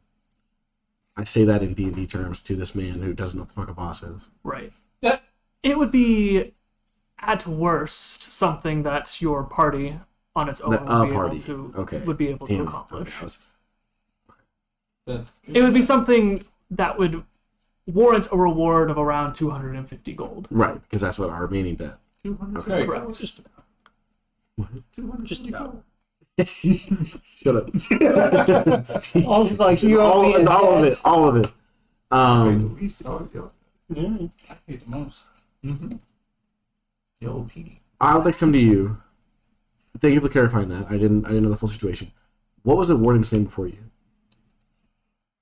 I say that in D&D terms to this man who doesn't know what the fuck a boss is. Right. It would be, at worst, something that your party on its own would be able to accomplish. That's good. It would be something that would warrant a reward of around 250 gold. Right, because that's what our remaining bet. Very good. Just about. Shut up. All it's like It's all of it. All of it. I paid the most. The old PD. I would like to come to you. Thank you for clarifying that. I didn't know the full situation. What was the warden's name before you?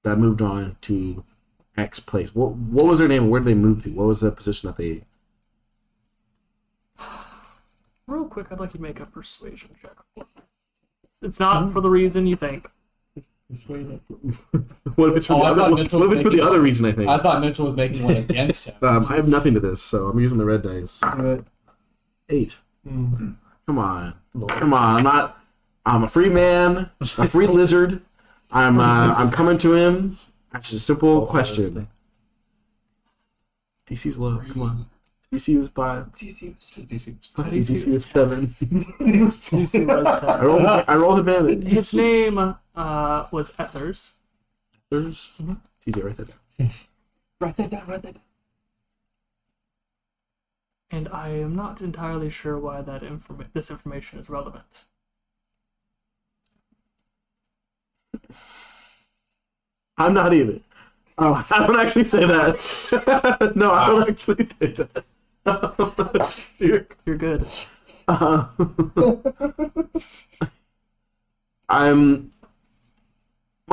That moved on to X place. What was their name and where did they move to? What was the position that they... Real quick, I'd like you to make a persuasion check. It's not for the reason you think. What if it's for the other reason, I think? I thought Mitchell was making one against him. I have nothing to this, so I'm using the red dice. 8. Come on. I'm a free man, a free lizard. I'm coming to him. That's just a simple question. DC's low. Come on. DC was 5. DC was 7. I rolled advantage. His name was Ethers. Ethers? TJ, write that down. Write that down. And I am not entirely sure why that this information is relevant. I'm not either. Oh, I don't actually say that. No, I don't actually say that. You're good. My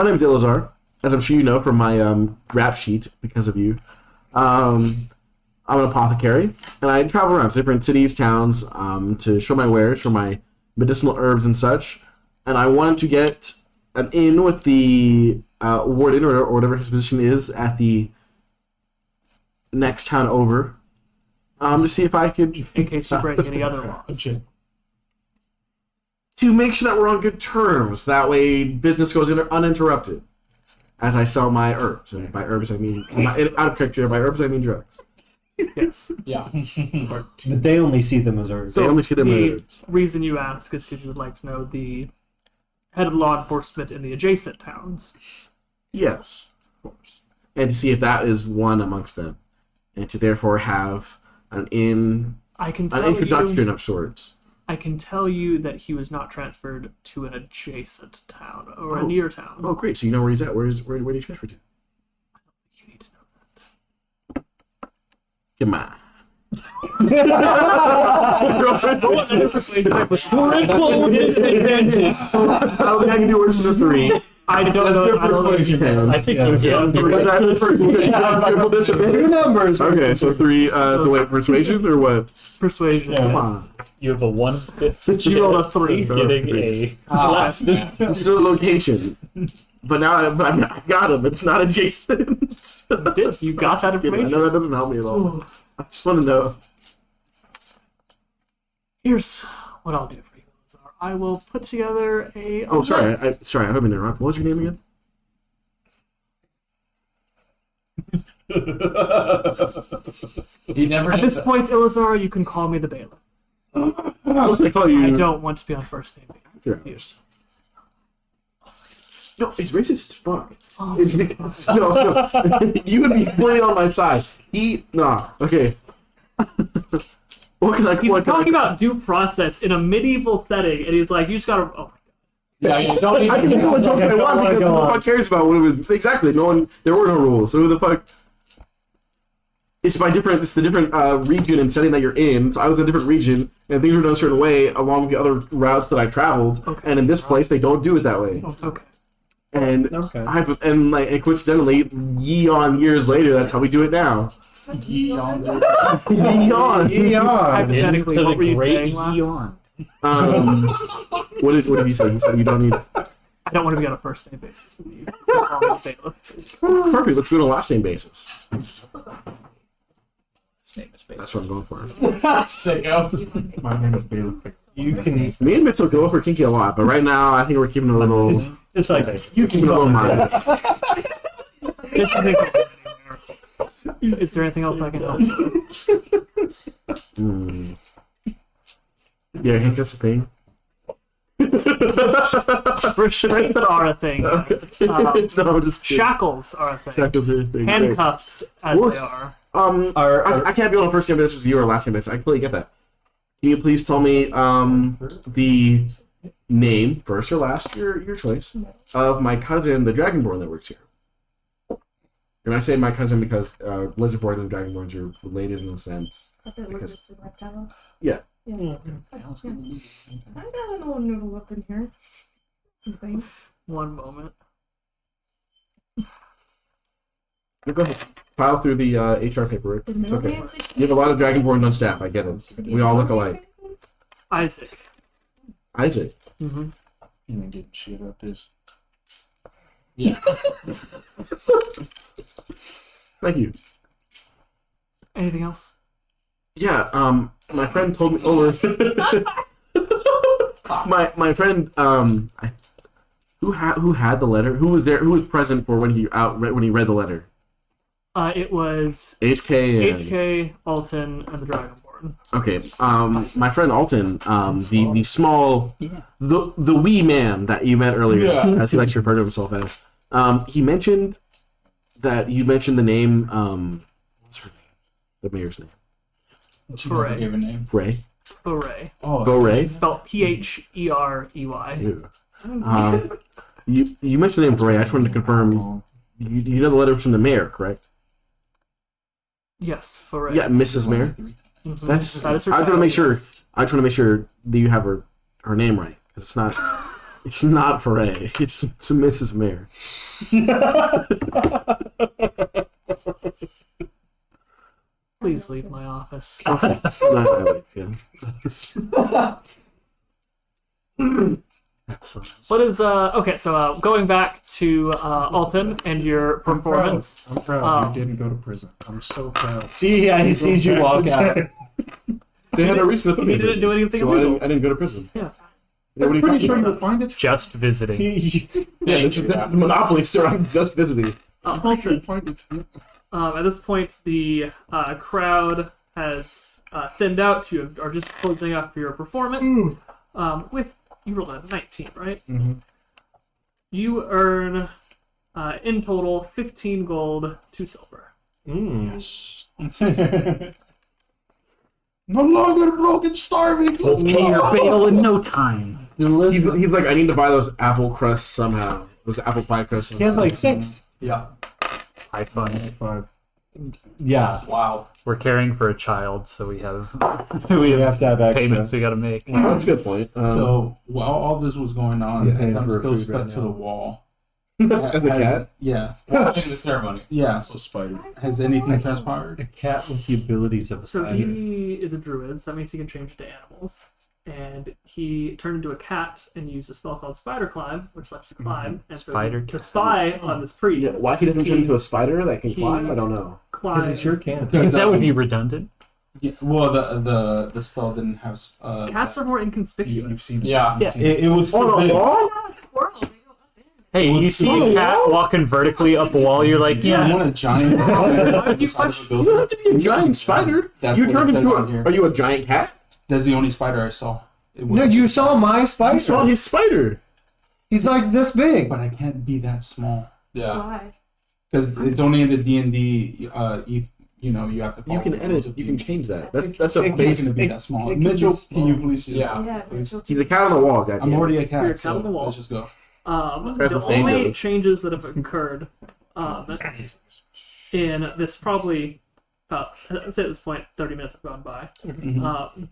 name is Ilazar, as I'm sure you know from my rap sheet because of you. I'm an apothecary, and I travel around to different cities, towns, to show my wares, show my medicinal herbs and such. And I wanted to get an in with the warden, or whatever his position is, at the next town over. To see if I could... In case you break any other laws. To make sure that we're on good terms. That way business goes uninterrupted. As I sell my herbs. And by herbs I mean... I'm not out of character. By herbs I mean drugs. Yes. Yeah. But they only see them as herbs. They only see them as herbs. The reason you ask is because you would like to know the head of law enforcement in the adjacent towns. Yes. Of course. And to see if that is one amongst them. And to therefore have... an introduction of sorts. I can tell you that he was not transferred to an adjacent town or a near town. Oh, great! So you know where he's at. Where did he transfer to? You need to know that. Come on. I don't think I can do worse than a 3. I don't know. I don't know. I think you can. Triple disadvantage. 2 numbers. Okay, so 3. So wait, persuasion or what? Persuasion. Come on. You have a 1/5 You rolled a chance 3. of getting a less than. This is a location, but now I got him. It's not adjacent. You got that I information? know that doesn't help me at all. I just want to know. Here's what I'll do for you, Lazar. I will put together a... Oh, sorry. Sorry, I hope I interrupt. What was your name again? He never At did this that. point, Ilazar, you can call me the bailiff. I call you. I don't want to be on first name basis with you. No, it's racist as fuck. It's racist. No. You would be fully on my side. Okay. He's talking about due process in a medieval setting, and he's like, you just gotta... Oh, Yeah, you don't I can even. do what jokes I want because who the fuck cares about what it was. Exactly. There were no rules. So who the fuck? it's by different. It's the different region and setting that you're in. So I was in a different region, and things were done a certain way along with the other routes that I traveled. Okay. And in this place, they don't do it that way. Okay. And Okay. and coincidentally, years later, that's how we do it now. Yeon. Hypothetically, what were you Great saying last? yawn. What did he say? He said you don't need. I don't want to be on a first name basis with you. Call me Bailiff. Perfect. Let's do it on a last name basis. Name is That's what I'm going for. Sicko. My name is Bailey. You can. Me and Mitchell go for kinky a lot, but right now I think we're keeping a little. It's like You keep a little mind. Is there anything else I can help you with? Yeah, I think that's the thing. Restraints are a thing. No, I'm just kidding. Shackles are a thing. Shackles are a thing. Handcuffs, as What's- they are. I can't be on a first name basis with you or last name basis. I completely get that. Can you please tell me the name, first or last, your choice, of my cousin, the Dragonborn that works here? And I say my cousin because Lizardborn and Dragonborns are related in a sense. But they're lizards and reptiles. Yeah. Yeah. I got a little noodle up in here. Some things. One moment. Go ahead. Pile through the HR paperwork. The It's middle okay. names they You have a lot of Dragonborns on staff. I get it. We all look alike. Isaac. Isaac. Mm-hmm. You ain't getting shit out this. Thank you. Anything else? Yeah, my friend told me my friend who had the letter? Who was there? Who was present for when he read the letter? It was HK and HK, Alton, and the Dragonborn. okay. My friend Alton, the small, the wee man that you met earlier, as he likes to refer to himself as. He mentioned that you mentioned the name. What's her name? The mayor's name. She never Foray. gave a name. Ray. Foray. Oh, Ray. Spelled P-H-E-R-E-Y. You mentioned the name Ray. I just wanted to confirm. You know the letter from the mayor, correct? Yes, Foray. Yeah, Mrs. Mayor. Mhm. That's. That is her I just want to make sure. title, I just want to make sure that you have her name right. It's not. It's not Foray. It's Mrs. Mayor. Please leave my office. What is okay? So going back to Alton and your performance. I'm proud. You didn't go to prison. I'm so proud. See, yeah, he sees you walk out. They had a reason to put me He in didn't do prison, anything so I illegal. didn't go to prison. Yeah. Yeah, what are you Pretty talking sure about? you'll find it. Just visiting. Yeah, this is Monopoly, sir. I'm just visiting. Alton, Find it. at this point, the crowd has thinned out. You are just closing up for your performance. With you rolled a 19, right? Mm-hmm. You earn in total 15 gold, 2 silver. Yes. No longer broken, starving. We'll pay your bail in no time. He's like, I need to buy those apple crusts somehow. Those apple pie crusts. He has like 6. Yeah. High fun. 5. Yeah, Wow. We're caring for a child, so we have we have to have extra. payments we got to make. Well, that's a good point. So while all this was going on, Yeah, I'm for still food stuck right to now. the wall. As a cat? Yeah. Watching the ceremony. Yeah. It's a spider. Has anything transpired? A cat with the abilities of a So spider. he is a druid, so that means he can change into animals. And he turned into a cat and used a spell called Spider Climb, which lets you climb. And so Spider to Climb. spy on this priest, Yeah, why he doesn't turn into a spider that can he- climb? I don't know. Because climb. it sure can. Because that would be redundant. Yeah, well, the spell didn't have. Cats are more inconspicuous. You've seen it. Yeah. Yeah. It was On a forbidden. wall? Not a squirrel. They go up there. Hey, you see a cat walking vertically up a wall, you're like, Yeah, I yeah. want a giant. Why would you side of a push- You don't building. have to be a giant spider. That's You what turned it into says on here. Are you a giant cat? That's the only spider I saw. It was- No, you saw my spider. I saw his spider. He's like this big. But I can't be that small Yeah. Why? because it's only in the D&D. You know, you have to. You follow can the rules edit. of You can D&D. change that. That's a It's not base. gonna be that small. it can be Mitchell, small. can you please? Just, Yeah. Yeah. please. He's a cat on the wall. Goddamn. I'm already a You're a cat, cat so on the wall. let's just go. As The the saying only goes. changes that have occurred in this probably about, I'd say at this point, 30 minutes have gone by, Mm-hmm.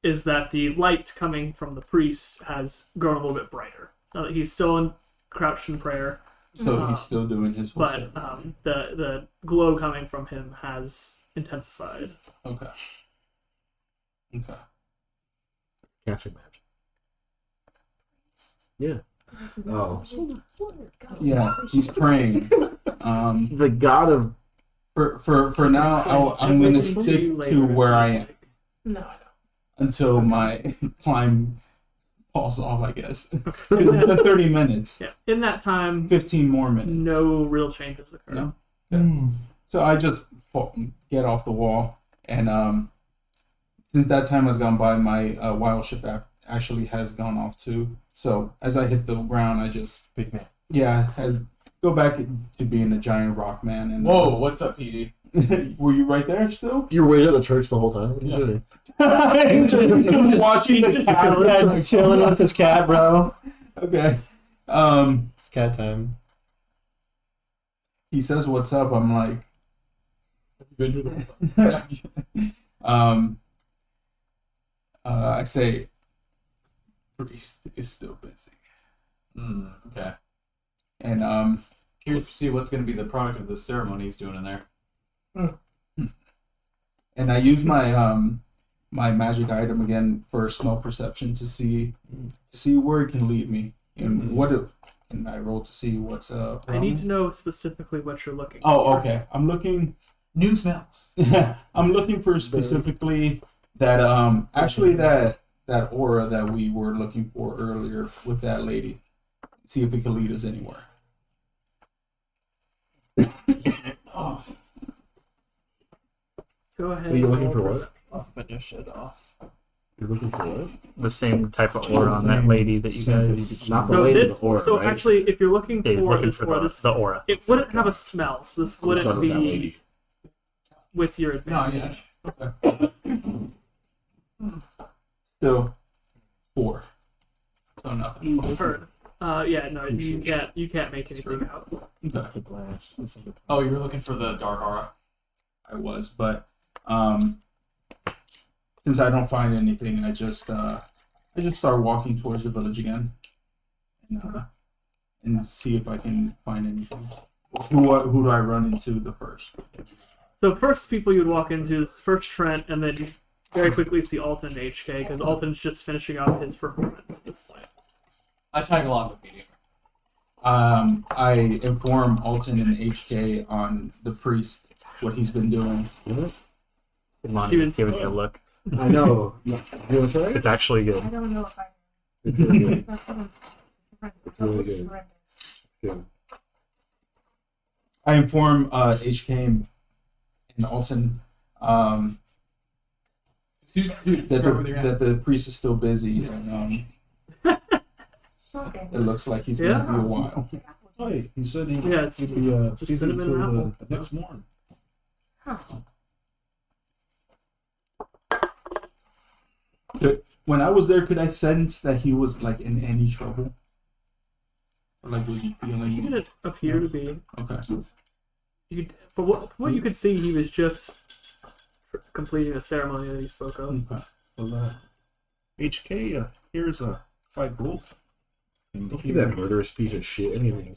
is that the light coming from the priest has grown a little bit brighter. He's still crouched in prayer, So he's still doing his whole but ceremony. the glow coming from him has intensified. Okay. Okay. Casting magic. Yeah. Oh. Yeah, he's praying. The god of For now, I'm going to stick to where I am No. until my climb falls off, I guess. 'Cause it's been 30 minutes. Yeah. In that time, 15 more minutes. no real changes occur. No? Okay. So I just get off the wall, and since that time has gone by, my wild ship actually has gone off too. So as I hit the ground, I just Big man. go back to being a giant rock man. And Whoa, what's up, PD? were you right there still? you were waiting at the church the whole time. What are you doing? Just watching the cat. Yeah, chilling with this cat, bro. Okay. It's cat time. He says, "What's up?" I'm like, I say, priest is still busy, Okay. and Curious to see what's going to be the product of this ceremony he's doing in there. and I use my my magic item again for smell perception to see where it can lead me and can I roll to see what's I need to know specifically what you're looking for. Oh, okay. I'm looking. New smells. I'm looking for specifically that actually that aura that we were looking for earlier with that lady. See if it can lead us anywhere. Go ahead. Are you looking roll for what? perception. I'll finish it off. You're looking for what? The same type of aura on that lady that you guys. Not the So lady, this, the aura, so right? actually, if you're looking Yeah, he's for looking this for aura, the, this, the aura. it wouldn't have a smell, so this We've done wouldn't with that lady. be with your advantage. Still 4. So nothing. Heard. Yeah, no, you can't make anything out. The glass. Oh, you were looking for the dark aura. I was, but since I don't find anything, I just start walking towards the village again, and see if I can find anything. Who do I run into the first? So first people you'd walk into is first Trent, and then you very quickly see Alton and HK, because Alton's just finishing up his performance at this point. I tag along with PD. I inform Alton and HK on the priest, what he's been doing. Monty is giving you a look. I know. You want to try it? It's actually good. I don't know if I. It's really good. That sounds really good. horrendous. Good. I inform HK and Alton that the priest is still busy, and Shocking. it looks like he's going to be a while. Oh, he said he Yeah, it's he'd be just busy cinnamon and until apple. the next morning. Huh. When I was there, could I sense that he was like in any trouble? Or like was he He feeling? didn't appear to be. Okay. You could, from what you could see, he was just completing the ceremony that he spoke of. Okay. Well, HK, here's 5 gold. And Look at that murderous piece of shit. Anything.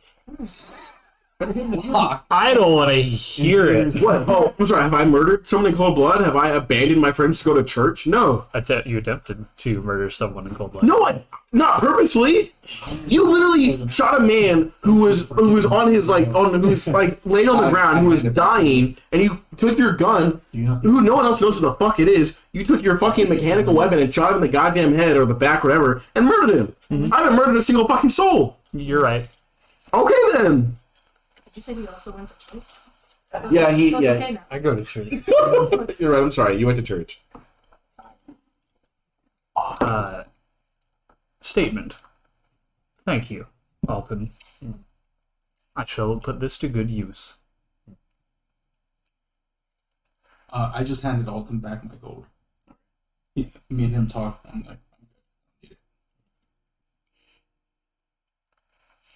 I don't want to hear it. What? Oh, I'm sorry. Have I murdered someone in cold blood? Have I abandoned my friends to go to church? No. You attempted to murder someone in cold blood. No, not purposely. You literally shot a man who was on his laid on the ground, who was dying, and you took your gun. Who no one else knows what the fuck it is. You took your fucking mechanical weapon and shot him in the goddamn head or the back, or whatever, and murdered him. I haven't murdered a single fucking soul. You're right. Okay then. Did you say you also went to church? Yeah, So it's okay now. I go to church. You're right. I'm sorry. You went to church. Statement. Thank you, Alton. I shall put this to good use. I just handed Alton back my gold. Me and him talked. I'm like,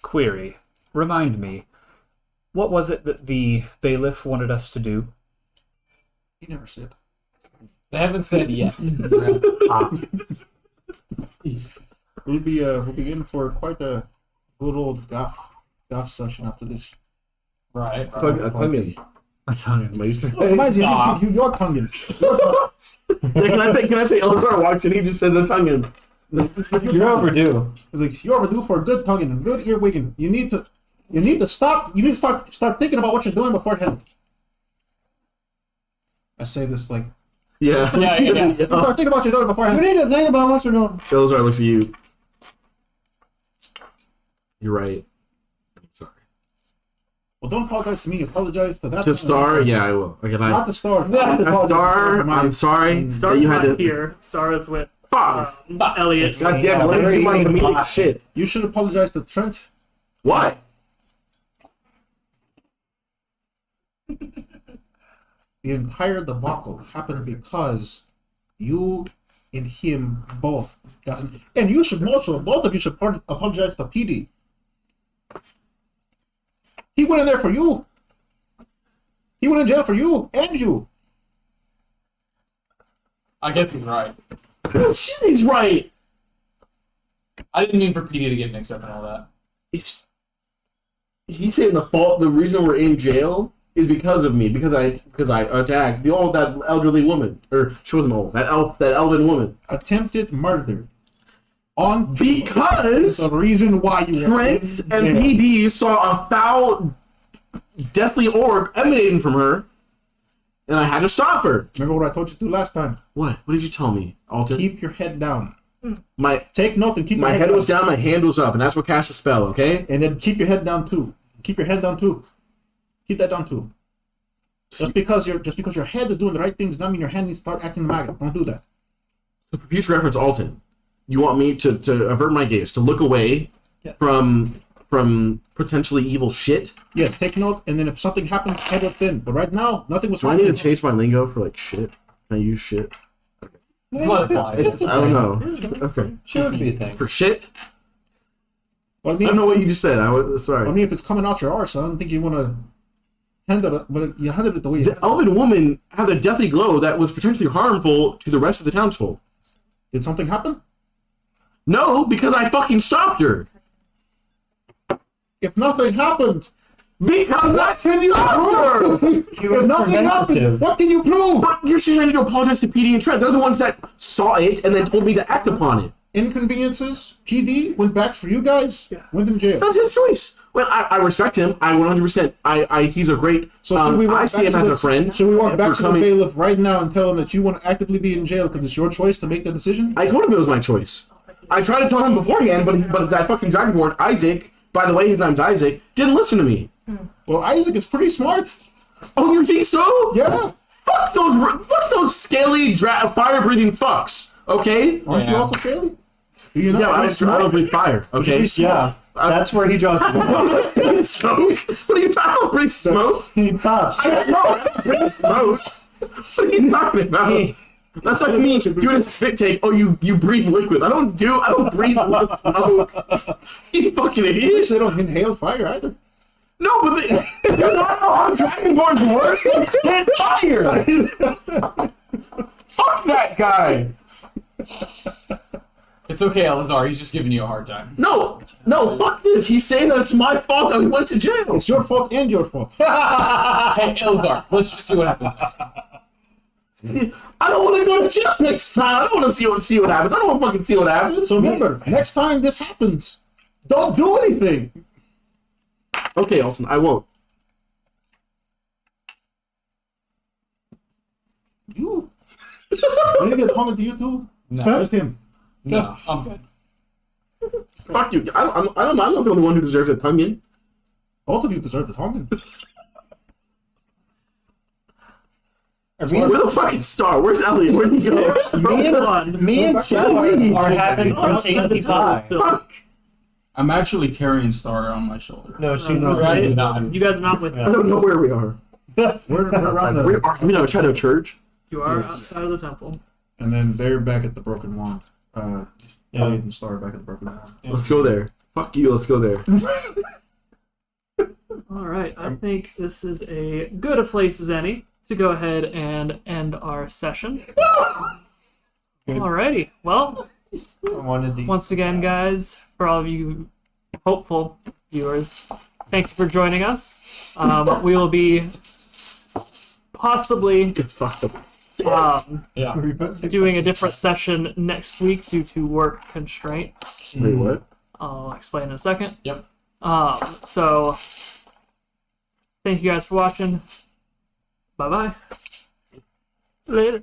Query. Remind me, what was it that the bailiff wanted us to do? He never said. They haven't said yet. We'll be in for quite a good old goth session after this. Right. Tonguing. Amazing. Oh, reminds me, you're tonguing. Can I say Elazar walks in, he just says the tonguing. You're overdue. It's like you're overdue for a good tonguing and good earwigging. You need to stop. You need to start thinking about what you're doing beforehand. I say this like. Yeah. Yeah. Start thinking about what you're doing beforehand. We need to think about what we're doing. Elazar looks at you. You're right. I'm sorry. Well, don't apologize to me. Apologize to that. To Star? Yeah, I will. Okay, Not the Star. Star, I'm sorry Star that is you had not to. here. Star is with Fuck! Elliot. God damn it, let me do my comedic shit. You should apologize to Trent. Why? The entire debacle happened because you and him both got. And you should also, both of you should apologize to PD. He went in there for you. He went in jail for you and you. I guess he's right. Shit, he's right. I didn't mean for PD to get mixed up in all that. He's saying the reason we're in jail is because of me, because I attacked that elderly woman, or she wasn't old, that elven woman. Attempted murder. On Because the reason why you Trent and PD saw a foul, deathly orb emanating from her, and I had to stop her. Remember what I told you to do last time? What? What did you tell me, Alton? Keep your head down. Take note and keep my your head was down, my hand was up, and that's what cast a spell, okay? And then keep your head down too. Keep your head down too. Keep that down too. Just because your head is doing the right things does not mean your hand needs to start acting maggot. Don't do that. So for future reference, Alton, you want me to avert my gaze, to look away from potentially evil shit? Yes, take note, and then if something happens, head up then. But right now, nothing was Do I happening. need to change my lingo for like shit? Can I use shit? It's what it applies. I don't know. Okay. Should be a thing. For shit? Well, I don't know what you just said. Sorry. I mean, if it's coming out your arse, I don't think you want to handle it, but you handled it the way you The elven woman had a deathly glow that was potentially harmful to the rest of the townsfolk. Did something happen? No, because I fucking stopped her. If nothing happened, because I stopped her. if nothing happened, what can you prove? But you're saying ready to apologize to PD and Trent. They're the ones that saw it and then told me to act upon it. Inconveniences. PD went back for you guys. Went in jail. That's his choice. Well, I respect him. I 100%. He's a great. So should we walk I see back him to as a friend. Should we walk back to the coming- bailiff right now and tell him that you want to actively be in jail because it's your choice to make the decision? I told him it was my choice. I tried to tell him beforehand, but that fucking dragonborn Isaac. By the way, his name's Isaac. Didn't listen to me. Well, Isaac is pretty smart. Oh, you think so? Yeah. Fuck those scaly fire-breathing fucks. Okay. Aren't you also scaly? Do you not? Yeah, I don't breathe fire. Okay. Yeah, that's where he draws the line. Smoke? What are you talking about? Breathe smoke? He puffs. I don't know. That's breathe smoke. What are you talking about? That's like me doing a spit take. Oh, you breathe liquid. I don't breathe liquid smoke. You fucking idiot. They don't inhale fire either. No, but you don't know how Dragonborns work. They spit fire. Fuck that guy. It's okay, Elazar. He's just giving you a hard time. No, fuck this. He's saying that it's my fault that we went to jail. It's your fault and your fault. Hey, Elazar, let's just see what happens next time. I don't want to go to jail next time. I don't want to see what happens. I don't want to fucking see what happens. So remember, next time this happens, don't do anything. Okay, Alton, I won't. You? Are you get talking to you too? No. Just him. No, I'm good. Fuck you. I'm not the only one who deserves a tongue-in. Both of you deserve the tongue. Where the fucking Star? Where's Elliot? Where'd he go? Me and Shatter are having fun taking the pie. Fuck. I'm actually carrying Star on my shoulder. No, she's No, not. right? You're not. You guys are not with I don't know where we are. We're around the... Where are we? No, Shadow Church. You are outside of the temple. And then they're back at the Broken Wand. Elliot and Star back at the Broken Wand. Let's go there. Fuck you. Let's go there. All right, I think this is a good a place as any to go ahead and end our session. Alrighty. Well, I wanted to. once again, guys, for all of you hopeful viewers, thank you for joining us. We will be possibly Yeah. doing a different session next week due to work constraints. Wait, what? I'll explain in a second. Yep. So, thank you guys for watching. Bye-bye. Later.